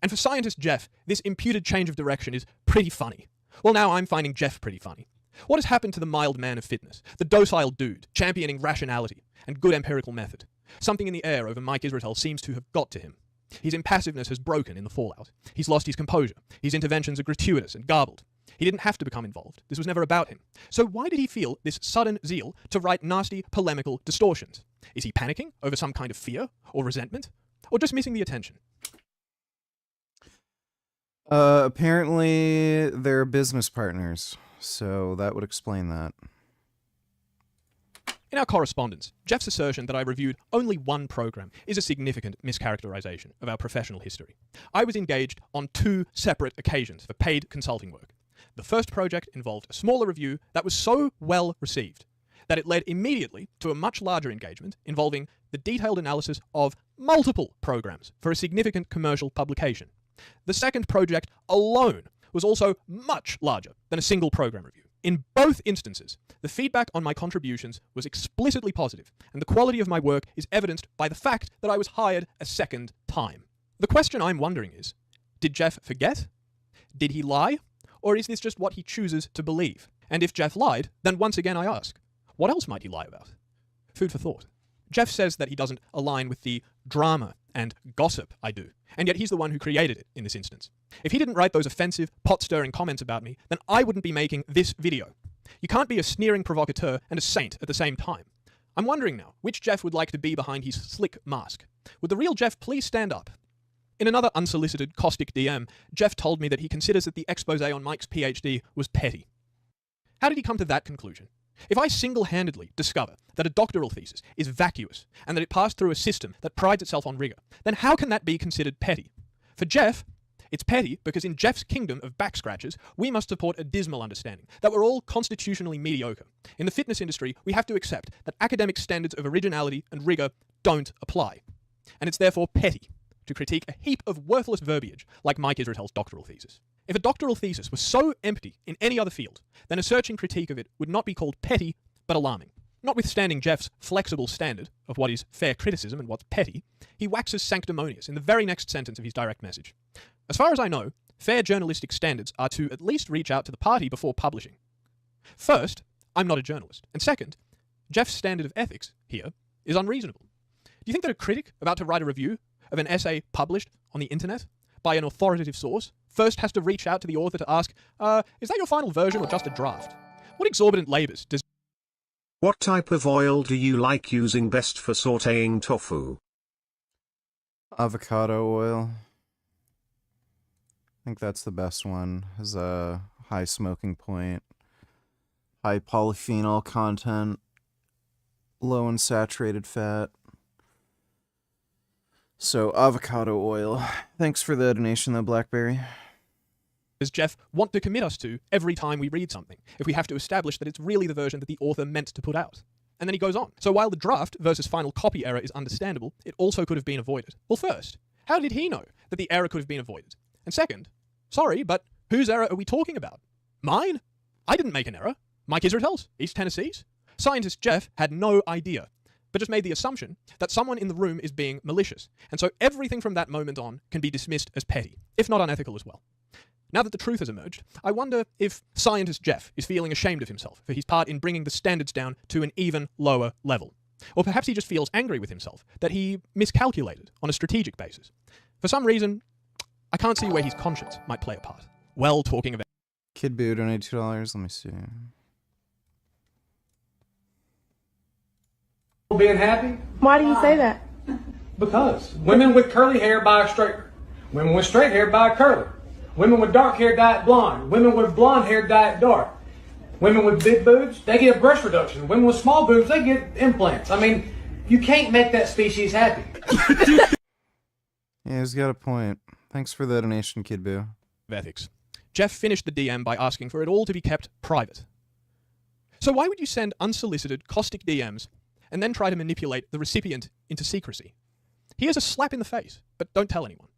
And for scientist Jeff, this imputed change of direction is pretty funny. Well, now I'm finding Jeff pretty funny. What has happened to the mild man of fitness, the docile dude, championing rationality and good empirical method? Something in the air over Mike Israetel seems to have got to him. His impassiveness has broken in the fallout. He's lost his composure. His interventions are gratuitous and garbled. He didn't have to become involved. This was never about him. So why did he feel this sudden zeal to write nasty, polemical distortions? Is he panicking over some kind of fear or resentment? Or just missing the attention? Apparently they're business partners, so that would explain that. In our correspondence, Jeff's assertion that I reviewed only one program is a significant mischaracterization of our professional history. I was engaged on 2 separate occasions for paid consulting work. The first project involved a smaller review that was so well received that it led immediately to a much larger engagement involving the detailed analysis of multiple programs for a significant commercial publication. The second project alone was also much larger than a single program review. In both instances, the feedback on my contributions was explicitly positive, and the quality of my work is evidenced by the fact that I was hired a second time. The question I'm wondering is, did Jeff forget? Did he lie? Or is this just what he chooses to believe? And if Jeff lied, then once again I ask, what else might he lie about? Food for thought. Jeff says that he doesn't align with the drama and gossip I do, and yet he's the one who created it in this instance. If he didn't write those offensive, pot-stirring comments about me, then I wouldn't be making this video. You can't be a sneering provocateur and a saint at the same time. I'm wondering now, which Jeff would like to be behind his slick mask? Would the real Jeff please stand up? In another unsolicited, caustic DM, Jeff told me that he considers that the expose on Mike's PhD was petty. How did he come to that conclusion? If I single-handedly discover that a doctoral thesis is vacuous and that it passed through a system that prides itself on rigor, then how can that be considered petty? For Jeff, it's petty because in Jeff's kingdom of backscratchers, we must support a dismal understanding that we're all constitutionally mediocre. In the fitness industry, we have to accept that academic standards of originality and rigor don't apply. And it's therefore petty to critique a heap of worthless verbiage like Mike Israetel's doctoral thesis. If a doctoral thesis was so empty in any other field, then a searching critique of it would not be called petty, but alarming. Notwithstanding Jeff's flexible standard of what is fair criticism and what's petty, he waxes sanctimonious in the very next sentence of his direct message. As far as I know, fair journalistic standards are to at least reach out to the party before publishing. First, I'm not a journalist. And second, Jeff's standard of ethics here is unreasonable. Do you think that a critic about to write a review of an essay published on the internet by an authoritative source first has to reach out to the author to ask, is that your final version or just a draft? What exorbitant labors does... What type of oil do you like using best for sautéing tofu? Avocado oil. I think that's the best one. Has a high smoking point, high polyphenol content, low in saturated fat. So, avocado oil. Thanks for the donation, though, Blackberry. Does Jeff want to commit us to every time we read something, if we have to establish that it's really the version that the author meant to put out? And then he goes on. So while the draft versus final copy error is understandable, it also could have been avoided. Well, first, how did he know that the error could have been avoided? And second, sorry, but whose error are we talking about? Mine? I didn't make an error. Mike Israetel's, East Tennessee's. Scientist Jeff had no idea, but just made the assumption that someone in the room is being malicious, and so everything from that moment on can be dismissed as petty, if not unethical as well. Now that the truth has emerged, I wonder if Scientist Jeff is feeling ashamed of himself for his part in bringing the standards down to an even lower level. Or perhaps he just feels angry with himself that he miscalculated on a strategic basis. For some reason, I can't see where his conscience might play a part. Well, talking about... Kid Boo donated $2. Let me see. Being happy? Why do you say that? Because women with curly hair buy a straighter. Women with straight hair buy a curler. Women with dark hair dye it blonde. Women with blonde hair dye it dark. Women with big boobs, they get breast reduction. Women with small boobs, they get implants. I mean, you can't make that species happy. Yeah, he's got a point. Thanks for the donation, Kid Boo. Ethics. Jeff finished the DM by asking for it all to be kept private. So why would you send unsolicited, caustic DMs and then try to manipulate the recipient into secrecy? Here's a slap in the face, but don't tell anyone.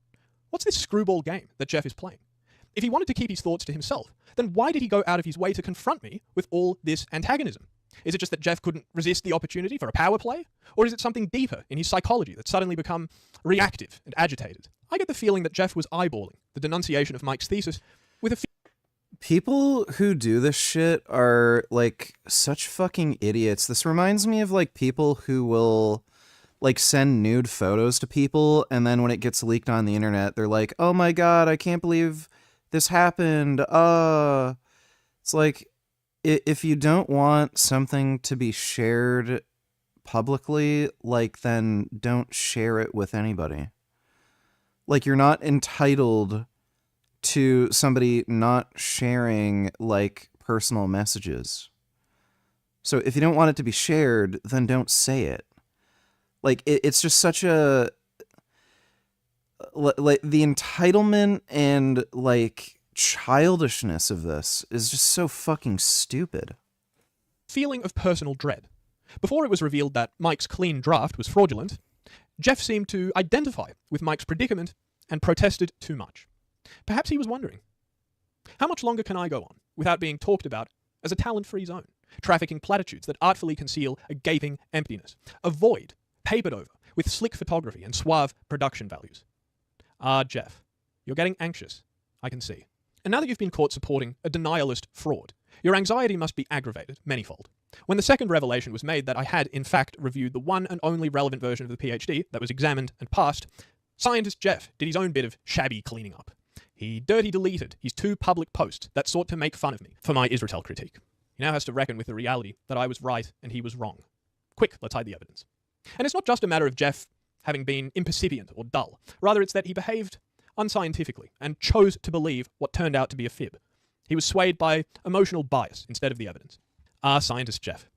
What's this screwball game that Jeff is playing? If he wanted to keep his thoughts to himself, then why did he go out of his way to confront me with all this antagonism? Is it just that Jeff couldn't resist the opportunity for a power play? Or is it something deeper in his psychology that's suddenly become reactive and agitated? I get the feeling that Jeff was eyeballing the denunciation of Mike's thesis with a People who do this shit are, like, such fucking idiots. This reminds me of, like, people who will, like, send nude photos to people, and then when it gets leaked on the internet, they're like, oh my god, I can't believe this happened. It's like, if you don't want something to be shared publicly, like, then don't share it with anybody. Like, you're not entitled to somebody not sharing, like, personal messages. So if you don't want it to be shared, then don't say it. Like, it's just such a... Like, the entitlement and, like, childishness of this is just so fucking stupid. feeling of personal dread. Before it was revealed that Mike's clean draft was fraudulent, Jeff seemed to identify with Mike's predicament and protested too much. Perhaps he was wondering, how much longer can I go on without being talked about as a talent-free zone, trafficking platitudes that artfully conceal a gaping emptiness, a void papered over with slick photography and suave production values? Ah, Jeff, you're getting anxious, I can see. And now that you've been caught supporting a denialist fraud, your anxiety must be aggravated manyfold. When the second revelation was made that I had, in fact, reviewed the one and only relevant version of the PhD that was examined and passed, scientist Jeff did his own bit of shabby cleaning up. He dirty deleted his 2 public posts that sought to make fun of me for my Israetel critique. He now has to reckon with the reality that I was right and he was wrong. Quick, let's hide the evidence. And it's not just a matter of Jeff having been impercipient or dull. Rather, it's that he behaved unscientifically and chose to believe what turned out to be a fib. He was swayed by emotional bias instead of the evidence. Ah, scientist Jeff,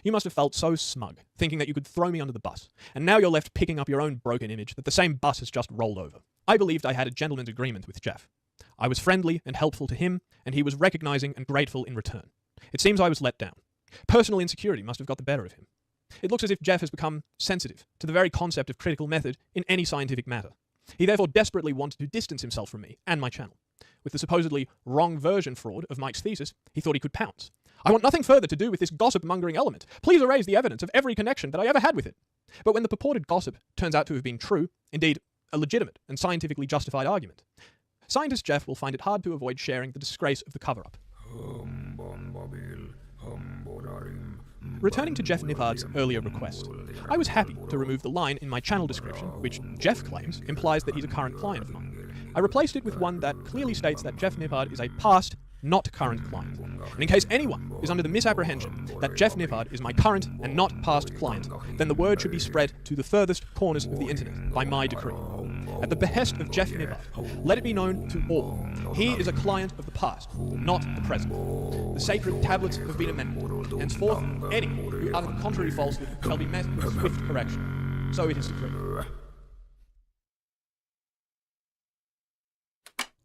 you must have felt so smug, thinking that you could throw me under the bus, and now you're left picking up your own broken image that the same bus has just rolled over. I believed I had a gentleman's agreement with Jeff. I was friendly and helpful to him, and he was recognizing and grateful in return. It seems I was let down. Personal insecurity must have got the better of him. It looks as if Jeff has become sensitive to the very concept of critical method in any scientific matter. He therefore desperately wanted to distance himself from me and my channel. With the supposedly wrong version fraud of Mike's thesis, he thought he could pounce. I want nothing further to do with this gossip-mongering element. Please erase the evidence of every connection that I ever had with it. But when the purported gossip turns out to have been true, indeed, a legitimate and scientifically justified argument, scientist Jeff will find it hard to avoid sharing the disgrace of the cover-up. Returning to Jeff Nippard's earlier request, I was happy to remove the line in my channel description, which Jeff claims implies that he's a current client of mine. I replaced it with one that clearly states that Jeff Nippard is a past, not current client. And in case anyone is under the misapprehension that Jeff Nippard is my current and not past client, then the word should be spread to the furthest corners of the internet by my decree. At the behest of Jeff Nippard, let it be known to all, he is a client of the past, not the present. The sacred tablets have been amended. Henceforth, any who utter the contrary falsehood shall be met with swift correction. So it is decreed.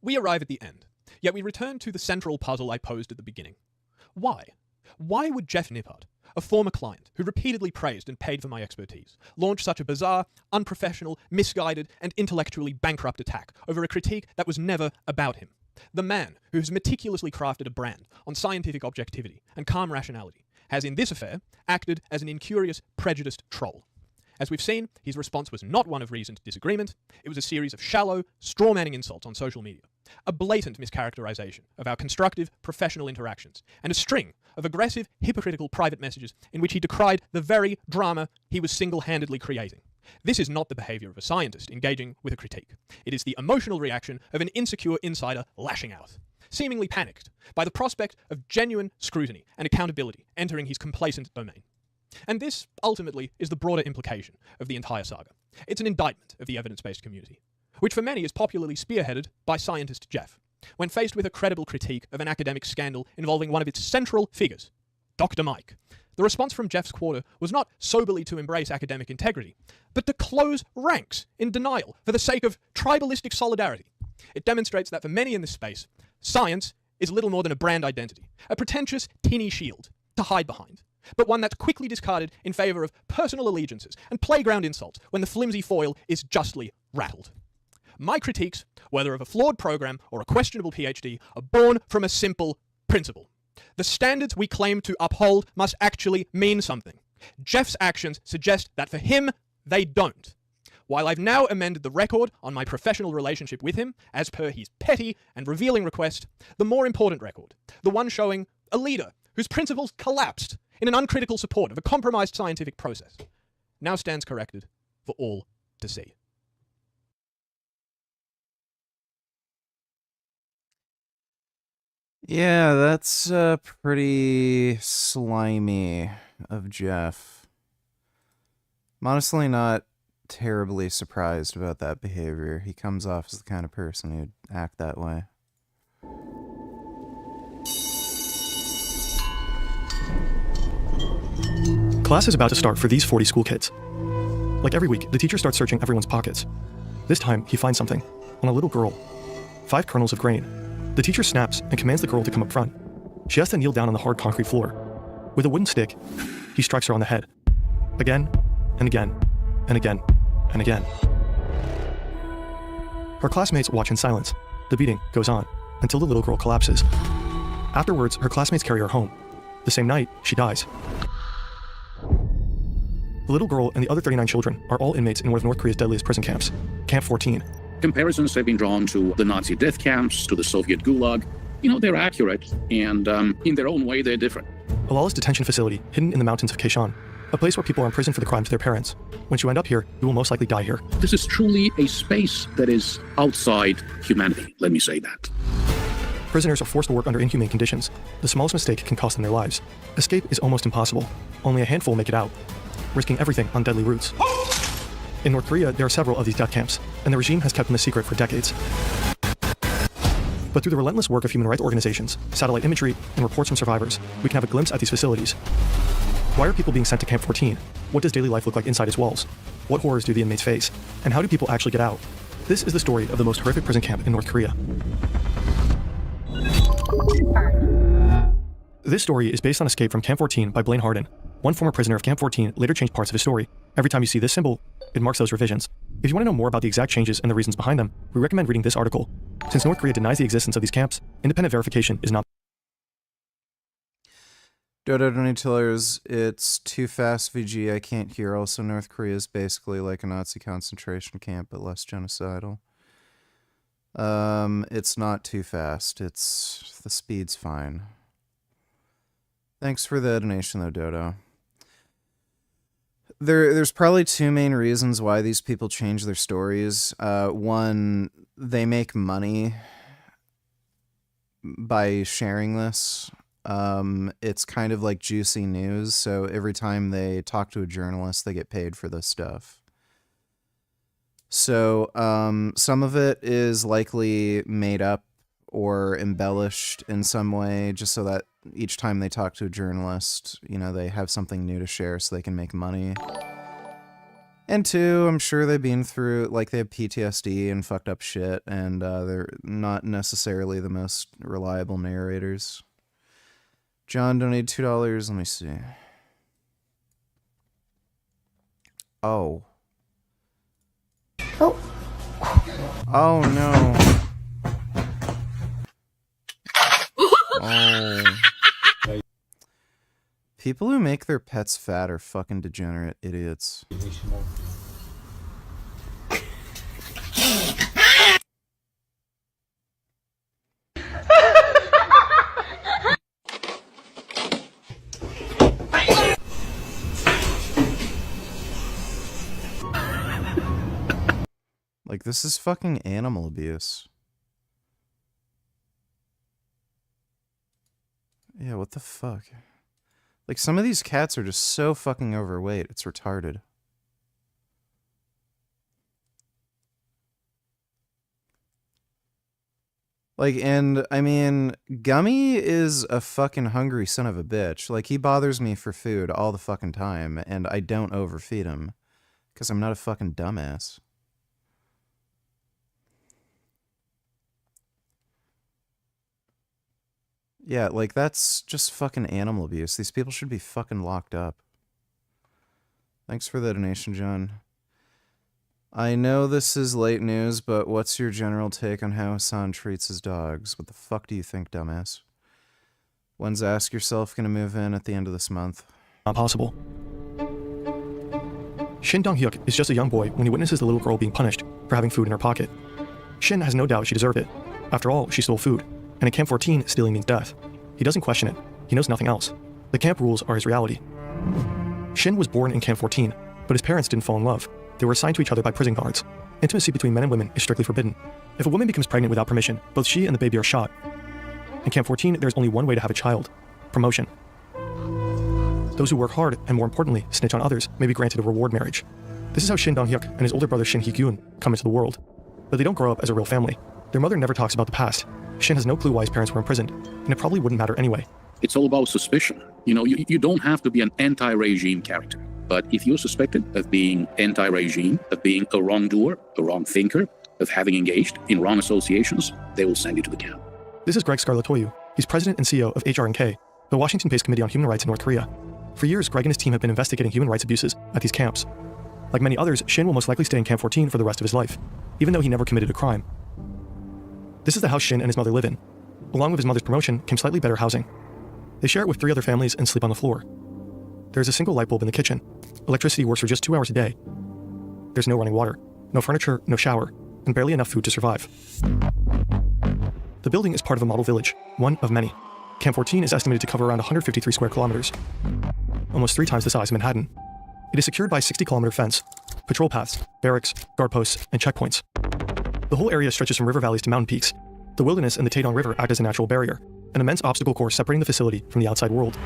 We arrive at the end, yet we return to the central puzzle I posed at the beginning. Why? Why would Jeff Nippard, a former client who repeatedly praised and paid for my expertise, launch such a bizarre, unprofessional, misguided, and intellectually bankrupt attack over a critique that was never about him? The man who has meticulously crafted a brand on scientific objectivity and calm rationality has, in this affair, acted as an incurious, prejudiced troll. As we've seen, his response was not one of reasoned disagreement. It was a series of shallow, straw-manning insults on social media, a blatant mischaracterization of our constructive, professional interactions, and a string of aggressive, hypocritical private messages in which he decried the very drama he was single-handedly creating. This is not the behavior of a scientist engaging with a critique. It is the emotional reaction of an insecure insider lashing out, seemingly panicked by the prospect of genuine scrutiny and accountability entering his complacent domain. And this, ultimately, is the broader implication of the entire saga. It's an indictment of the evidence-based community, which for many is popularly spearheaded by scientist Jeff, when faced with a credible critique of an academic scandal involving one of its central figures, Dr. Mike. The response from Jeff's quarter was not soberly to embrace academic integrity, but to close ranks in denial for the sake of tribalistic solidarity. It demonstrates that for many in this space, science is little more than a brand identity, a pretentious tinny shield to hide behind, but one that's quickly discarded in favor of personal allegiances and playground insults when the flimsy foil is justly rattled. My critiques, whether of a flawed program or a questionable PhD, are born from a simple principle. The standards we claim to uphold must actually mean something. Jeff's actions suggest that for him, they don't. While I've now amended the record on my professional relationship with him, as per his petty and revealing request, the more important record, the one showing a leader whose principles collapsed in an uncritical support of a compromised scientific process, now stands corrected for all to see. Yeah, that's pretty slimy of Jeff. I'm honestly not terribly surprised about that behavior. He comes off as the kind of person who'd act that way. Class is about to start for these 40 school kids. Like every week, the teacher starts searching everyone's pockets. This time, he finds something on a little girl. 5 kernels of grain. The teacher snaps and commands the girl to come up front. She has to kneel down on the hard concrete floor. With a wooden stick, he strikes her on the head. Again, and again, and again, and again. Her classmates watch in silence. The beating goes on until the little girl collapses. Afterwards, her classmates carry her home. The same night, she dies. The little girl and the other 39 children are all inmates in one of North Korea's deadliest prison camps, Camp 14. Comparisons have been drawn to the Nazi death camps, to the Soviet Gulag. You know, they're accurate, and in their own way, they're different. A lawless detention facility hidden in the mountains of Kaeshan, a place where people are in prison for the crimes of their parents. Once you end up here, you will most likely die here. This is truly a space that is outside humanity, let me say that. Prisoners are forced to work under inhumane conditions. The smallest mistake can cost them their lives. Escape is almost impossible. Only a handful make it out, risking everything on deadly routes. In North Korea, there are several of these death camps, and the regime has kept them a secret for decades. But through the relentless work of human rights organizations, satellite imagery, and reports from survivors, we can have a glimpse at these facilities. Why are people being sent to Camp 14? What does daily life look like inside its walls? What horrors do the inmates face? And how do people actually get out? This is the story of the most horrific prison camp in North Korea. This story is based on Escape from Camp 14 by Blaine Harden. One former prisoner of Camp 14 later changed parts of his story. Every time you see this symbol, it marks those revisions. If you want to know more about the exact changes and the reasons behind them, we recommend reading this article. Since North Korea denies the existence of these camps, independent verification is not. Dodo Donatillers, it's too fast VG, I can't hear. Also, North Korea is basically like a Nazi concentration camp, but less genocidal. It's not too fast. It's the speed's fine. Thanks for the donation, though, Dodo. There's probably 2 main reasons why these people change their stories. One, they make money by sharing this. It's kind of like juicy news, so every time they talk to a journalist, they get paid for this stuff. So, some of it is likely made up or embellished in some way, just so that each time they talk to a journalist, you know, they have something new to share so they can make money. And 2, I'm sure they've been through, like, they have PTSD and fucked up shit, and they're not necessarily the most reliable narrators. John donated $2. Let me see. Oh. Oh. Oh, no. Oh. People who make their pets fat are fucking degenerate idiots. Like, this is fucking animal abuse. Yeah, what the fuck? Like, some of these cats are just so fucking overweight. It's retarded. Like, and, I mean, Gummy is a fucking hungry son of a bitch. Like, he bothers me for food all the fucking time, and I don't overfeed him. Because I'm not a fucking dumbass. Yeah, like, that's just fucking animal abuse. These people should be fucking locked up. Thanks for the donation, John. I know this is late news, but what's your general take on how Hassan treats his dogs? What the fuck do you think, dumbass? When's Ask Yourself gonna move in at the end of this month? Not possible. Shin Dong-hyuk is just a young boy when he witnesses the little girl being punished for having food in her pocket. Shin has no doubt she deserved it. After all, she stole food. And in Camp 14, stealing means death. He doesn't question it. He knows nothing else. The camp rules are his reality. Shin was born in Camp 14, but his parents didn't fall in love. They were assigned to each other by prison guards. Intimacy between men and women is strictly forbidden. If a woman becomes pregnant without permission, both she and the baby are shot. In Camp 14, there's only one way to have a child: promotion. Those who work hard, and more importantly, snitch on others, may be granted a reward marriage. This is how Shin Dong-hyuk and his older brother Shin Hee-gyun come into the world. But they don't grow up as a real family. Their mother never talks about the past. Shin has no clue why his parents were imprisoned, and it probably wouldn't matter anyway. It's all about suspicion. You know, you don't have to be an anti-regime character. But if you're suspected of being anti-regime, of being a wrongdoer, a wrong thinker, of having engaged in wrong associations, they will send you to the camp. This is Greg Scarlatoiu. He's president and CEO of HR&K, the Washington-based Committee on Human Rights in North Korea. For years, Greg and his team have been investigating human rights abuses at these camps. Like many others, Shin will most likely stay in Camp 14 for the rest of his life, even though he never committed a crime. This is the house Shin and his mother live in. Along with his mother's promotion came slightly better housing. They share it with 3 other families and sleep on the floor. There's a single light bulb in the kitchen. Electricity works for just 2 hours a day. There's no running water, no furniture, no shower, and barely enough food to survive. The building is part of a model village, one of many. Camp 14 is estimated to cover around 153 square kilometers, almost 3 times the size of Manhattan. It is secured by a 60-kilometer fence, patrol paths, barracks, guard posts, and checkpoints. The whole area stretches from river valleys to mountain peaks. The wilderness and the Taedong River act as a natural barrier, an immense obstacle course separating the facility from the outside world.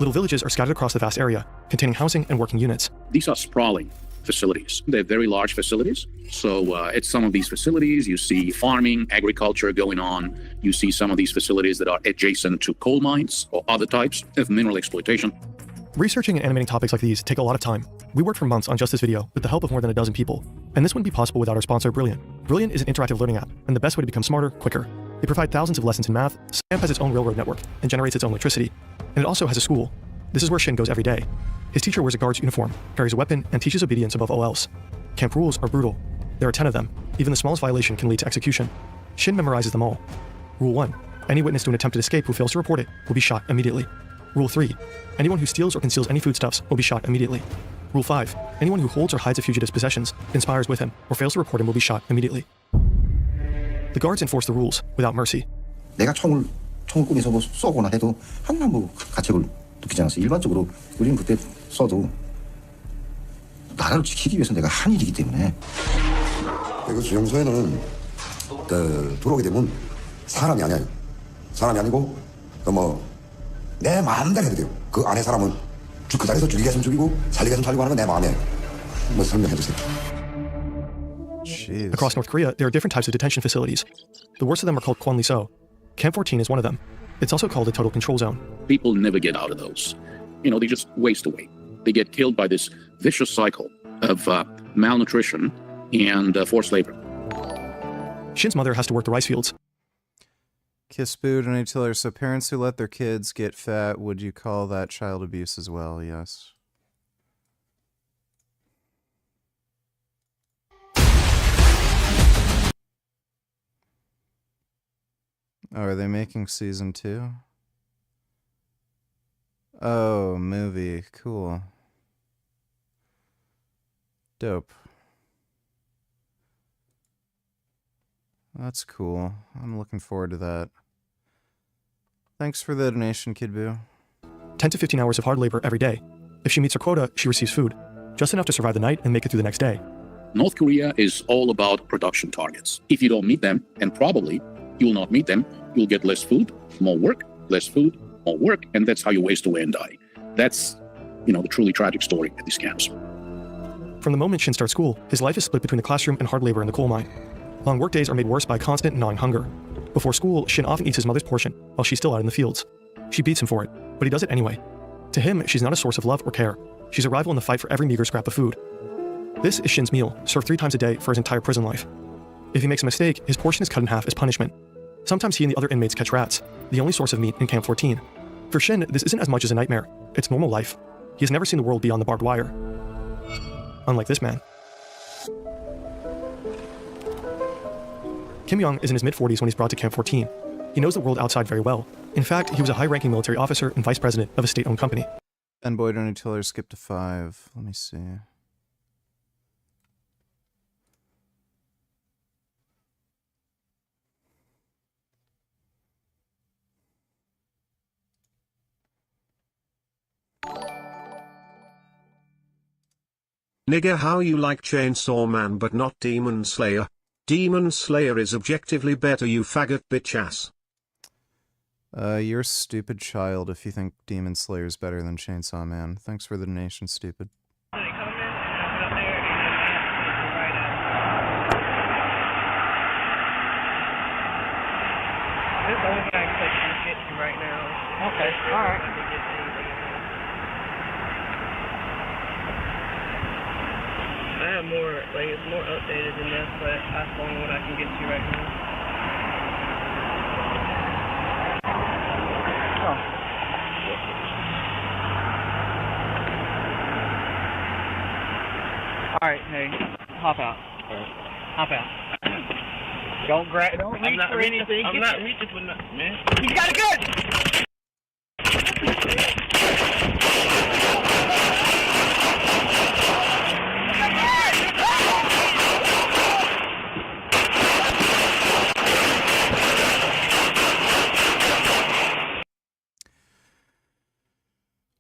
Little villages are scattered across the vast area, containing housing and working units. These are sprawling facilities. They're very large facilities. So at some of these facilities, you see farming, agriculture going on. You see some of these facilities that are adjacent to coal mines or other types of mineral exploitation. Researching and animating topics like these take a lot of time. We worked for months on just this video with the help of more than a dozen people. And this wouldn't be possible without our sponsor, Brilliant. Brilliant is an interactive learning app, and the best way to become smarter, quicker. They provide thousands of lessons in math. SAMP has its own railroad network and generates its own electricity. And it also has a school. This is where Shin goes every day. His teacher wears a guard's uniform, carries a weapon, and teaches obedience above all else. Camp rules are brutal. There are 10 of them. Even the smallest violation can lead to execution. Shin memorizes them all. Rule 1. Any witness to an attempted escape who fails to report it will be shot immediately. Rule 3. Anyone who steals or conceals any foodstuffs will be shot immediately. Rule 5. Anyone who holds or hides a fugitive's possessions, conspires with him, or fails to report him will be shot immediately. The guards enforce the rules without mercy. 내가 총을 꾸며서 뭐 쏘거나 해도 항상 뭐 가책을 느끼지 않았어요. 일반적으로 우리는 그때 써도 나라를 지키기 위해서 내가 한 일이기 때문에. 그 주정소에는 들어오게 되면 사람이 아니에요. 사람이 아니고 내 마음대로 해도 돼요. 그 안에 사람은 그 자리에서 죽이게 했으면 죽이고 살리게 했으면 살리고 하는 건 내 마음이에요. 뭐 설명해 주세요. Across North Korea, there are different types of detention facilities. The worst of them are called Kwon-li-so. Camp 14 is one of them. It's also called a total control zone. People never get out of those. You know, they just waste away. They get killed by this vicious cycle of malnutrition and forced labor. Shin's mother has to work the rice fields. Kiss Boo, donate to her. So parents who let their kids get fat, would you call that child abuse as well? Yes. Oh, are they making season 2? Oh, movie. Cool. Dope. That's cool. I'm looking forward to that. Thanks for the donation, Kid Boo. 10 to 15 hours of hard labor every day. If she meets her quota, she receives food. Just enough to survive the night and make it through the next day. North Korea is all about production targets. If you don't meet them, and probably you will not meet them, you'll get less food, more work, less food, more work, and that's how you waste away and die. That's, the truly tragic story at these camps. From the moment Shin starts school, his life is split between the classroom and hard labor in the coal mine. Long workdays are made worse by constant gnawing hunger. Before school, Shin often eats his mother's portion while she's still out in the fields. She beats him for it, but he does it anyway. To him, she's not a source of love or care. She's a rival in the fight for every meager scrap of food. This is Shin's meal, served 3 times a day for his entire prison life. If he makes a mistake, his portion is cut in half as punishment. Sometimes he and the other inmates catch rats, the only source of meat in Camp 14. For Shin, this isn't as much as a nightmare. It's normal life. He has never seen the world beyond the barbed wire. Unlike this man. Kim Young is in his mid-40s when he's brought to Camp 14. He knows the world outside very well. In fact, he was a high-ranking military officer and vice president of a state-owned company. Ben Boyd and Tiller skip to 5. Let me see. Nigga, how you like Chainsaw Man but not Demon Slayer? Demon Slayer is objectively better, you faggot bitch ass. You're a stupid child if you think Demon Slayer's better than Chainsaw Man. Thanks for the donation, stupid. Right now. Okay, alright. I have more, it's more updated than this, but that's the only one I can get to right now. Oh. Alright, hey, hop out. Hop out. Don't reach for anything. I'm not reaching for nothing, man. He's got a gun!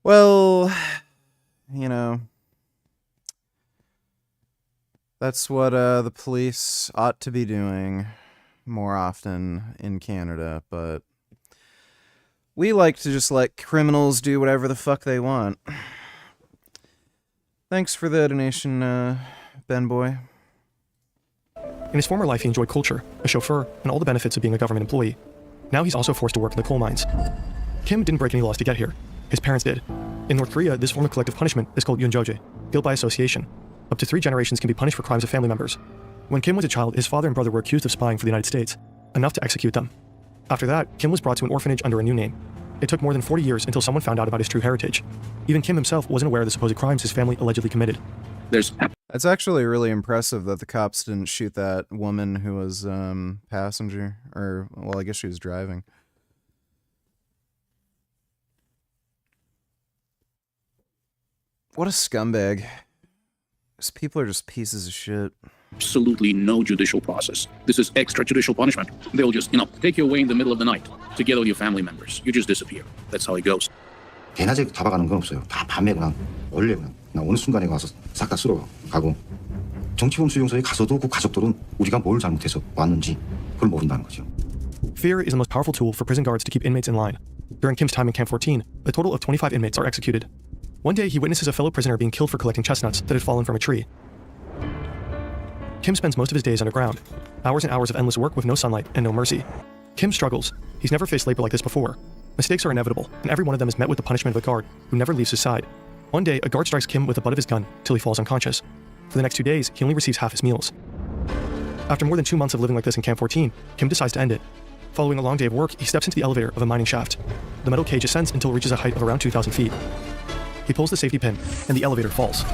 Well, that's what the police ought to be doing more often in Canada, but we like to just let criminals do whatever the fuck they want. Thanks for the donation, Ben Boy. In his former life, he enjoyed culture, a chauffeur, and all the benefits of being a government employee. Now he's also forced to work in the coal mines. Kim didn't break any laws to get here. His parents did. In North Korea, this form of collective punishment is called yunjoje, guilt by association. Up to 3 generations can be punished for crimes of family members. When Kim was a child, his father and brother were accused of spying for the United States, enough to execute them. After that, Kim was brought to an orphanage under a new name. It took more than 40 years until someone found out about his true heritage. Even Kim himself wasn't aware of the supposed crimes his family allegedly committed. That's actually really impressive that the cops didn't shoot that woman who was passenger, or, well, I guess she was driving. What a scumbag. These people are just pieces of shit. Absolutely no judicial process. This is extrajudicial punishment. They'll just, take you away in the middle of the night, together with your family members. You just disappear. That's how it goes. 대낮에 잡아가는 건 없어요. 다 밤에 그냥 원래 그냥 어느 순간에 와서 싹 다 쓸어 가고 정치범 수용소에 가서도 그 가족들은 우리가 뭘 잘못해서 왔는지 그걸 모른다는 거죠. Fear is the most powerful tool for prison guards to keep inmates in line. During Kim's time in Camp 14, a total of 25 inmates are executed. One day, he witnesses a fellow prisoner being killed for collecting chestnuts that had fallen from a tree. Kim spends most of his days underground, hours and hours of endless work with no sunlight and no mercy. Kim struggles. He's never faced labor like this before. Mistakes are inevitable, and every one of them is met with the punishment of a guard who never leaves his side. One day, a guard strikes Kim with the butt of his gun till he falls unconscious. For the next 2 days, he only receives half his meals. After more than 2 months of living like this in Camp 14, Kim decides to end it. Following a long day of work, he steps into the elevator of a mining shaft. The metal cage ascends until it reaches a height of around 2,000 feet. He pulls the safety pin, and the elevator falls.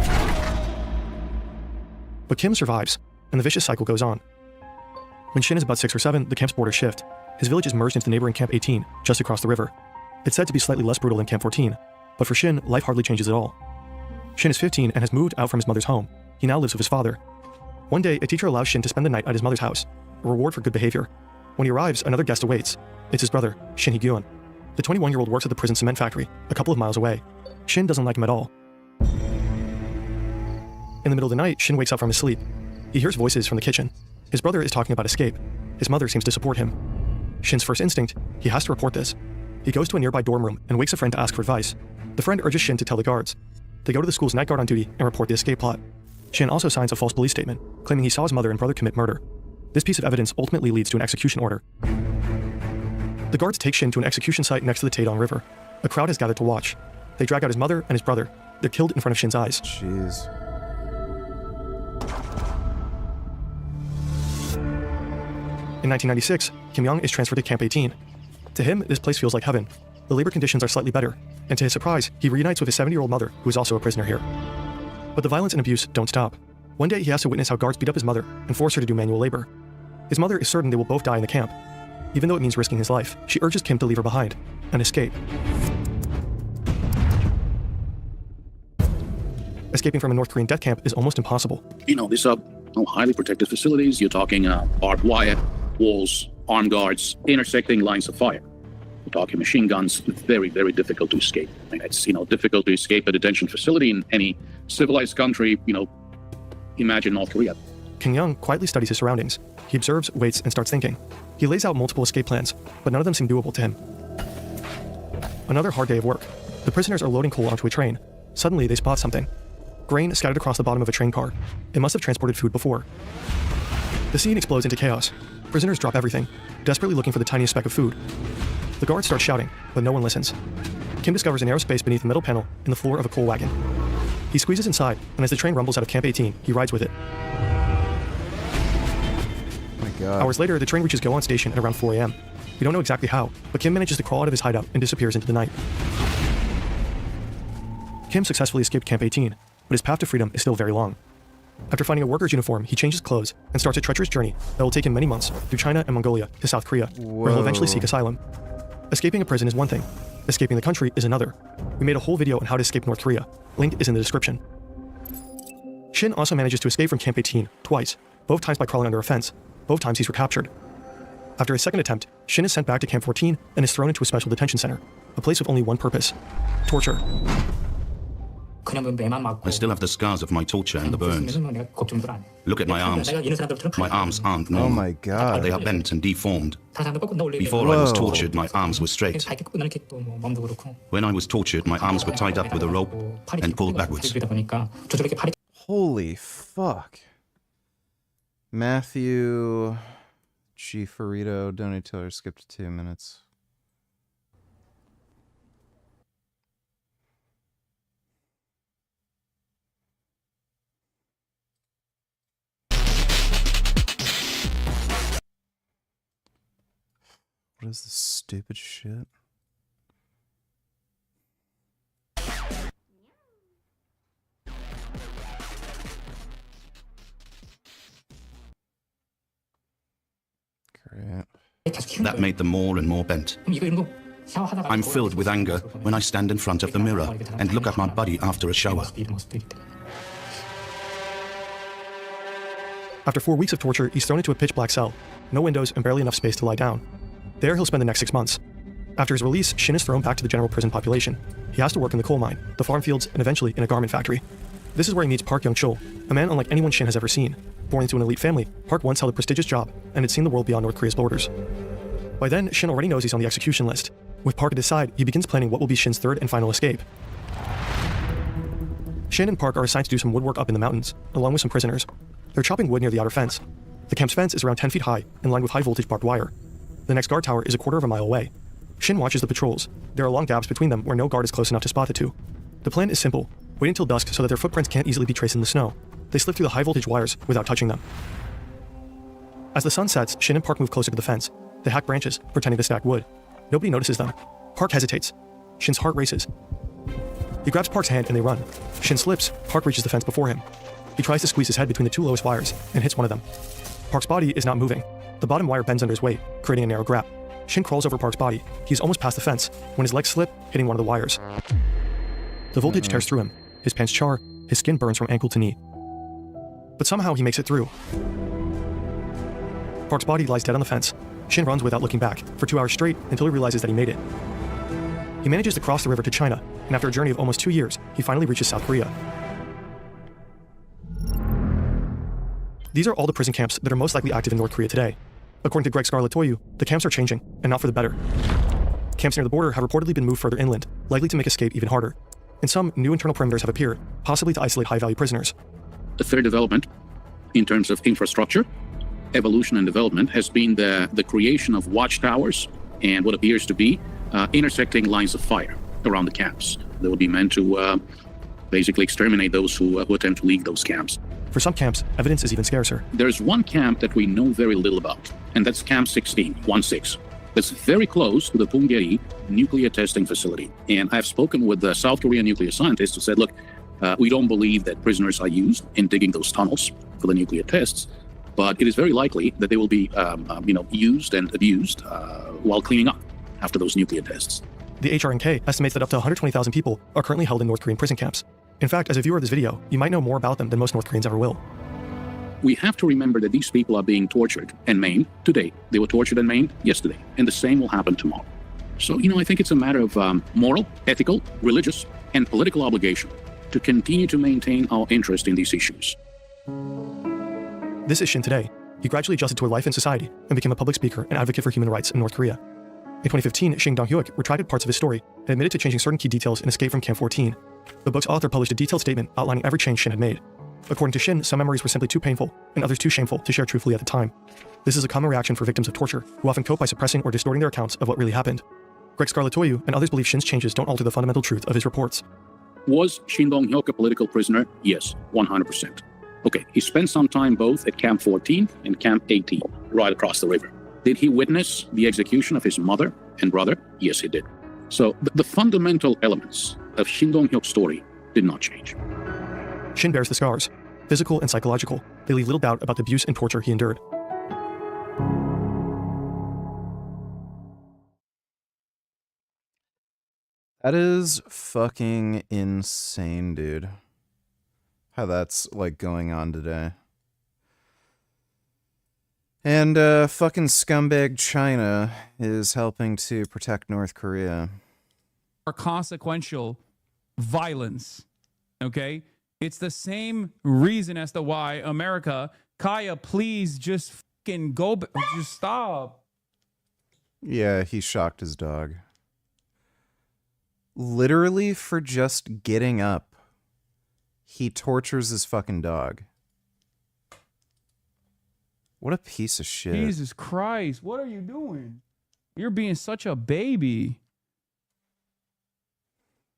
But Kim survives, and the vicious cycle goes on. When Shin is about 6 or 7, the camp's borders shift. His village is merged into the neighboring Camp 18, just across the river. It's said to be slightly less brutal than Camp 14, but for Shin, life hardly changes at all. Shin is 15 and has moved out from his mother's home. He now lives with his father. One day, a teacher allows Shin to spend the night at his mother's house, a reward for good behavior. When he arrives, another guest awaits. It's his brother, Shin Hee-gyun. The 21-year-old works at the prison cement factory, a couple of miles away. Shin doesn't like him at all. In the middle of the night, Shin wakes up from his sleep. He hears voices from the kitchen. His brother is talking about escape. His mother seems to support him. Shin's first instinct, he has to report this. He goes to a nearby dorm room and wakes a friend to ask for advice. The friend urges Shin to tell the guards. They go to the school's night guard on duty and report the escape plot. Shin also signs a false police statement, claiming he saw his mother and brother commit murder. This piece of evidence ultimately leads to an execution order. The guards take Shin to an execution site next to the Taedong River. A crowd has gathered to watch. They drag out his mother and his brother. They're killed in front of Shin's eyes. Jeez. In 1996, Kim Young is transferred to Camp 18. To him, this place feels like heaven. The labor conditions are slightly better, and to his surprise, he reunites with his 70-year-old mother, who is also a prisoner here. But the violence and abuse don't stop. One day, he has to witness how guards beat up his mother and force her to do manual labor. His mother is certain they will both die in the camp. Even though it means risking his life, she urges Kim to leave her behind and escape. Escaping from a North Korean death camp is almost impossible. You know, these are highly protected facilities. You're talking barbed wire, walls, armed guards, intersecting lines of fire. We're talking machine guns. Very, very difficult to escape. I mean, it's, difficult to escape a detention facility in any civilized country. Imagine North Korea. Kim Young quietly studies his surroundings. He observes, waits, and starts thinking. He lays out multiple escape plans, but none of them seem doable to him. Another hard day of work. The prisoners are loading coal onto a train. Suddenly, they spot something. Grain scattered across the bottom of a train car. It must have transported food before. The scene explodes into chaos. Prisoners drop everything, desperately looking for the tiniest speck of food. The guards start shouting, but no one listens. Kim discovers a narrow space beneath the metal panel in the floor of a coal wagon. He squeezes inside, and as the train rumbles out of Camp 18, he rides with it. Oh my God. Hours later, the train reaches Goan Station at around 4 a.m. We don't know exactly how, but Kim manages to crawl out of his hideout and disappears into the night. Kim successfully escaped Camp 18, but his path to freedom is still very long. After finding a worker's uniform, he changes clothes and starts a treacherous journey that will take him many months through China and Mongolia to South Korea, where he'll eventually seek asylum. Escaping a prison is one thing. Escaping the country is another. We made a whole video on how to escape North Korea. Link is in the description. Shin also manages to escape from Camp 18 twice, both times by crawling under a fence. Both times he's recaptured. After his second attempt, Shin is sent back to Camp 14 and is thrown into a special detention center, a place with only one purpose: torture. I still have the scars of my torture and the burns. Look at my arms. My arms aren't normal. Oh my God. They are bent and deformed. Before I was tortured, my arms were straight. When I was tortured, my arms were tied up with a rope and pulled backwards. Holy fuck. Matthew G. Ferrito, donate till skipped 2 minutes. What is this stupid shit? Great. That made them more and more bent. I'm filled with anger when I stand in front of the mirror and look at my body after a shower. After 4 weeks of torture, he's thrown into a pitch-black cell. No windows and barely enough space to lie down. There, he'll spend the next 6 months. After his release, Shin is thrown back to the general prison population. He has to work in the coal mine, the farm fields, and eventually in a garment factory. This is where he meets Park Young-chul, a man unlike anyone Shin has ever seen. Born into an elite family, Park once held a prestigious job and had seen the world beyond North Korea's borders. By then, Shin already knows he's on the execution list. With Park at his side, he begins planning what will be Shin's third and final escape. Shin and Park are assigned to do some woodwork up in the mountains, along with some prisoners. They're chopping wood near the outer fence. The camp's fence is around 10 feet high and lined with high-voltage barbed wire. The next guard tower is a quarter of a mile away. Shin watches the patrols. There are long gaps between them where no guard is close enough to spot the two. The plan is simple. Wait until dusk so that their footprints can't easily be traced in the snow. They slip through the high-voltage wires without touching them. As the sun sets, Shin and Park move closer to the fence. They hack branches, pretending to stack wood. Nobody notices them. Park hesitates. Shin's heart races. He grabs Park's hand and they run. Shin slips. Park reaches the fence before him. He tries to squeeze his head between the two lowest wires and hits one of them. Park's body is not moving. The bottom wire bends under his weight, creating a narrow gap. Shin crawls over Park's body. He's almost past the fence when his legs slip, hitting one of the wires. The voltage tears through him. His pants char. His skin burns from ankle to knee. But somehow he makes it through. Park's body lies dead on the fence. Shin runs without looking back for 2 hours straight until he realizes that he made it. He manages to cross the river to China, and after a journey of almost 2 years, he finally reaches South Korea. These are all the prison camps that are most likely active in North Korea today. According to Greg Scarlatoiu, the camps are changing, and not for the better. Camps near the border have reportedly been moved further inland, likely to make escape even harder. And some new internal perimeters have appeared, possibly to isolate high-value prisoners. The third development, in terms of infrastructure, evolution and development, has been the creation of watchtowers and what appears to be intersecting lines of fire around the camps. They will be meant to basically exterminate those who attempt to leave those camps. For some camps, evidence is even scarcer. There's one camp that we know very little about, and that's Camp 16, 1-6. That's very close to the Punggye nuclear testing facility. And I've spoken with the South Korean nuclear scientists who said, look, we don't believe that prisoners are used in digging those tunnels for the nuclear tests, but it is very likely that they will be used and abused while cleaning up after those nuclear tests. The HRNK estimates that up to 120,000 people are currently held in North Korean prison camps. In fact, as a viewer of this video, you might know more about them than most North Koreans ever will. We have to remember that these people are being tortured and maimed today. They were tortured and maimed yesterday, and the same will happen tomorrow. So, I think it's a matter of moral, ethical, religious, and political obligation to continue to maintain our interest in these issues. This is Shin today. He gradually adjusted to a life in society and became a public speaker and advocate for human rights in North Korea. In 2015, Shin Dong-hyuk retracted parts of his story and admitted to changing certain key details in Escape from Camp 14. The book's author published a detailed statement outlining every change Shin had made. According to Shin, some memories were simply too painful and others too shameful to share truthfully at the time. This is a common reaction for victims of torture, who often cope by suppressing or distorting their accounts of what really happened. Greg Scarlatoiu and others believe Shin's changes don't alter the fundamental truth of his reports. Was Shin Dong-hyuk a political prisoner? Yes, 100%. Okay, he spent some time both at Camp 14 and Camp 18, right across the river. Did he witness the execution of his mother and brother? Yes, he did. So the fundamental elements of Shin Dong-hyuk's story did not change. Shin bears the scars, physical and psychological. They leave little doubt about the abuse and torture he endured. That is fucking insane, dude. How that's, going on today. And, fucking scumbag China is helping to protect North Korea. Or consequential violence, okay? It's the same reason as to why America, Kaya, please just fucking go, just stop. Yeah, he shocked his dog. Literally for just getting up, he tortures his fucking dog. What a piece of shit. Jesus Christ, what are you doing? You're being such a baby.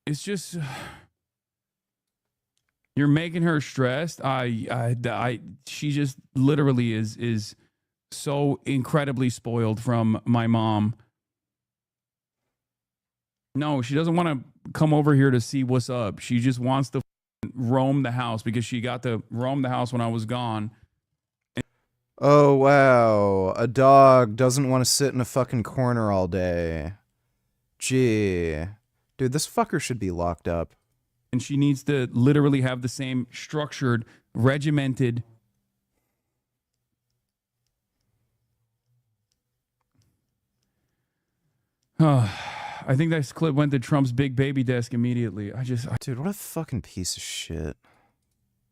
It's just, you're making her stressed. She just literally is so incredibly spoiled from my mom. No, she doesn't want to come over here to see what's up. She just wants to roam the house because she got to roam the house when I was gone. Oh, wow. A dog doesn't want to sit in a fucking corner all day. Gee. Dude, this fucker should be locked up. And she needs to literally have the same structured, regimented... I think that clip went to Trump's big baby desk immediately. Dude, what a fucking piece of shit.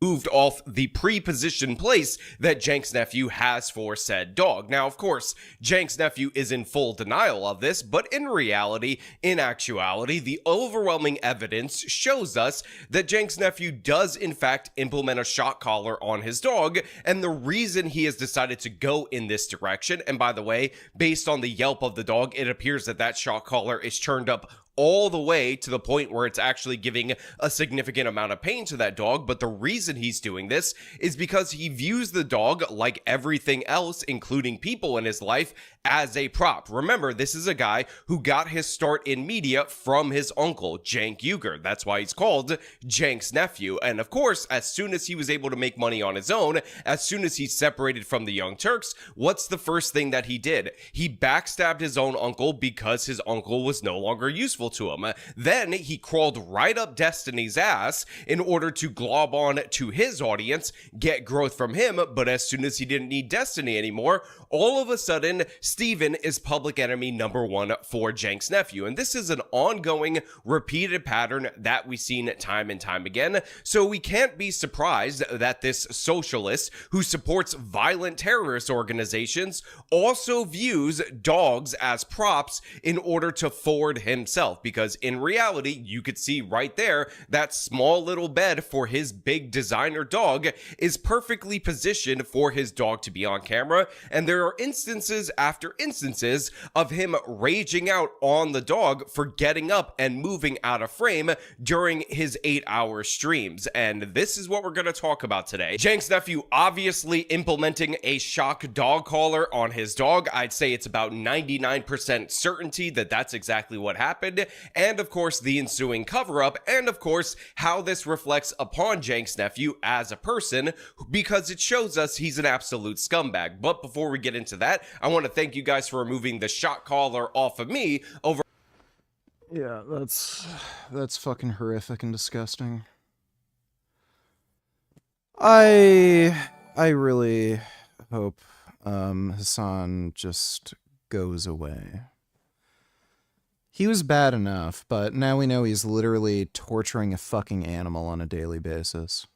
Moved off the pre-positioned place that Cenk's nephew has for said dog. Now, of course, Cenk's nephew is in full denial of this, but in reality, in actuality, the overwhelming evidence shows us that Cenk's nephew does in fact implement a shock collar on his dog, and the reason he has decided to go in this direction, and by the way, based on the yelp of the dog, it appears that that shock collar is turned up all the way to the point where it's actually giving a significant amount of pain to that dog. But the reason he's doing this is because he views the dog, like everything else, including people in his life, as a prop. Remember, this is a guy who got his start in media from his uncle, Cenk Uygur. That's why he's called Cenk's nephew. And of course, as soon as he was able to make money on his own, as soon as he separated from the Young Turks, what's the first thing that he did? He backstabbed his own uncle because his uncle was no longer useful useful to him. Then he crawled right up Destiny's ass in order to glob on to his audience, get growth from him, but as soon as he didn't need Destiny anymore, all of a sudden, Steven is public enemy number one for Jank's nephew. And this is an ongoing, repeated pattern that we've seen time and time again. So we can't be surprised that this socialist who supports violent terrorist organizations also views dogs as props in order to forward himself. Because in reality, you could see right there that small little bed for his big designer dog is perfectly positioned for his dog to be on camera. And there are instances after instances of him raging out on the dog for getting up and moving out of frame during his 8-hour streams. And this is what we're going to talk about today. Jank's nephew obviously implementing a shock dog collar on his dog. I'd say it's about 99% certainty that that's exactly what happened. And of course, the ensuing cover-up, and of course, how this reflects upon Jank's nephew as a person, because it shows us he's an absolute scumbag. But before we get into that, I want to thank you guys for removing the shock collar off of me over. Yeah, that's fucking horrific and disgusting. I really hope Hassan just goes away. He was bad enough, but now we know he's literally torturing a fucking animal on a daily basis.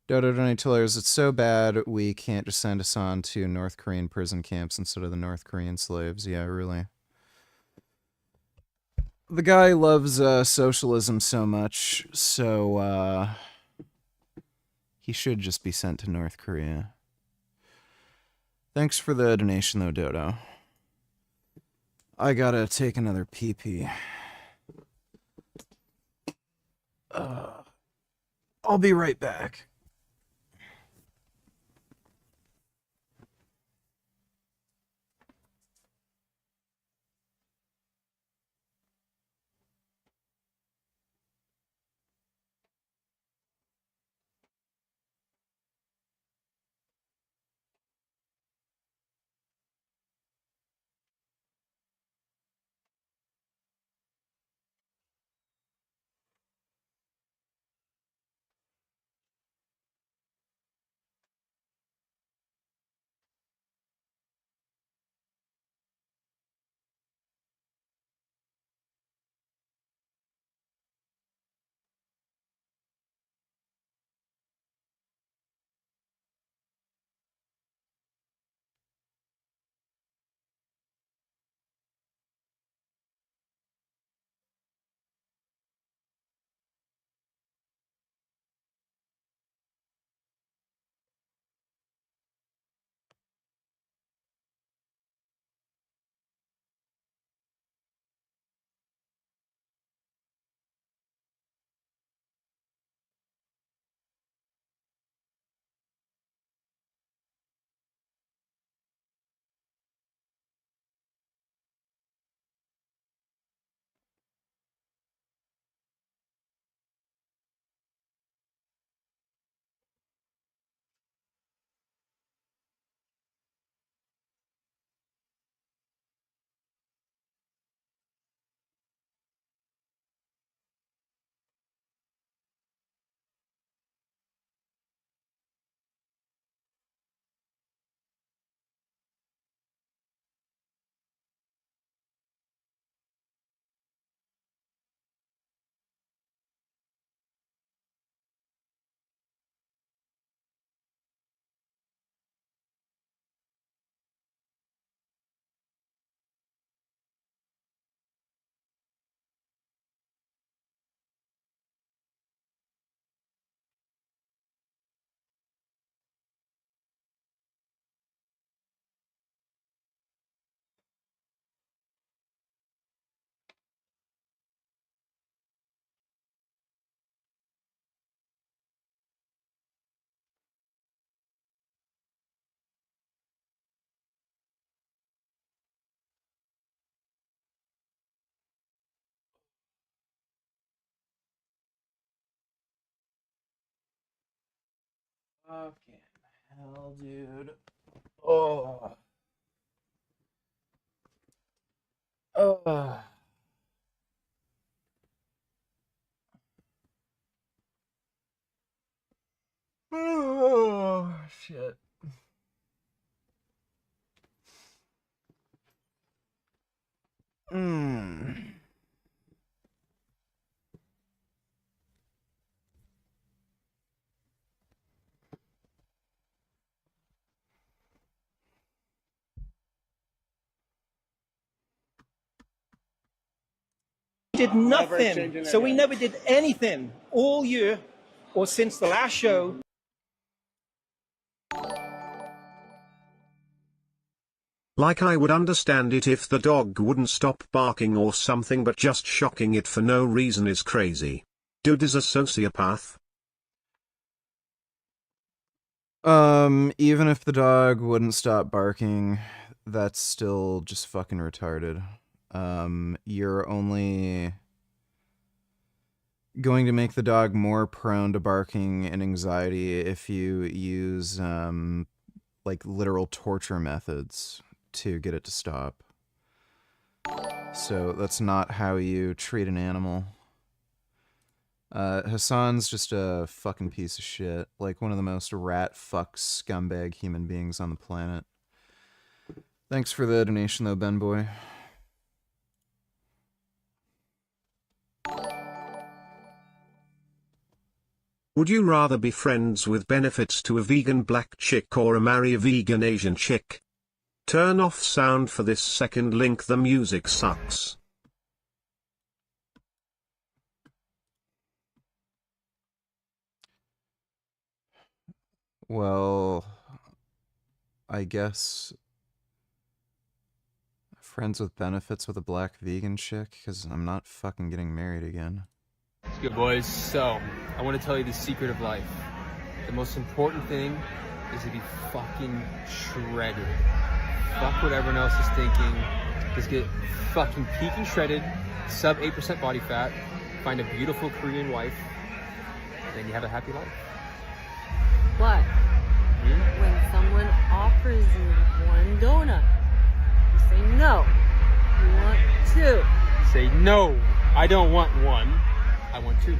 Dodo Donatillers, it's so bad we can't just send Hassan to North Korean prison camps instead of the North Korean slaves. Yeah, really. The guy loves socialism so much, so he should just be sent to North Korea. Thanks for the donation, though, Dodo. I gotta take another pee-pee. I'll be right back. Fucking hell, dude. Oh. shit. Did nothing. So we never did anything all year or since the last show. Like I would understand it if the dog wouldn't stop barking or something, but just shocking it for no reason is crazy. Dude is a sociopath. Even if the dog wouldn't stop barking, that's still just fucking retarded. You're only going to make the dog more prone to barking and anxiety if you use, like, literal torture methods to get it to stop. So that's not how you treat an animal. Hassan's just a fucking piece of shit. Like, one of the most rat fuck scumbag human beings on the planet. Thanks for the donation, though, Ben Boy. Would you rather be friends with benefits to a vegan black chick or marry a vegan Asian chick? Turn off sound for this second link, the music sucks. Well, I guess friends with benefits with a black vegan chick, because I'm not fucking getting married again. It's good, boys. So, I want to tell you the secret of life. The most important thing is to be fucking shredded. Fuck what everyone else is thinking. Just get fucking peak and shredded, sub 8% body fat, find a beautiful Korean wife, and then you have a happy life. But when someone offers you one donut, you say no. You want two. Say no, I don't want one. I want two.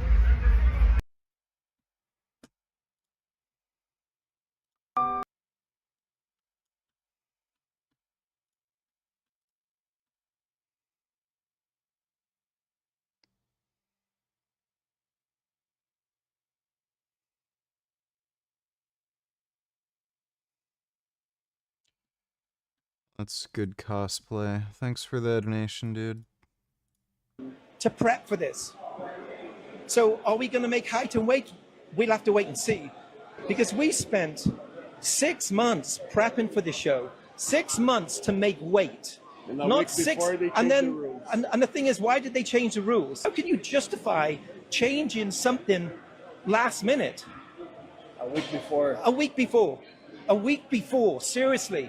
That's good cosplay. Thanks for the donation, dude. To prep for this. So are we going to make height and weight? We'll have to wait and see. Because we spent 6 months prepping for the show. 6 months to make weight. Not six. And then, and the thing is, why did they change the rules? How can you justify changing something last minute? A week before. A week before. A week before. Seriously.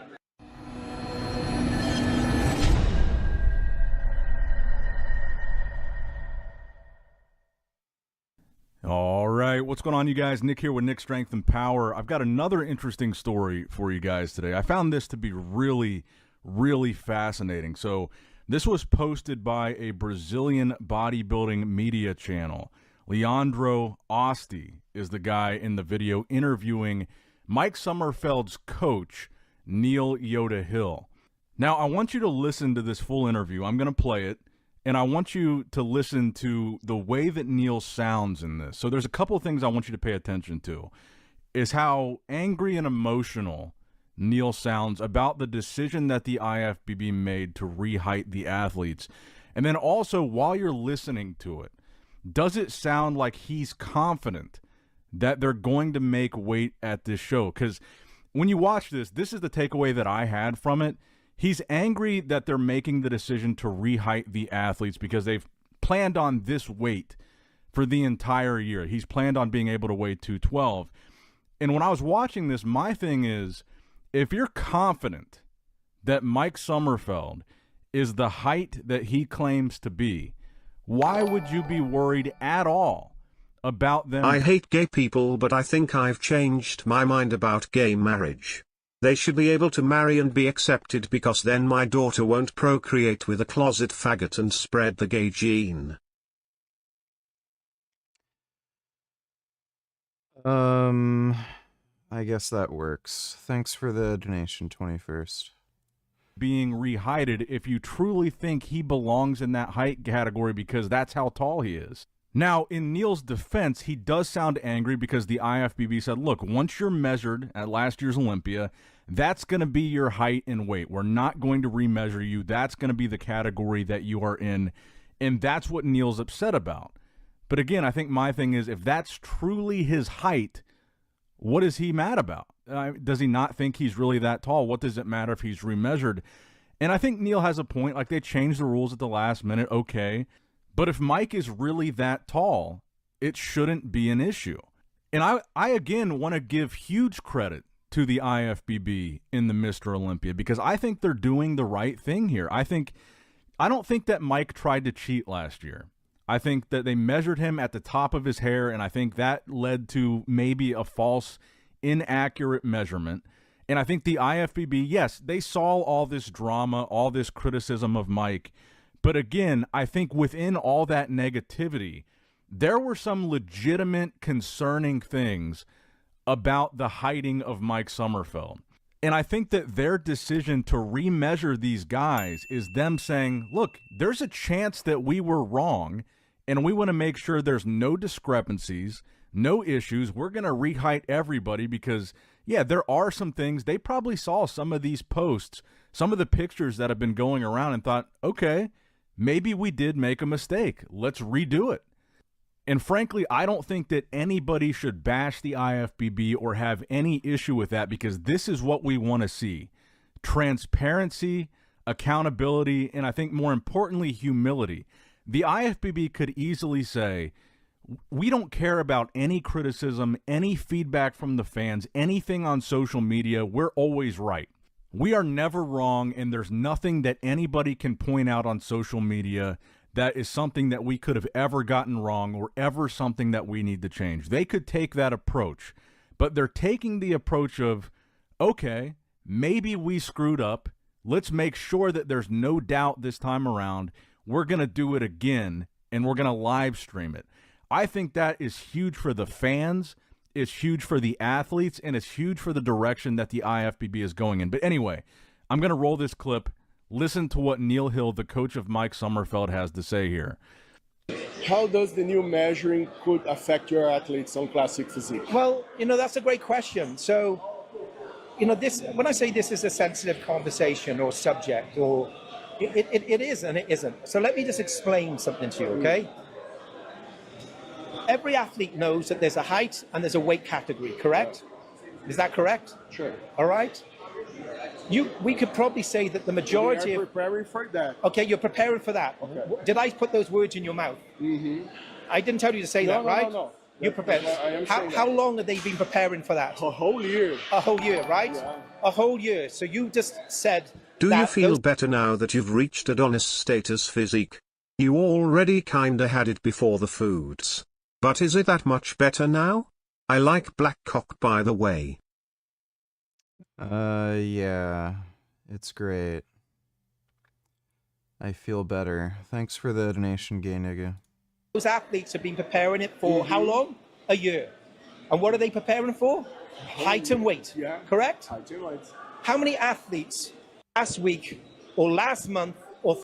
All right, what's going on, you guys? Nick here with Nick Strength and Power. I've got another interesting story for you guys today. I found this to be really, really fascinating. So this was posted by a Brazilian bodybuilding media channel. Leandro Osti is the guy in the video interviewing Mike Sommerfeld's coach, Neil Yoda Hill. Now, I want you to listen to this full interview. I'm going to play it. And I want you to listen to the way that Neil sounds in this. So there's a couple of things I want you to pay attention to. Is how angry and emotional Neil sounds about the decision that the IFBB made to re-height the athletes. And then also, while you're listening to it, does it sound like he's confident that they're going to make weight at this show? Because when you watch this, this is the takeaway that I had from it. He's angry that they're making the decision to re-height the athletes because they've planned on this weight for the entire year. He's planned on being able to weigh 212. And when I was watching this, my thing is, if you're confident that Mike Sommerfeld is the height that he claims to be, why would you be worried at all about them? I hate gay people, but I think I've changed my mind about gay marriage. They should be able to marry and be accepted, because then my daughter won't procreate with a closet faggot and spread the gay gene. I guess that works. Thanks for the donation, 21st. Being reheighted if you truly think he belongs in that height category because that's how tall he is. Now, in Neil's defense, he does sound angry because the IFBB said, look, once you're measured at last year's Olympia, that's going to be your height and weight. We're not going to remeasure you. That's going to be the category that you are in. And that's what Neil's upset about. But again, I think my thing is, if that's truly his height, what is he mad about? Does he not think he's really that tall? What does it matter if he's remeasured? And I think Neil has a point. Like, they changed the rules at the last minute, okay. But if Mike is really that tall, it shouldn't be an issue. And I again, want to give huge credit to the IFBB in the Mr. Olympia because I think they're doing the right thing here. I don't think that Mike tried to cheat last year. I think that they measured him at the top of his hair, and I think that led to maybe a false, inaccurate measurement. And I think the IFBB, yes, they saw all this drama, all this criticism of Mike. But again, I think within all that negativity, there were some legitimate concerning things about the heighting of Mike Sommerfeld. And I think that their decision to remeasure these guys is them saying, look, there's a chance that we were wrong, and we want to make sure there's no discrepancies, no issues. We're going to reheight everybody because, yeah, there are some things. They probably saw some of these posts, some of the pictures that have been going around and thought, okay, maybe we did make a mistake. Let's redo it. And frankly, I don't think that anybody should bash the IFBB or have any issue with that because this is what we want to see. Transparency, accountability, and I think more importantly, humility. The IFBB could easily say, we don't care about any criticism, any feedback from the fans, anything on social media. We're always right. We are never wrong, and there's nothing that anybody can point out on social media that is something that we could have ever gotten wrong or ever something that we need to change. They could take that approach, but they're taking the approach of, okay, maybe we screwed up. Let's make sure that there's no doubt this time around. We're going to do it again, and we're going to live stream it. I think that is huge for the fans. It's huge for the athletes, and it's huge for the direction that the IFBB is going in. But anyway, I'm going to roll this clip. Listen to what Neil Hill, the coach of Mike Sommerfeld, has to say here. How does the new measuring could affect your athletes on classic physique? Well, that's a great question. So, this, when I say this is a sensitive conversation or subject, or it is and it isn't. So let me just explain something to you, okay? Every athlete knows that there's a height and there's a weight category, correct? Is that correct? Sure. All right. We could probably say that the majority of... preparing for that. Okay, you're preparing for that. Okay. Did I put those words in your mouth? Mm-hmm. I didn't tell you to say that, right? No. You're prepared. How long have they been preparing for that? A whole year. A whole year, right? Yeah. A whole year. So you just said Do you feel better now that you've reached Adonis status physique? You already kinda had it before the foods. But is it that much better now? I like black cock, by the way. Yeah. It's great. I feel better. Thanks for the donation, gay nigga. Those athletes have been preparing it for how long? A year. And what are they preparing for? Height and weight. Yeah. Correct? Height and weight. How many athletes last week or last month or...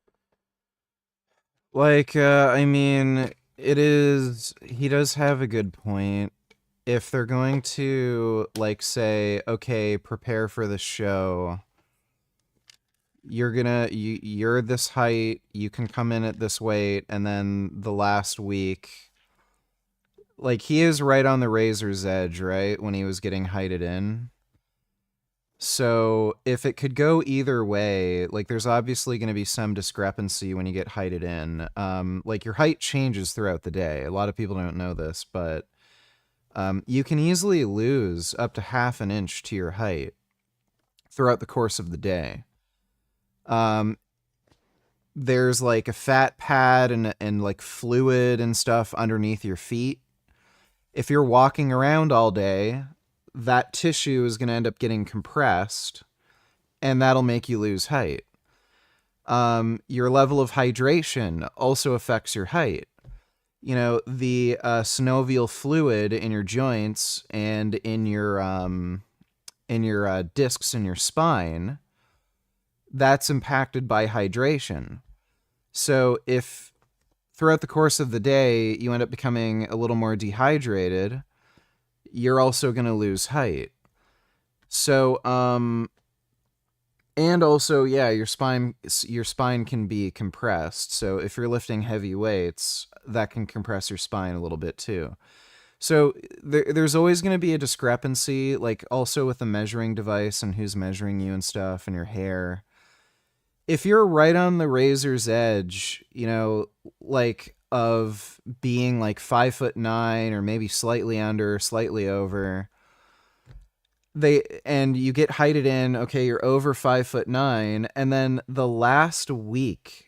I mean, he does have a good point. If they're going to, say, okay, prepare for the show, you're this height, you can come in at this weight, and then the last week, he is right on the razor's edge, right, when he was getting heighted in. So if it could go either way, there's obviously going to be some discrepancy when you get heighted in. Your height changes throughout the day. A lot of people don't know this, but you can easily lose up to half an inch to your height throughout the course of the day. There's a fat pad and fluid and stuff underneath your feet. If you're walking around all day, that tissue is going to end up getting compressed, and that'll make you lose height. Your level of hydration also affects your height. you know, the synovial fluid in your joints and in your discs in your spine, that's impacted by hydration. So if throughout the course of the day you end up becoming a little more dehydrated, you're also going to lose height. So, and also, yeah, your spine can be compressed. So if you're lifting heavy weights, that can compress your spine a little bit too. So there's always going to be a discrepancy, like also with the measuring device and who's measuring you and stuff and your hair. If you're right on the razor's edge, you know, like of being like 5'9" or maybe slightly under, slightly over, and you get heighted in, okay, you're over 5'9", and then the last week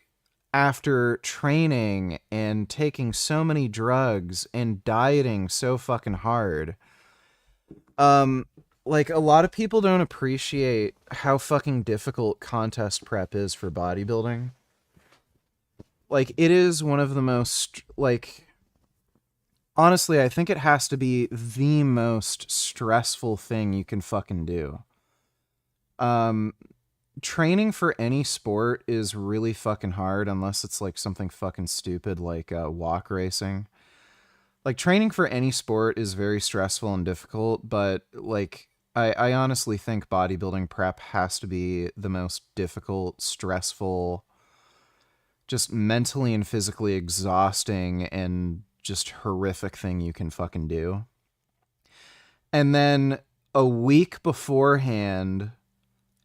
after training and taking so many drugs and dieting so fucking hard, like a lot of people don't appreciate how fucking difficult contest prep is for bodybuilding. Like, it is one of the most, like, honestly, I think it has to be the most stressful thing you can fucking do. Training for any sport is really fucking hard unless it's like something fucking stupid like walk racing. Like, training for any sport is very stressful and difficult, but like I honestly think bodybuilding prep has to be the most difficult, stressful, just mentally and physically exhausting and just horrific thing you can fucking do. And then a week beforehand,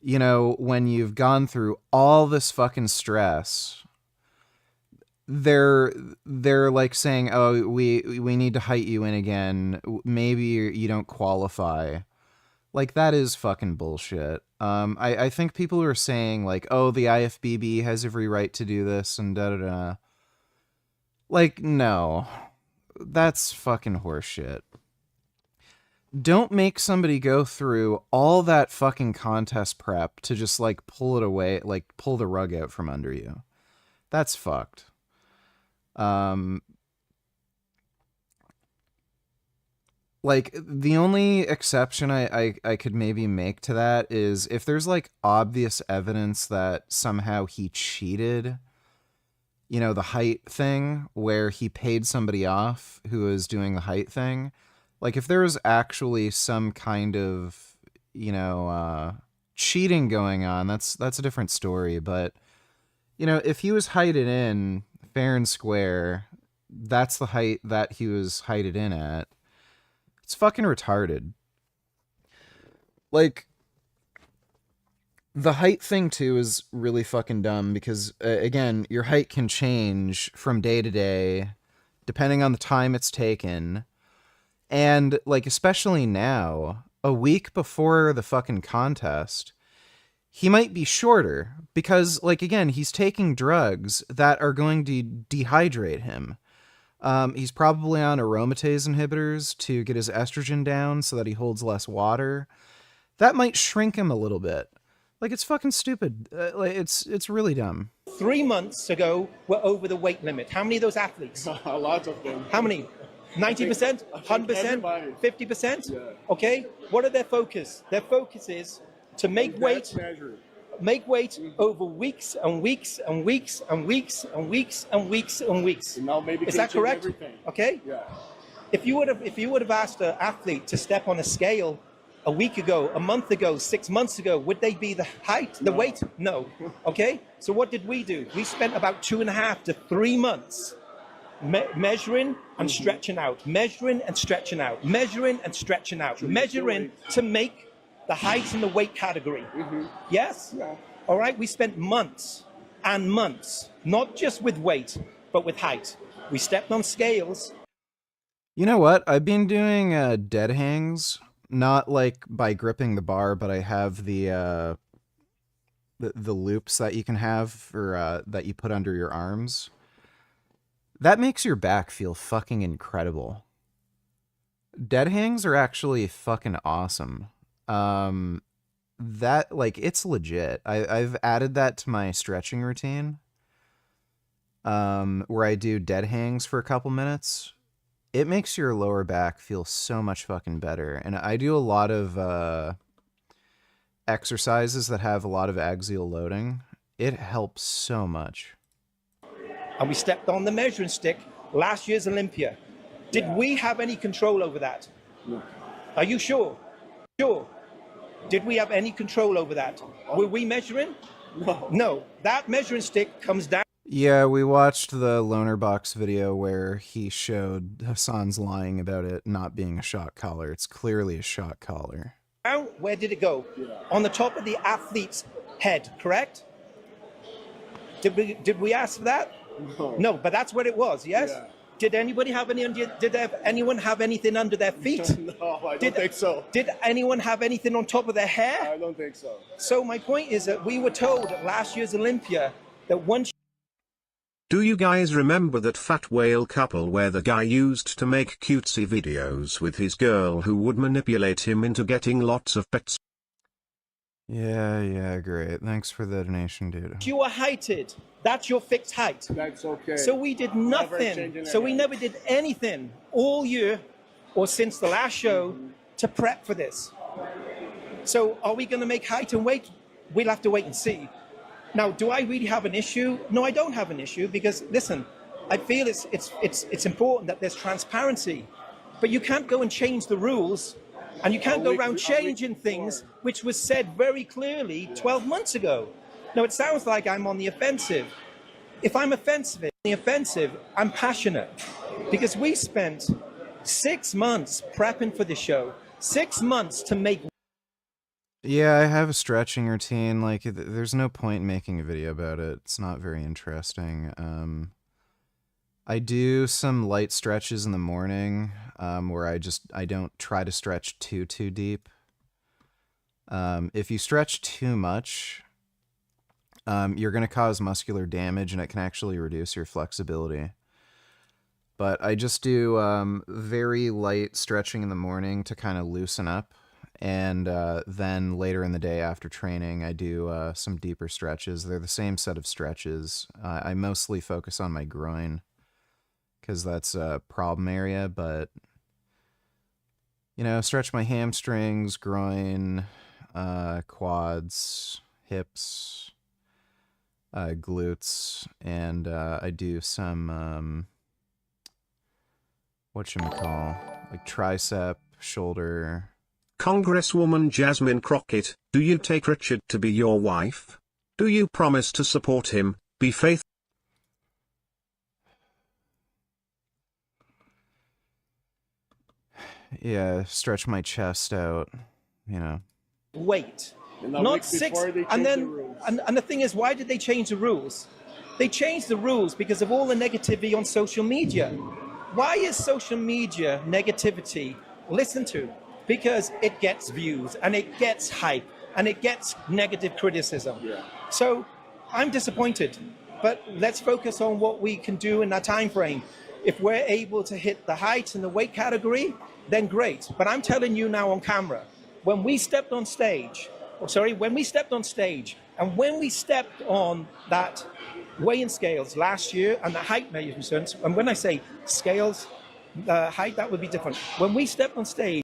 you know, when you've gone through all this fucking stress, they're like saying, oh, we need to height you in again. Maybe you don't qualify. Like, that is fucking bullshit. I think people are saying like, oh, the IFBB has every right to do this and da-da-da. Like, no. That's fucking horseshit. Don't make somebody go through all that fucking contest prep to just like pull it away, like pull the rug out from under you. That's fucked. Like, the only exception I could maybe make to that is if there's like obvious evidence that somehow he cheated, you know, the height thing where he paid somebody off who was doing the height thing. Like, if there was actually some kind of, you know, cheating going on, that's a different story. But, you know, if he was heighted in fair and square, that's the height that he was heighted in at. It's fucking retarded. Like, the height thing too is really fucking dumb because, again, your height can change from day to day depending on the time it's taken. And, like, especially now, a week before the fucking contest, he might be shorter because, like, again, he's taking drugs that are going to dehydrate him. He's probably on aromatase inhibitors to get his estrogen down so that he holds less water. That might shrink him a little bit. Like, it's fucking stupid. Like, it's really dumb. 3 months ago, we're over the weight limit. How many of those athletes? A lot of them. How many? 90%? 100%? 50%? Yeah. Okay? What are their focus? Their focus is to make weight over weeks and weeks and weeks and weeks and weeks and weeks and weeks. And now maybe is that correct? Everything. Okay? Yeah. If you would have asked an athlete to step on a scale a week ago, a month ago, 6 months ago, would they be the height, the weight? No. Okay? So what did we do? We spent about 2.5 to 3 months measuring and stretching out, measuring and stretching out, measuring and stretching out, measuring to make the height in the weight category. Yes? Yeah. All right? We spent months and months, not just with weight, but with height. We stepped on scales. You know what? I've been doing dead hangs, not like by gripping the bar, but I have the loops that you can have for that you put under your arms. That makes your back feel fucking incredible. Dead hangs are actually fucking awesome. That, like, it's legit. I've added that to my stretching routine. where I do dead hangs for a couple minutes, it makes your lower back feel so much fucking better. And I do a lot of exercises that have a lot of axial loading. It helps so much. And we stepped on the measuring stick last year's Olympia. Did we have any control over that? No. Are you sure? Sure. Did we have any control over that? Were we measuring? No. No. That measuring stick comes down. Yeah, we watched the Loner Box video where he showed Hassan's lying about it not being a shock collar. It's clearly a shock collar. Where did it go? On the top of the athlete's head, correct? Did we ask for that? No. No, but that's where it was, yes? Yeah. Did anybody have anyone have anything under their feet? No, I don't think so. Did anyone have anything on top of their hair? I don't think so. So my point is that we were told at last year's Olympia that once... Do you guys remember that fat whale couple where the guy used to make cutesy videos with his girl who would manipulate him into getting lots of pets? Yeah, great. Thanks for the donation, dude. you are heighted, that's your fixed height. That's okay. So we did Never nothing. changing So we anything. never did anything all year or since the last show to prep for this. So are we going to make height and weight? We'll have to wait and see. Now, do I really have an issue? No, I don't have an issue because, listen, I feel it's important that there's transparency. But you can't go and change the rules, and you can't go around changing things which was said very clearly 12 months ago. Now, it sounds like I'm on the offensive. If I'm offensive, I'm passionate. Because we spent 6 months prepping for the show, 6 months to make... Yeah, I have a stretching routine. Like, there's no point in making a video about it. It's not very interesting. I do some light stretches in the morning, where I don't try to stretch too deep. If you stretch too much, you're going to cause muscular damage, and it can actually reduce your flexibility. But I just do very light stretching in the morning to kind of loosen up. And then later in the day after training, I do some deeper stretches. They're the same set of stretches. I mostly focus on my groin because that's a problem area. But, you know, stretch my hamstrings, groin, quads, hips, glutes. And I do some, like tricep, shoulder... Congresswoman Jasmine Crockett, do you take Richard to be your wife? Do you promise to support him, be faithful? Yeah, stretch my chest out, you know. Wait, not 6, and then, and the thing is, why did they change the rules? They changed the rules because of all the negativity on social media. Why is social media negativity listened to? Because it gets views, and it gets hype, and it gets negative criticism. Yeah. So I'm disappointed, but let's focus on what we can do in that time frame. If we're able to hit the height and the weight category, then great. But I'm telling you now on camera, when we stepped on stage, and when we stepped on that weighing scales last year and the height measurements, and when I say scales, height, that would be different. When we stepped on stage,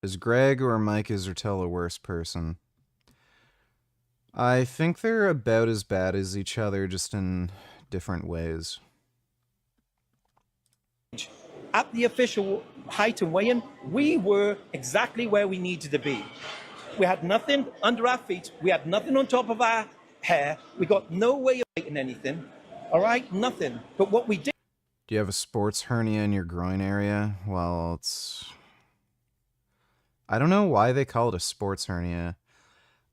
is Greg or Mike Israetel a worse person? I think they're about as bad as each other, just in different ways. At the official height and weigh-in, we were exactly where we needed to be. We had nothing under our feet. We had nothing on top of our hair. We got no way of weighing anything. All right? Nothing. But what we did... Do you have a sports hernia in your groin area? Well, it's... I don't know why they call it a sports hernia.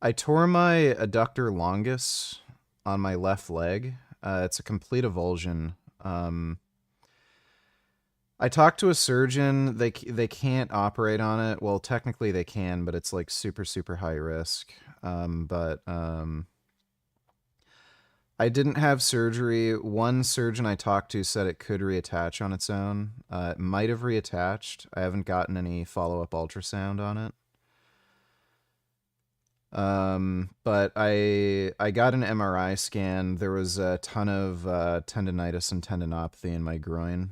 I tore my adductor longus on my left leg. It's a complete avulsion. I talked to a surgeon. They can't operate on it. Well, technically they can, but it's like super high risk. I didn't have surgery. One surgeon I talked to said it could reattach on its own. It might have reattached. I haven't gotten any follow-up ultrasound on it. But I got an MRI scan. There was a ton of tendonitis and tendinopathy in my groin,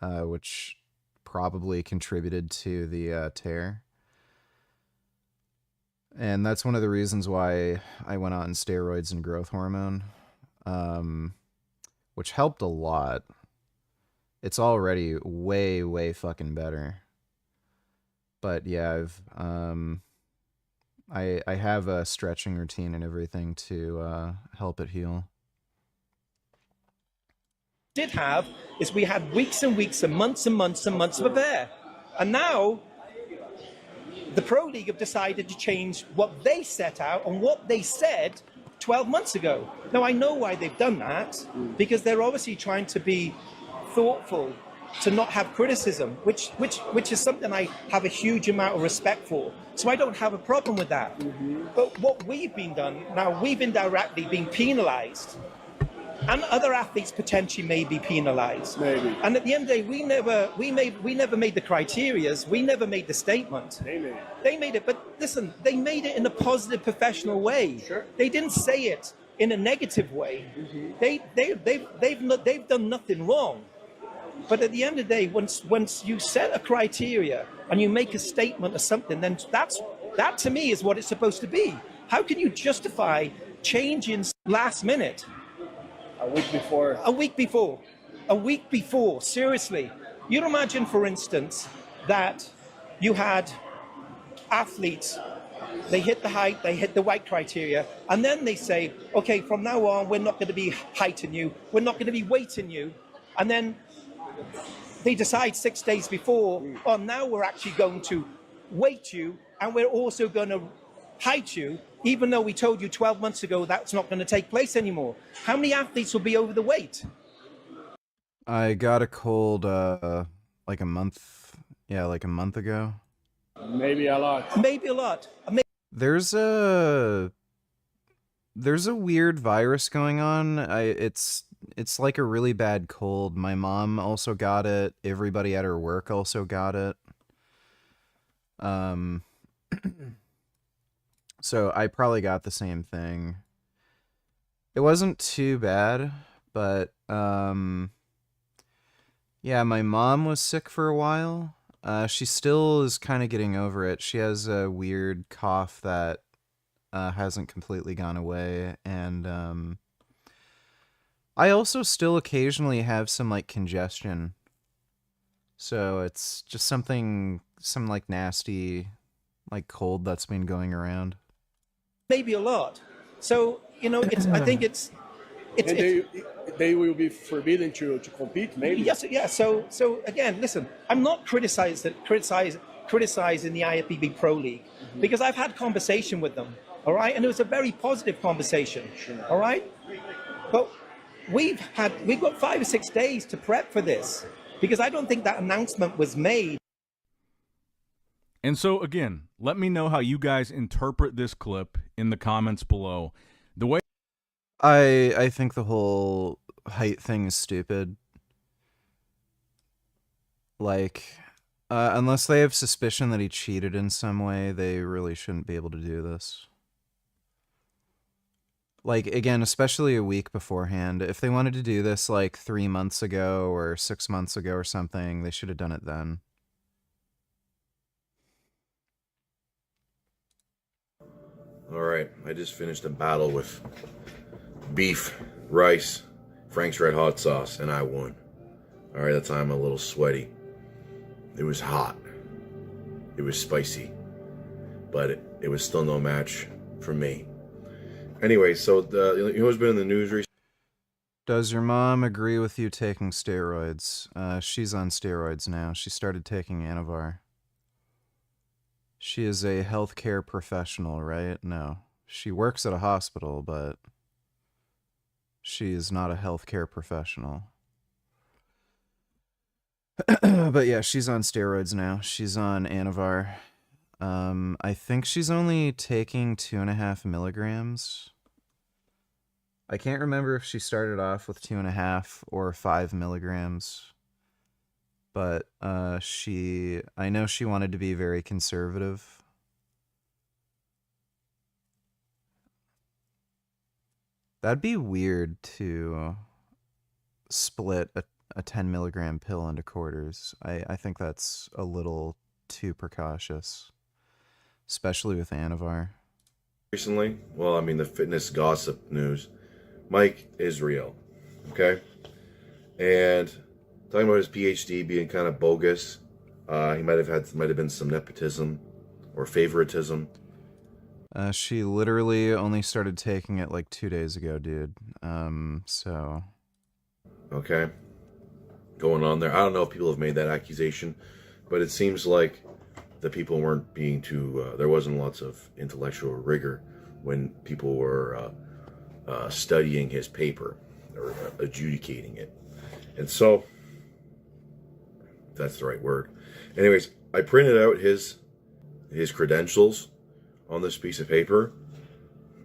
which probably contributed to the tear. And that's one of the reasons why I went on steroids and growth hormone, which helped a lot. It's already way, way fucking better. But yeah, I have a stretching routine and everything to help it heal. Did have is we had weeks and weeks and months and months and months of affair. And now the Pro League have decided to change what they set out and what they said 12 months ago. Now, I know why they've done that, because they're obviously trying to be thoughtful, to not have criticism, which is something I have a huge amount of respect for. So I don't have a problem with that. But what we've been done, now we've indirectly been penalized, and other athletes potentially may be penalized. Maybe. And at the end of the day, we never made the criterias, we never made the statement. They made it, but listen, they made it in a positive, professional way. Sure. They didn't say it in a negative way. They've done nothing wrong. But at the end of the day, once you set a criteria and you make a statement or something, then that to me is what it's supposed to be. How can you justify changing last minute? A week before. A week before. A week before. Seriously. You'd imagine, for instance, that you had athletes, they hit the height, they hit the weight criteria, and then they say, okay, from now on, we're not going to be heighting you, we're not going to be weighting you, and then they decide 6 days before, oh, now we're actually going to weight you, and we're also going to height you, even though we told you 12 months ago that's not going to take place anymore. How many athletes will be over the weight? I got a cold like a month ago. Maybe a lot. Maybe a lot. There's a weird virus going on. It's like a really bad cold. My mom also got it. Everybody at her work also got it. So I probably got the same thing. It wasn't too bad, but yeah, my mom was sick for a while. She still is kind of getting over it. She has a weird cough that hasn't completely gone away, and I also still occasionally have some like congestion. So it's just some like nasty like cold that's been going around. Maybe a lot. So, I think it's they will be forbidden to compete, maybe? Yes, yeah. So again, listen, I'm not criticizing the IFBB Pro League, because I've had conversation with them, all right? And it was a very positive conversation, all right? But we've got 5 or 6 days to prep for this, because I don't think that announcement was made. And so, again, let me know how you guys interpret this clip in the comments below. The way I think the whole height thing is stupid. Like, unless they have suspicion that he cheated in some way, they really shouldn't be able to do this. Like, again, especially a week beforehand. If they wanted to do this, like, 3 months ago or 6 months ago or something, they should have done it then. All right, I just finished a battle with beef, rice, Frank's Red Hot sauce, and I won. All right, that's why I'm a little sweaty. It was hot. It was spicy. But it was still no match for me. Anyway, so you know what's been in the news recently? Does your mom agree with you taking steroids? She's on steroids now. She started taking Anavar. She is a healthcare professional, right? No. She works at a hospital, but she is not a healthcare professional. But yeah, she's on steroids now. She's on Anavar. I think she's only taking 2.5 milligrams. I can't remember if she started off with 2.5 or 5 milligrams. But I know she wanted to be very conservative. That'd be weird to split a 10 milligram pill into quarters. I think that's a little too precautious, especially with Anavar. Recently, well, I mean, the fitness gossip news, Mike Israel, okay? And talking about his PhD being kind of bogus. He might have been some nepotism or favoritism. She literally only started taking it like 2 days ago, dude. So. Okay. Going on there. I don't know if people have made that accusation, but it seems like the people weren't being too, there wasn't lots of intellectual rigor when people were studying his paper or adjudicating it. And so, that's the right word. Anyways, I printed out his credentials on this piece of paper,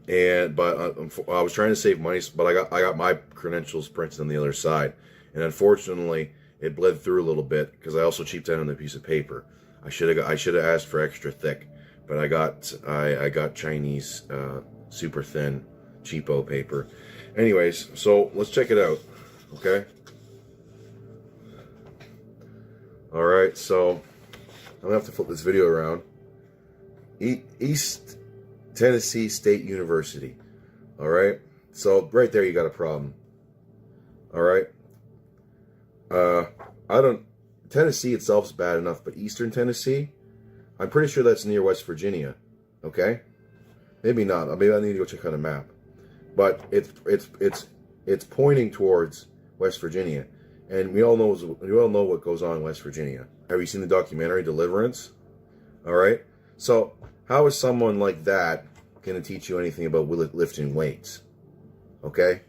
but I was trying to save money, but I got my credentials printed on the other side, and unfortunately it bled through a little bit because I also cheaped out on the piece of paper. I should have asked for extra thick, but I got Chinese super thin cheapo paper. Anyways, so let's check it out, okay? All right, so I'm gonna have to flip this video around. East Tennessee State University. All right, so right there you got a problem. All right, Tennessee itself is bad enough, but Eastern Tennessee, I'm pretty sure that's near West Virginia. Okay, maybe not. Maybe I need to go check on a map, but it's pointing towards West Virginia, and we all know what goes on in West Virginia. Have you seen the documentary Deliverance? All right, so how is someone like that going to teach you anything about lifting weights? Okay?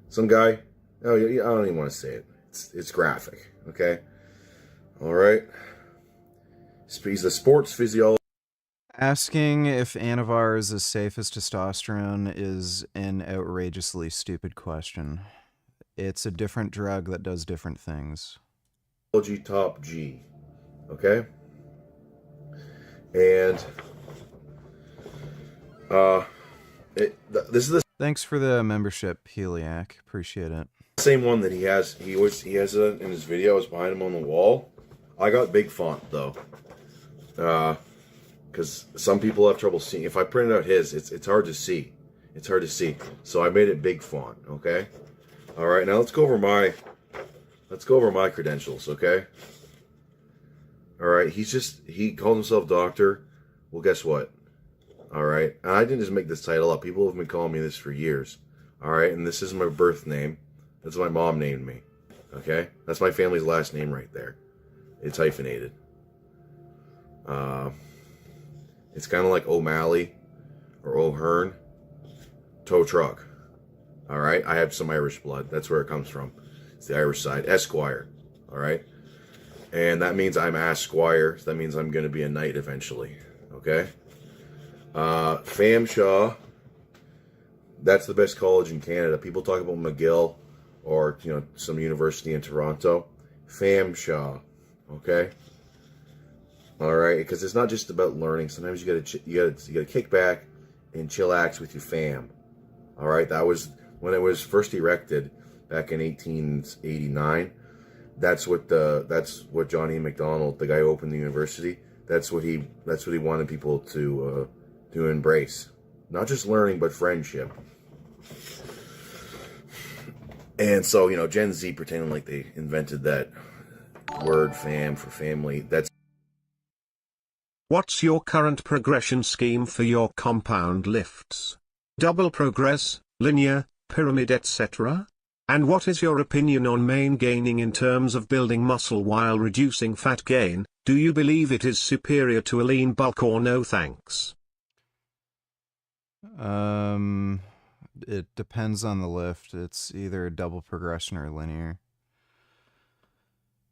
Some guy, I don't even want to say it. It's graphic, okay? All right? He's a sports physiologist. Asking if Anavar is as safe as testosterone is an outrageously stupid question. It's a different drug that does different things. Top G, okay? And this is the Thanks for the membership, Heliac. Appreciate it. same one that he has. He has it in his video. It's behind him on the wall. I got big font though, because some people have trouble seeing. If I printed out his, it's hard to see. It's hard to see. So I made it big font. Okay. All right. Now let's go over my credentials. Okay. All right, he called himself doctor. Well, guess what? All right, and I didn't just make this title up. People have been calling me this for years. All right, and this is my birth name. That's what my mom named me. Okay, that's my family's last name right there. It's hyphenated. It's kind of like O'Malley or O'Hearn. Tow truck. All right, I have some Irish blood. That's where it comes from. It's the Irish side. Esquire. All right. And that means I'm Esquire. So that means I'm going to be a knight eventually. Okay? Famshaw. That's the best college in Canada. People talk about McGill or, some university in Toronto. Famshaw. Okay? All right? Because it's not just about learning. Sometimes you gotta kick back and chillax with your fam. All right? That was when it was first erected back in 1889. That's what Johnny McDonald, the guy who opened the university, that's what he wanted people to embrace. Not just learning, but friendship. And so, Gen Z pretending like they invented that word fam for family. What's your current progression scheme for your compound lifts? Double progress, linear, pyramid, etc.? And what is your opinion on main gaining in terms of building muscle while reducing fat gain? Do you believe it is superior to a lean bulk or no thanks? It depends on the lift. It's either a double progression or linear.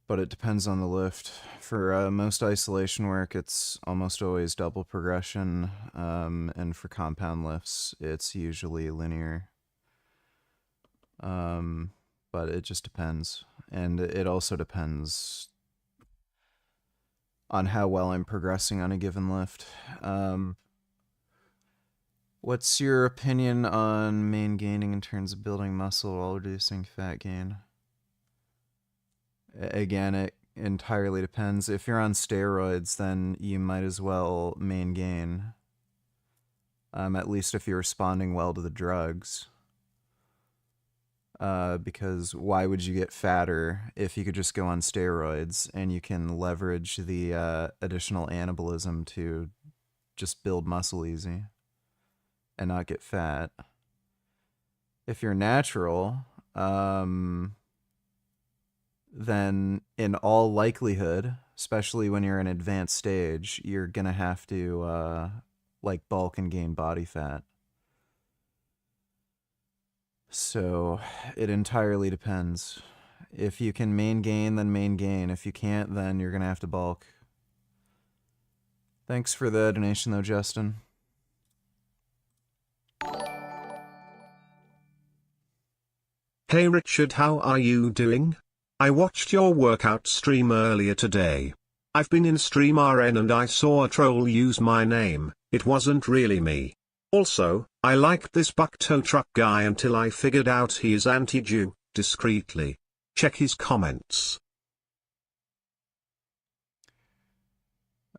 But it depends on the lift. For most isolation work, it's almost always double progression. And for compound lifts, it's usually linear. But it just depends. And it also depends on how well I'm progressing on a given lift. What's your opinion on main gaining in terms of building muscle while reducing fat gain? Again, it entirely depends. If you're on steroids, then you might as well main gain. At least if you're responding well to the drugs. Because why would you get fatter if you could just go on steroids and you can leverage the additional anabolism to just build muscle easy and not get fat? If you're natural, then in all likelihood, especially when you're in an advanced stage, you're gonna have to like bulk and gain body fat. So it entirely depends. If you can main gain, then main gain. If you can't, then you're gonna have to bulk. Thanks for the donation though, Justin. Hey Richard, how are you doing? I watched your workout stream earlier today. I've been in StreamRN and I saw a troll use my name. It wasn't really me. Also, I liked this buck tow truck guy until I figured out he is anti-Jew, discreetly. Check his comments.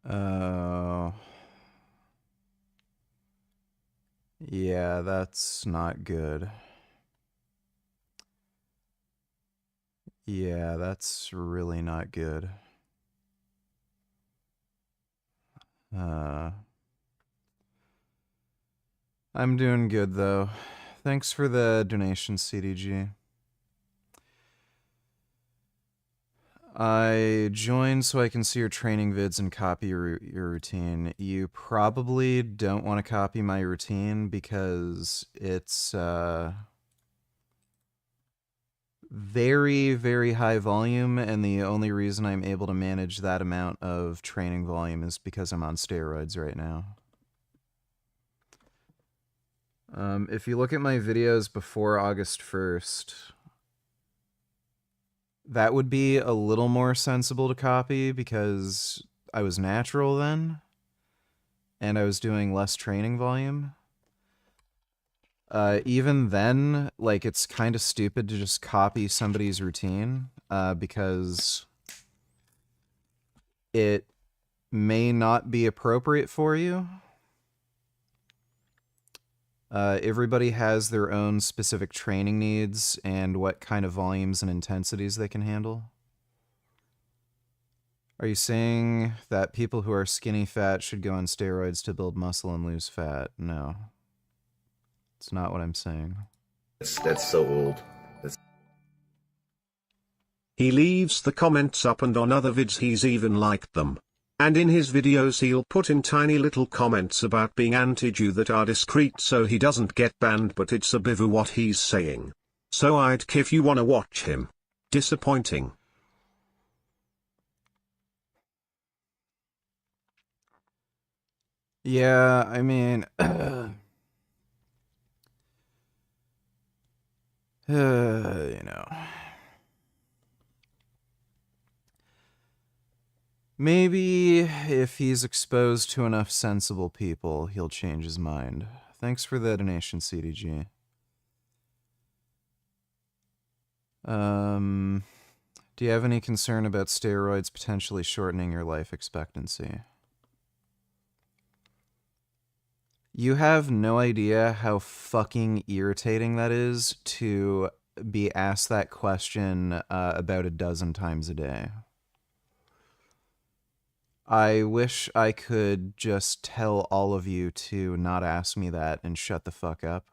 Oh. Yeah, that's not good. Yeah, that's really not good. I'm doing good, though. Thanks for the donation, CDG. I joined so I can see your training vids and copy your routine. You probably don't want to copy my routine because it's very, very high volume, and the only reason I'm able to manage that amount of training volume is because I'm on steroids right now. If you look at my videos before August 1st, that would be a little more sensible to copy because I was natural then, and I was doing less training volume. Even then, like, it's kind of stupid to just copy somebody's routine, because it may not be appropriate for you. Everybody has their own specific training needs and what kind of volumes and intensities they can handle. Are you saying that people who are skinny fat should go on steroids to build muscle and lose fat? No. It's not what I'm saying. That's so old. He leaves the comments up, and on other vids he's even liked them. And in his videos he'll put in tiny little comments about being anti-Jew that are discreet so he doesn't get banned, but it's a bivvy what he's saying. So I'd if you wanna watch him. Disappointing. Yeah, I mean, you know. Maybe if he's exposed to enough sensible people, he'll change his mind. Thanks for the donation, CDG. Do you have any concern about steroids potentially shortening your life expectancy? You have no idea how fucking irritating that is to be asked that question about a dozen times a day. I wish I could just tell all of you to not ask me that and shut the fuck up.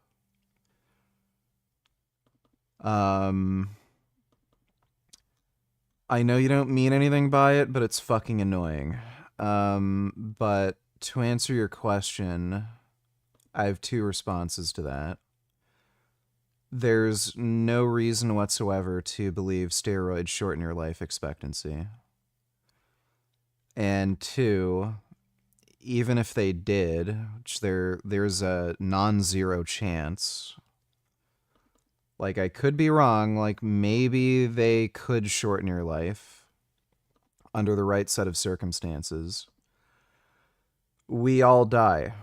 I know you don't mean anything by it, but it's fucking annoying. But to answer your question, I have two responses to that. There's no reason whatsoever to believe steroids shorten your life expectancy. And two, even if they did, which there's a non-zero chance, like, I could be wrong, like, maybe they could shorten your life under the right set of circumstances. We all die.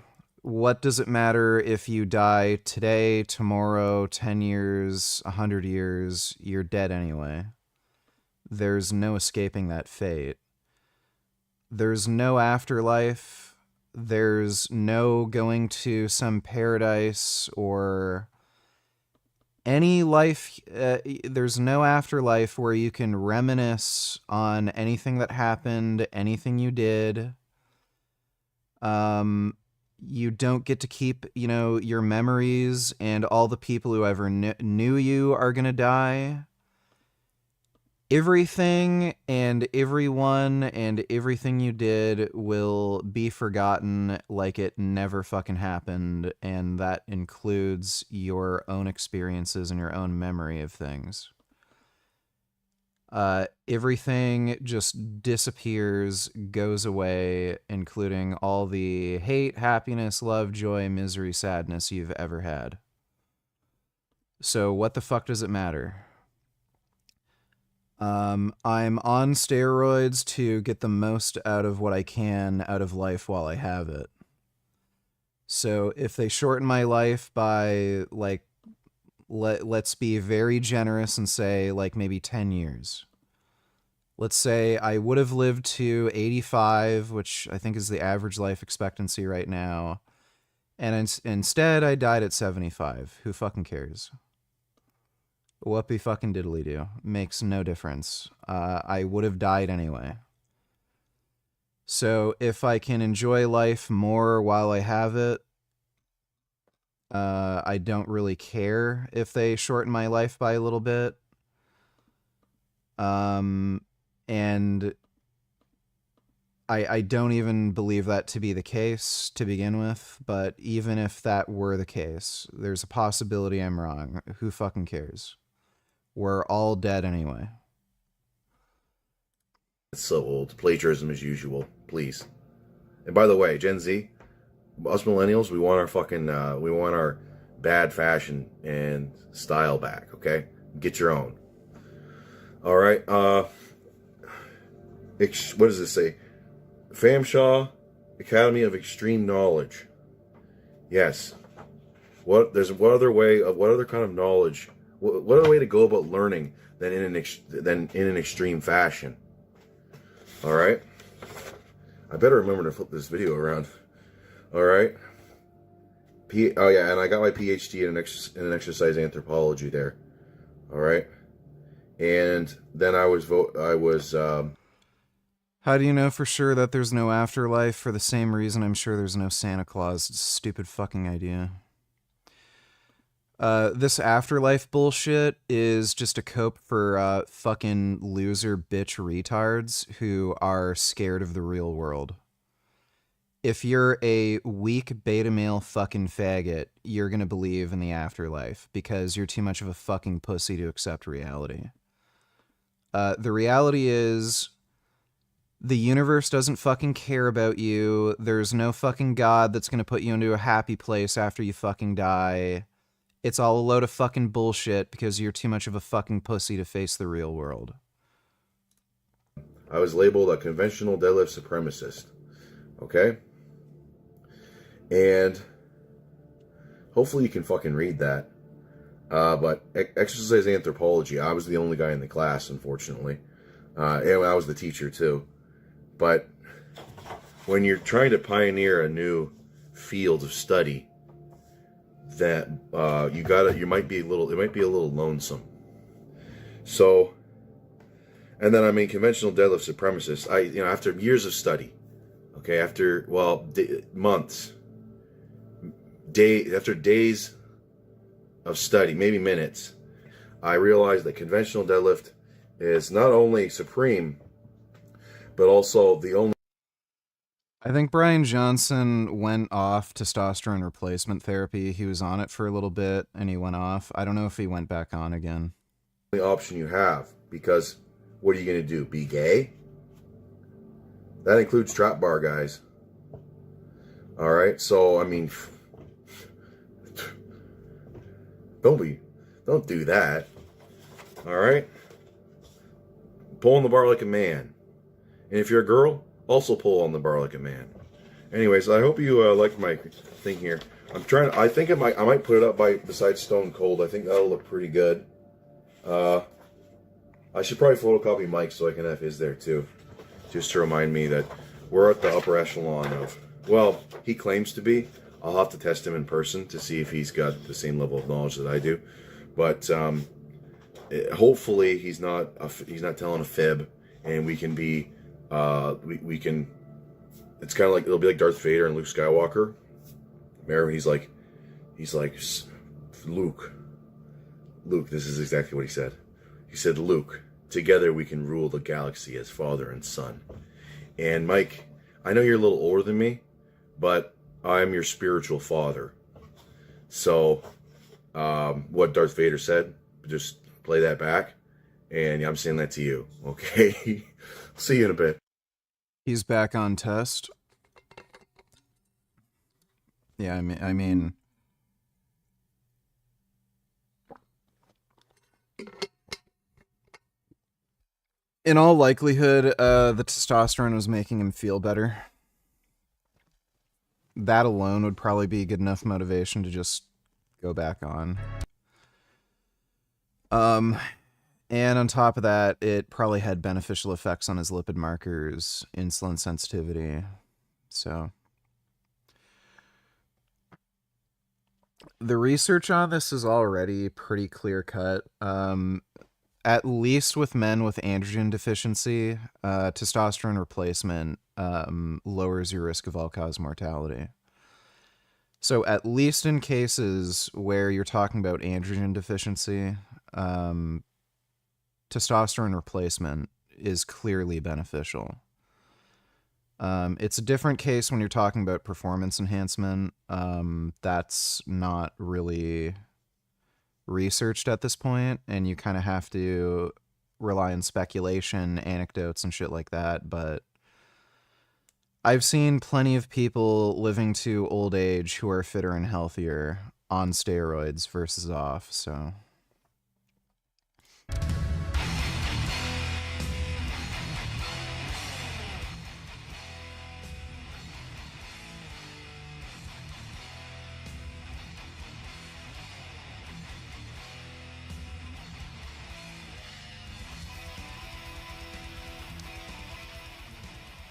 What does it matter if you die today, tomorrow, 10 years, 100 years? You're dead anyway. There's no escaping that fate. There's no afterlife. There's no going to some paradise or any life. There's no afterlife where you can reminisce on anything that happened, anything you did. You don't get to keep, your memories, and all the people who ever knew you are going to die. Everything and everyone and everything you did will be forgotten like it never fucking happened, and that includes your own experiences and your own memory of things. Everything just disappears, goes away, including all the hate, happiness, love, joy, misery, sadness you've ever had. So what the fuck does it matter? I'm on steroids to get the most out of what I can out of life while I have it. So if they shorten my life by, let's be very generous and say, maybe 10 years. Let's say I would have lived to 85, which I think is the average life expectancy right now. And instead, I died at 75. Who fucking cares? Whoopie fucking diddly do. Makes no difference. I would have died anyway. So if I can enjoy life more while I have it, I don't really care if they shorten my life by a little bit. And I don't even believe that to be the case to begin with, but even if that were the case, there's a possibility I'm wrong. Who fucking cares? We're all dead anyway. It's so old. Plagiarism as usual. Please. And by the way, Gen Z, us millennials, we want our bad fashion and style back, okay? Get your own. All right. What does this say? Famshaw Academy of Extreme Knowledge. Yes. What other kind of knowledge? What other way to go about learning than in an extreme fashion? All right. I better remember to flip this video around. All right. Oh yeah, and I got my PhD in an exercise anthropology there. All right. And then I was How do you know for sure that there's no afterlife? For the same reason I'm sure there's no Santa Claus. It's a stupid fucking idea. This afterlife bullshit is just a cope for fucking loser bitch retards who are scared of the real world. If you're a weak beta male fucking faggot, you're gonna believe in the afterlife because you're too much of a fucking pussy to accept reality. The reality is, the universe doesn't fucking care about you. There's no fucking God that's gonna put you into a happy place after you fucking die. It's all a load of fucking bullshit because you're too much of a fucking pussy to face the real world. I was labeled a conventional deadlift supremacist. Okay? And hopefully you can fucking read that. But exercise anthropology, I was the only guy in the class, unfortunately. And I was the teacher too. But when you're trying to pioneer a new field of study, that it might be a little lonesome. So, and then conventional deadlift supremacist. After years of study, okay, after days of study, maybe minutes, I realized that conventional deadlift is not only supreme, but also the only. I think Brian Johnson went off testosterone replacement therapy. He was on it for a little bit and he went off. I don't know if he went back on again. The option you have, because what are you going to do? Be gay? That includes trap bar guys. All right, so don't do that. All right, pull on the bar like a man, and if you're a girl, also pull on the bar like a man. Anyways, I hope you like my thing here. I think I might put it up beside Stone Cold. I think that'll look pretty good. I should probably photocopy Mike so I can have his there too. Just to remind me that we're at the upper echelon of, well, he claims to be. I'll have to test him in person to see if he's got the same level of knowledge that I do. But hopefully he's not telling a fib, and we can be we can. It's kind of like, it'll be like Darth Vader and Luke Skywalker. Remember, he's like, Luke, this is exactly what he said. He said, Luke, together we can rule the galaxy as father and son. And Mike, I know you're a little older than me, but I'm your spiritual father. So, what Darth Vader said, just play that back. And I'm saying that to you, okay? See you in a bit. He's back on test. Yeah, I mean, in all likelihood, the testosterone was making him feel better. That alone would probably be good enough motivation to just go back on. And on top of that, it probably had beneficial effects on his lipid markers, insulin sensitivity. So the research on this is already pretty clear-cut. At least with men with androgen deficiency, testosterone replacement lowers your risk of all-cause mortality. So at least in cases where you're talking about androgen deficiency, testosterone replacement is clearly beneficial. It's a different case when you're talking about performance enhancement. That's not really researched at this point, and you kind of have to rely on speculation, anecdotes, and shit like that. But I've seen plenty of people living to old age who are fitter and healthier on steroids versus off, so...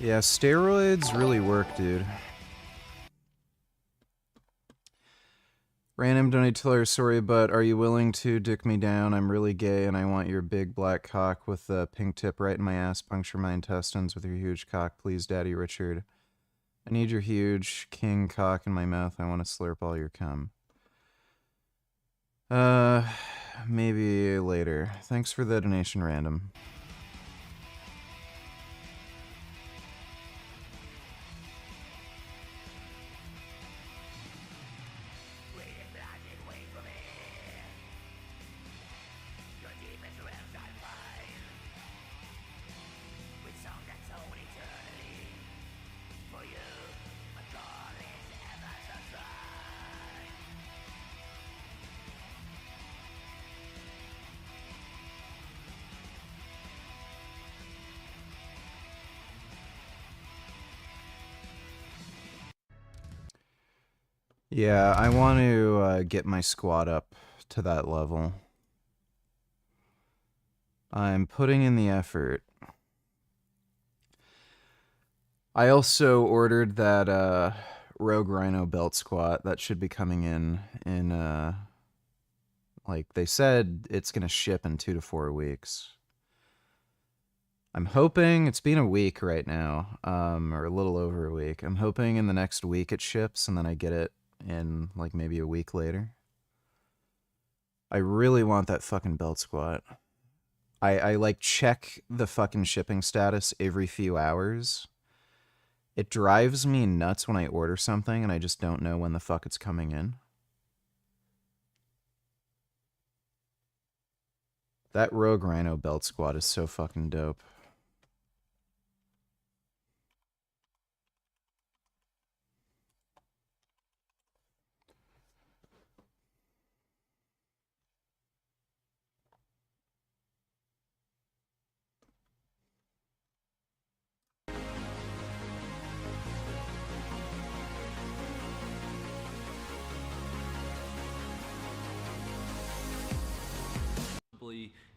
Yeah, steroids really work, dude. Random donate teller, sorry, but are you willing to dick me down? I'm really gay and I want your big black cock with the pink tip right in my ass. Puncture my intestines with your huge cock, please, Daddy Richard. I need your huge king cock in my mouth. I want to slurp all your cum. Maybe later. Thanks for the donation, Random. Yeah, I want to get my squad up to that level. I'm putting in the effort. I also ordered that Rogue Rhino belt squat that should be coming in like they said it's going to ship in 2 to 4 weeks. I'm hoping, it's been a week right now, or a little over a week. I'm hoping in the next week it ships and then I get it in like maybe a week later. I really want that fucking belt squat. I like check the fucking shipping status every few hours. It drives me nuts when I order something and I just don't know when the fuck it's coming in. That Rogue Rhino belt squat is so fucking dope.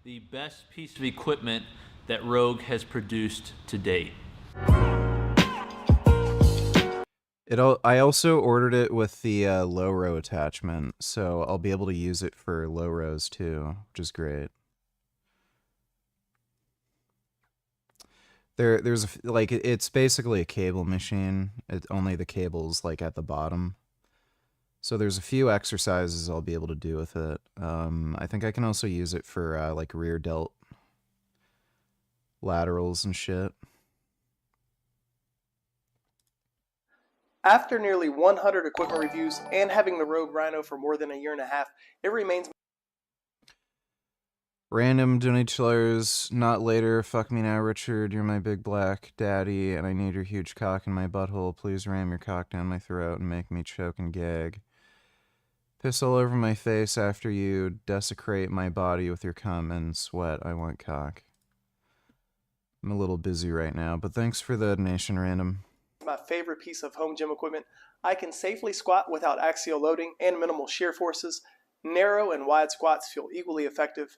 the best piece of equipment that Rogue has produced to date. I also ordered it with the low row attachment, so I'll be able to use it for low rows too, which is great. There's like it's basically a cable machine. Only the cable's like at the bottom. So there's a few exercises I'll be able to do with it. I think I can also use it for like rear delt laterals and shit. After nearly 100 equipment reviews and having the Rogue Rhino for more than a year and a half, it remains... Random donations, not later. Fuck me now, Richard. You're my big black daddy, and I need your huge cock in my butthole. Please ram your cock down my throat and make me choke and gag. Piss all over my face after you desecrate my body with your cum and sweat. I want cock. I'm a little busy right now, but thanks for the donation, Random. My favorite piece of home gym equipment. I can safely squat without axial loading and minimal shear forces. Narrow and wide squats feel equally effective.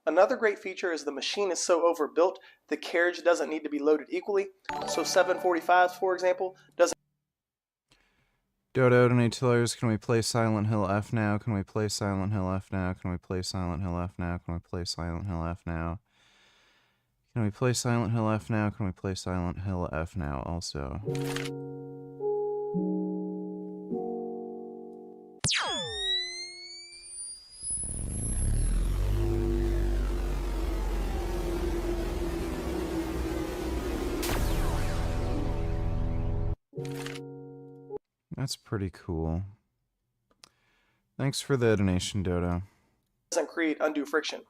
Another great feature is the machine is so overbuilt, the carriage doesn't need to be loaded equally. So 745s, for example, doesn't... Dodo donators, can we play Silent Hill F now? Can we play Silent Hill F now? Can we play Silent Hill F now? Can we play Silent Hill F now? Can we play Silent Hill F now? Can we play Silent Hill F now also? That's pretty cool. Thanks for the donation, Dodo. Doesn't create undue friction.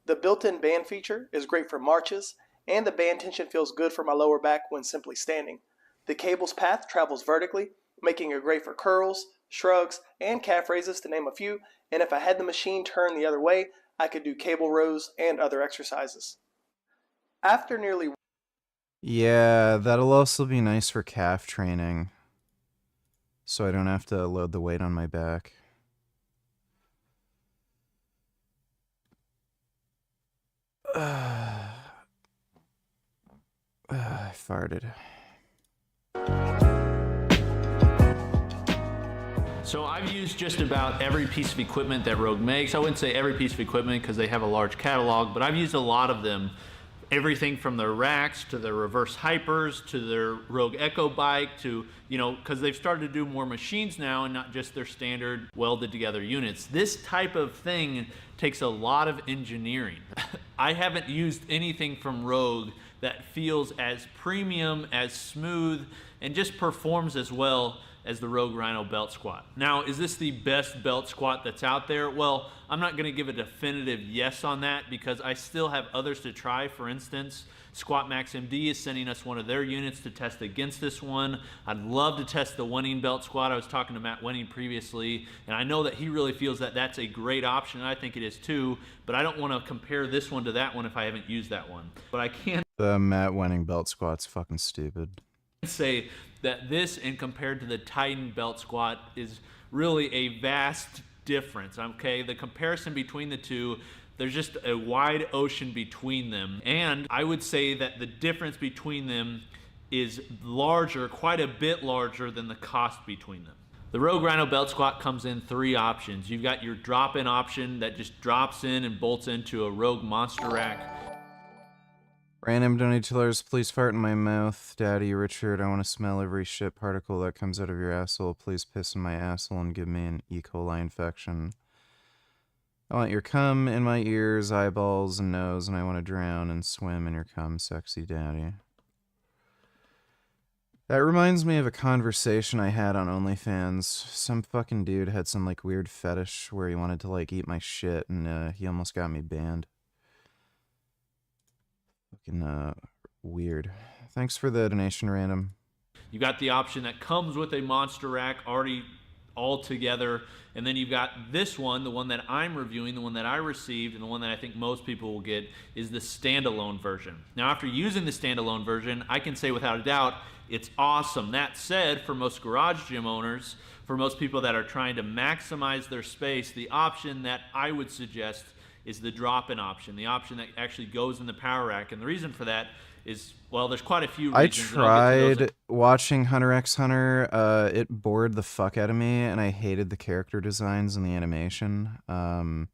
The built-in band feature is great for marches, and the band tension feels good for my lower back when simply standing. The cable's path travels vertically, making it great for curls, shrugs, and calf raises to name a few, and if I had the machine turned the other way, I could do cable rows and other exercises. After nearly... Yeah, that'll also be nice for calf training, so I don't have to load the weight on my back. I farted. So I've used just about every piece of equipment that Rogue makes. I wouldn't say every piece of equipment because they have a large catalog, but I've used a lot of them. Everything from their racks to their reverse hypers to their Rogue Echo bike to, because they've started to do more machines now and not just their standard welded together units. This type of thing takes a lot of engineering. I haven't used anything from Rogue that feels as premium, as smooth, and just performs as well as the Rogue Rhino belt squat. Now, is this the best belt squat that's out there? Well, I'm not gonna give a definitive yes on that because I still have others to try. For instance, Squat Max MD is sending us one of their units to test against this one. I'd love to test the Wenning belt squat. I was talking to Matt Wenning previously, and I know that he really feels that that's a great option, and I think it is too, but I don't wanna compare this one to that one if I haven't used that one. But I can The Matt Wenning belt squat's fucking stupid. Say that this, and compared to the Titan belt squat, is really a vast difference. Okay, the comparison between the two, there's just a wide ocean between them, and I would say that the difference between them is larger, quite a bit larger than the cost between them. The Rogue Rhino belt squat comes in 3 options. You've got your drop-in option that just drops in and bolts into a Rogue monster rack. Random donators, please fart in my mouth. Daddy, Richard, I want to smell every shit particle that comes out of your asshole. Please piss in my asshole and give me an E. coli infection. I want your cum in my ears, eyeballs, and nose, and I want to drown and swim in your cum, sexy daddy. That reminds me of a conversation I had on OnlyFans. Some fucking dude had some like weird fetish where he wanted to like eat my shit, and he almost got me banned. Fucking weird. Thanks for the donation, Random. You got the option that comes with a monster rack already all together, and then you've got this one, the one that I'm reviewing, the one that I received, and the one that I think most people will get is the standalone version. Now, after using the standalone version, I can say without a doubt it's awesome. That said, for most garage gym owners, for most people that are trying to maximize their space, the option that I would suggest is the drop-in option, the option that actually goes in the power rack. And the reason for that is, well, there's quite a few I reasons. And I'll get to those. tried watching Hunter x Hunter. It bored the fuck out of me, and I hated the character designs and the animation. I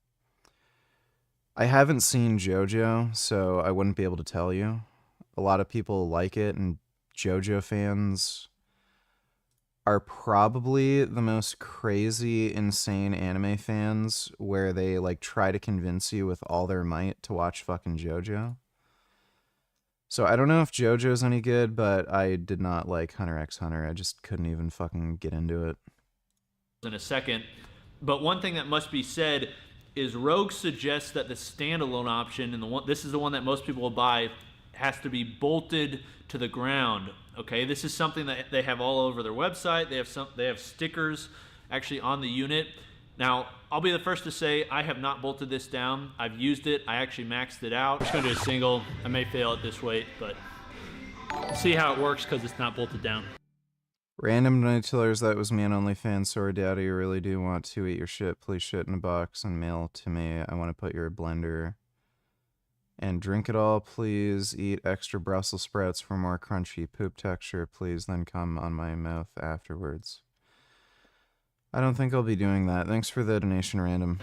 haven't seen JoJo, so I wouldn't be able to tell you. A lot of people like it, and JoJo fans are probably the most crazy, insane anime fans, where they like try to convince you with all their might to watch fucking JoJo. So I don't know if JoJo's any good, but I did not like Hunter x Hunter. I just couldn't even fucking get into it. In a second, but one thing that must be said is Rogue suggests that the standalone option, and this is the one that most people will buy, has to be bolted to the ground. Okay, this is something that they have all over their website. They have stickers actually on the unit. Now, I'll be the first to say I have not bolted this down. I've used it. I actually maxed it out. I'm just going to do a single. I may fail at this weight, but see how it works because it's not bolted down. Random Nightillers, that was me on OnlyFans. Sorry, Daddy, you really do want to eat your shit. Please shit in a box and mail to me. I want to put your blender and drink it all. Please eat extra Brussels sprouts for more crunchy poop texture. Please then come on my mouth afterwards. I don't think I'll be doing that. Thanks for the donation, Random.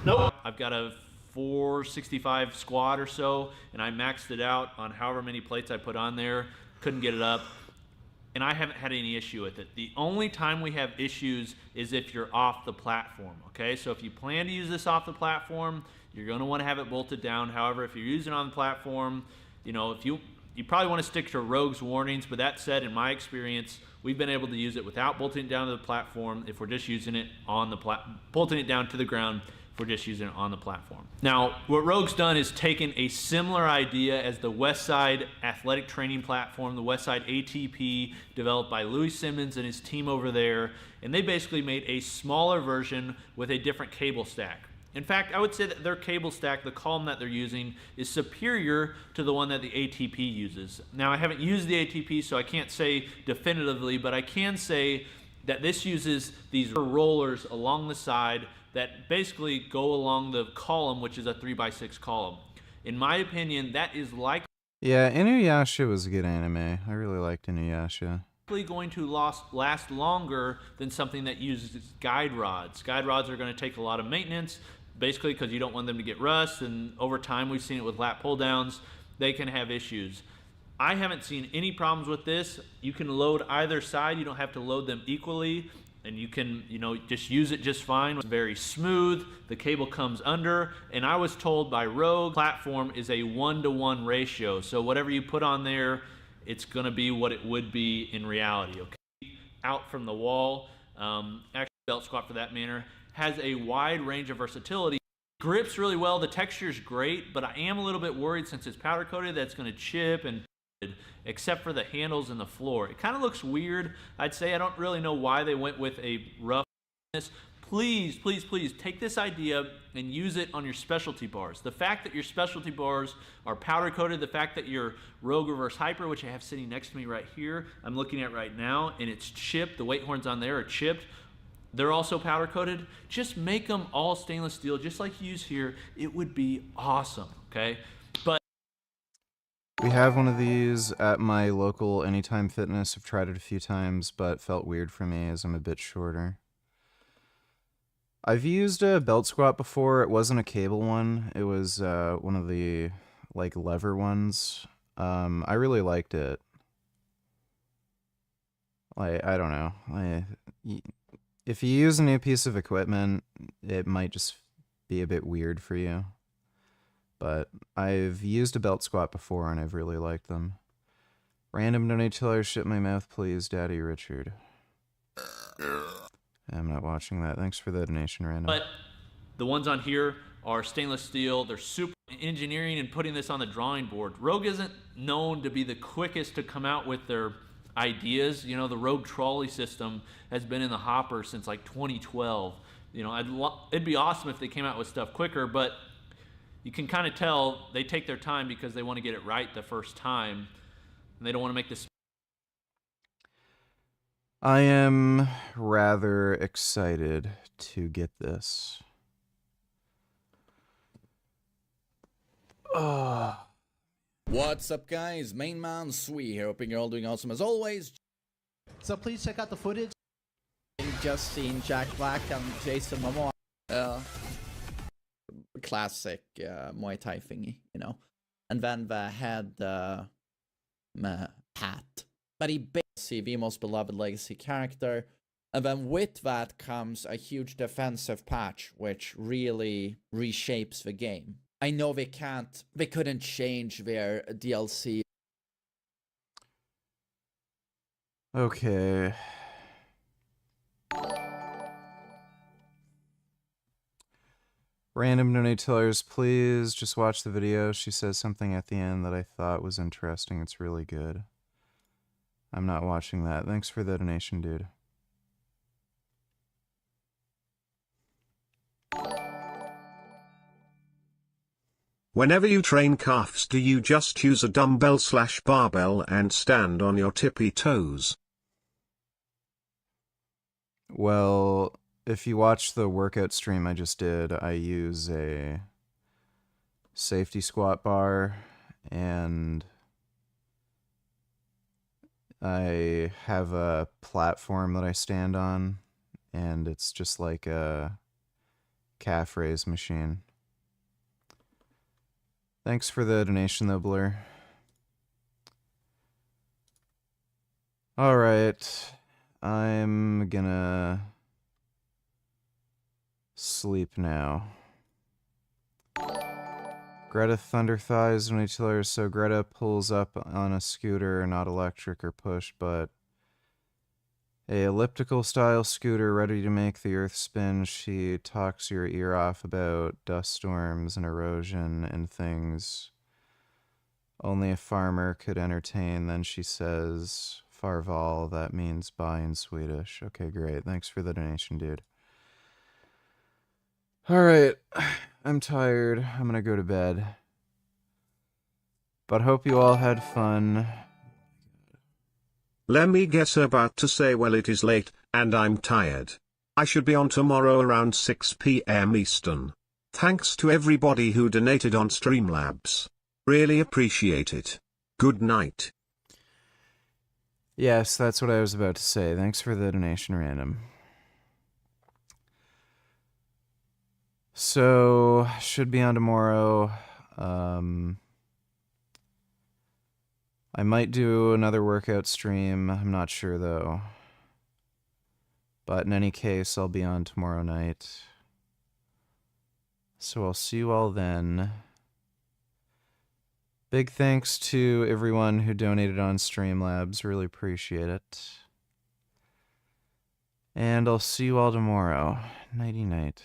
Nope. I've got a 465 squat or so, and I maxed it out on however many plates I put on there. Couldn't get it up. And I haven't had any issue with it. The only time we have issues is if you're off the platform, okay? So if you plan to use this off the platform, you're gonna wanna have it bolted down. However, if you're using it on the platform, you know, if you probably wanna stick to Rogue's warnings, but that said, in my experience, we've been able to use it without bolting it down to the platform if we're just using it on the bolting it down to the ground if we're just using it on the platform. Now, what Rogue's done is taken a similar idea as the Westside athletic training platform, the Westside ATP, developed by Louis Simmons and his team over there, and they basically made a smaller version with a different cable stack. In fact, I would say that their cable stack, the column that they're using, is superior to the one that the ATP uses. Now, I haven't used the ATP, so I can't say definitively, but I can say that this uses these rollers along the side that basically go along the column, which is a 3x6 column. In my opinion, that is likely Yeah, Inuyasha was a good anime. I really liked Inuyasha. going to last longer than something that uses guide rods. Guide rods are going to take a lot of maintenance, basically because you don't want them to get rust, and over time we've seen it with lat pull downs. They can have issues. I haven't seen any problems with this. You can load either side. You don't have to load them equally, and you can, you know, just use it just fine. It's very smooth. The cable comes under, and I was told by Rogue, platform is a 1-to-1 ratio. So whatever you put on there, it's gonna be what it would be in reality, okay? Out from the wall, actually belt squat for that matter, has a wide range of versatility. Grips really well, the texture is great, but I am a little bit worried since it's powder coated that it's gonna chip, and except for the handles and the floor. It kind of looks weird. I'd say I don't really know why they went with a roughness. Please, please, please take this idea and use it on your specialty bars. The fact that your specialty bars are powder coated, the fact that your Rogue Reverse Hyper, which I have sitting next to me right here, I'm looking at right now, and it's chipped, the weight horns on there are chipped. They're also powder coated. Just make them all stainless steel, just like you use here. It would be awesome, okay? But We have one of these at my local Anytime Fitness. I've tried it a few times, but felt weird for me as I'm a bit shorter. I've used a belt squat before. It wasn't a cable one. It was one of the like lever ones. I really liked it. Like, I don't know. If you use a new piece of equipment, it might just be a bit weird for you. But I've used a belt squat before, and I've really liked them. Random donate shit my mouth, please, Daddy Richard. I'm not watching that. Thanks for the donation, Random. But the ones on here are stainless steel. They're super engineering and putting this on the drawing board. Rogue isn't known to be the quickest to come out with their ideas. You know, the Rogue trolley system has been in the hopper since like 2012. You know, it'd be awesome if they came out with stuff quicker, but you can kind of tell they take their time because they want to get it right the first time, and they don't want to make this. I am rather excited to get this. What's up, guys? Main man Sui here, hoping you're all doing awesome as always. So please check out the footage. You've just seen Jack Black and Jason Momoa. Classic Muay Thai thingy, you know. And then the head hat. But he basically the most beloved legacy character. And then with that comes a huge defensive patch, which really reshapes the game. I know they couldn't change their DLC. Okay. Random donators, please just watch the video. She says something at the end that I thought was interesting. It's really good. I'm not watching that. Thanks for the donation, dude. Whenever you train calves, do you just use a dumbbell/barbell and stand on your tippy toes? Well, if you watch the workout stream I just did, I use a safety squat bar and I have a platform that I stand on, and it's just like a calf raise machine. Thanks for the donation, though, Blur. Alright. I'm gonna sleep now. Greta Thunder Thighs when Tiller. So Greta pulls up on a scooter, not electric or push, but a elliptical style scooter ready to make the earth spin. She talks your ear off about dust storms and erosion and things only a farmer could entertain. Then she says, Farval, that means bye in Swedish. Okay, great. Thanks for the donation, dude. Alright, I'm tired. I'm gonna go to bed. But hope you all had fun. Let me guess about to say, well, it is late, and I'm tired. I should be on tomorrow around 6 p.m. Eastern. Thanks to everybody who donated on Streamlabs. Really appreciate it. Good night. Yes, that's what I was about to say. Thanks for the donation, Random. So, should be on tomorrow. I might do another workout stream. I'm not sure, though. But in any case, I'll be on tomorrow night. So I'll see you all then. Big thanks to everyone who donated on Streamlabs. Really appreciate it. And I'll see you all tomorrow. Nighty-night.